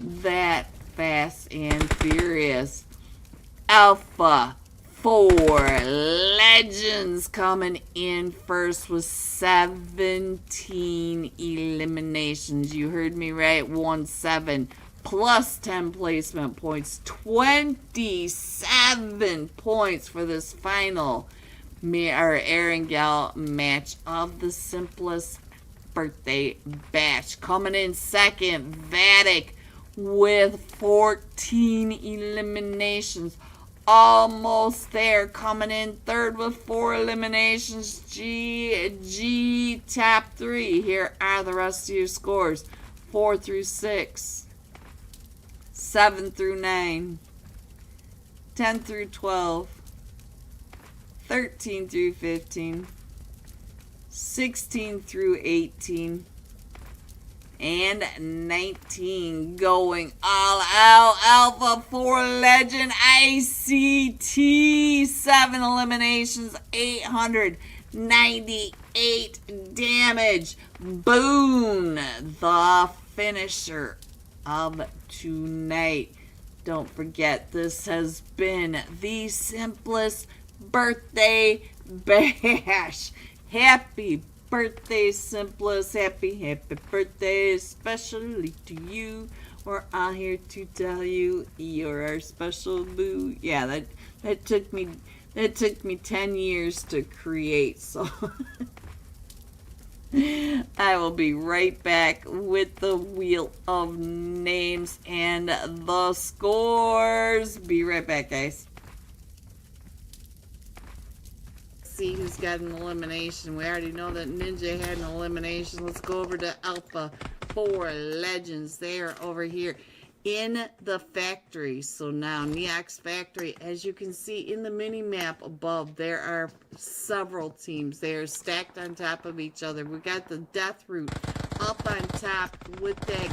that Fast and Furious. Alpha 4 Legends coming in first with 17 eliminations. You heard me right, 1-7 plus 10 placement points, 27 points for this final Erangel match of the Simplest Birthday Bash. Coming in second, Vatic with 14 eliminations. Almost there. Coming in third with 4 eliminations. G top 3. Here are the rest of your scores. 4 through 6. 7 through 9. 10 through 12. 13 through 15. 16 through 18. And 19 going all out. Alpha 4 Legend ICT. 7 eliminations. 898 damage. Boom. The finisher of tonight. Don't forget, this has been the Simplest Birthday Bash. Happy birthday, Simplest. Happy birthday, especially to you. We're all here to tell you you're our special boo. Yeah, that took me 10 years to create, so I will be right back with the Wheel of Names and the scores. Be right back, guys. See who's got an elimination. We already know that Ninja had an elimination. Let's go over to Alpha 4 Legends. They are over here in the factory. So now Neox Factory, as you can see in the mini map above, there are several teams. They are stacked on top of each other. We got the Death Route up on top with that,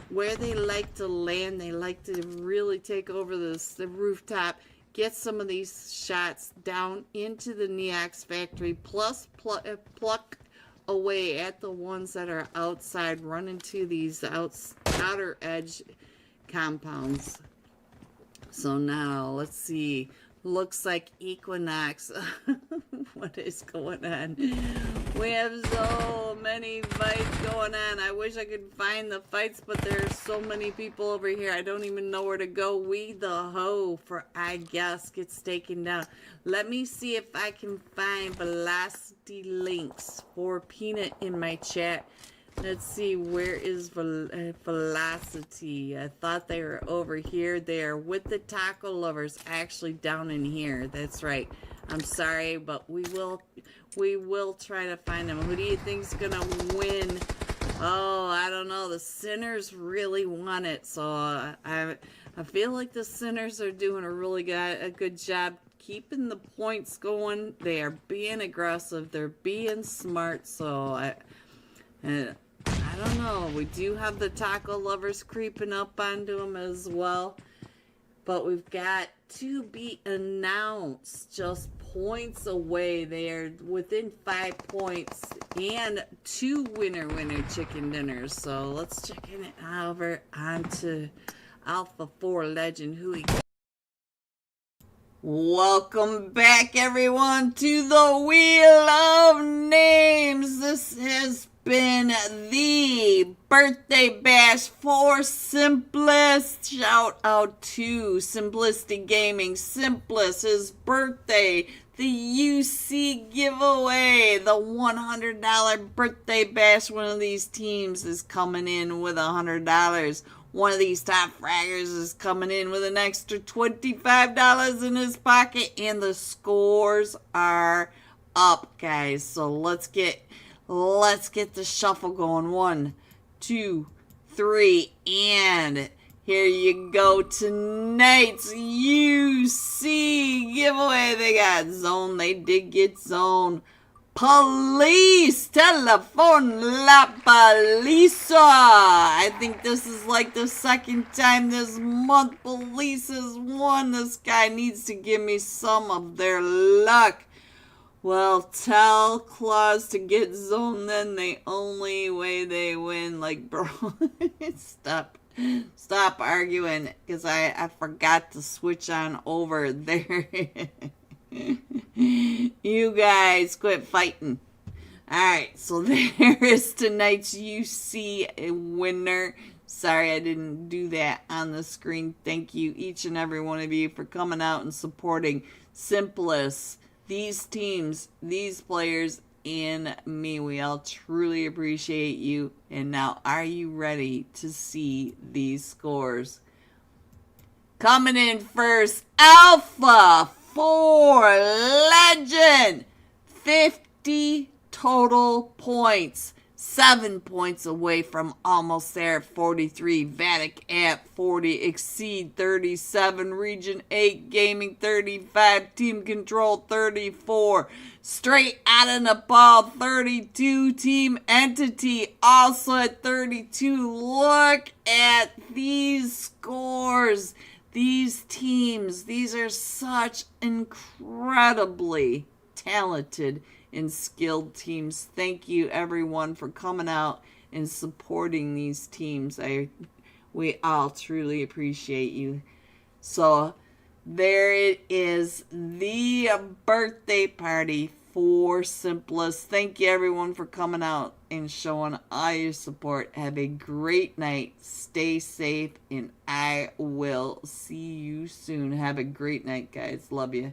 where they like to land. They like to really take over the rooftop get some of these shots down into the Neox factory, plus pluck away at the ones that are outside, run into these outer edge compounds. So now, let's see. Looks like Equinox. What is going on? We have so many fights going on. I wish I could find the fights, but there's so many people over here. I don't even know where to go. We the hoe for, I guess, gets taken down. Let me see if I can find velocity links for Peanut in my chat. Let's see, where is Velocity? I thought they were over here. They are with the taco lovers, actually down in here. That's right. I'm sorry, but we will try to find them. Who do you think's gonna win? Oh, I don't know. The Sinners really want it, so I feel like the Sinners are doing a good job keeping the points going. They are being aggressive. They're being smart. So I don't know. We do have the taco lovers creeping up onto them as well. But we've got to be announced just points away. They are within 5 points and 2 winner chicken dinners. So let's check it over onto Alpha 4 Legend. Who we got? Welcome back, everyone, to the Wheel of Names. This has been the birthday bash for Simplist. Shout out to Simplicity Gaming. Simplist, his birthday, the UC giveaway, the $100 birthday bash. One of these teams is coming in with $100. One of these top fraggers is coming in with an extra $25 in his pocket, and the scores are up, guys. So let's get the shuffle going. 1, 2, 3, and here you go. Tonight's UC giveaway. They got Zone. They did get Zone. Police! Telefon la Polisa! I think this is like the second time this month Police has won. This guy needs to give me some of their luck. Well, tell Claus to get Zone, then the only way they win. Like, bro, stop arguing, because I forgot to switch on over there. You guys quit fighting. Alright, so there is tonight's UC winner. Sorry I didn't do that on the screen. Thank you, each and every one of you, for coming out and supporting Simplist, these teams, these players, and me. We all truly appreciate you. And now, are you ready to see these scores? Coming in first, Alpha 4 Legend, 50 total points, 7 points away from almost there at 43. Vatic at 40, Exceed 37, Region 8 Gaming 35, Team Control 34, Straight Out of Nepal 32, Team Entity also at 32. Look at these scores. These teams, these are such incredibly talented and skilled teams. Thank you, everyone, for coming out and supporting these teams. We all truly appreciate you. So there it is, the birthday party for Simplist. Thank you, everyone, for coming out and showing all your support. Have a great night. Stay safe, and I will see you soon. Have a great night, guys. Love you.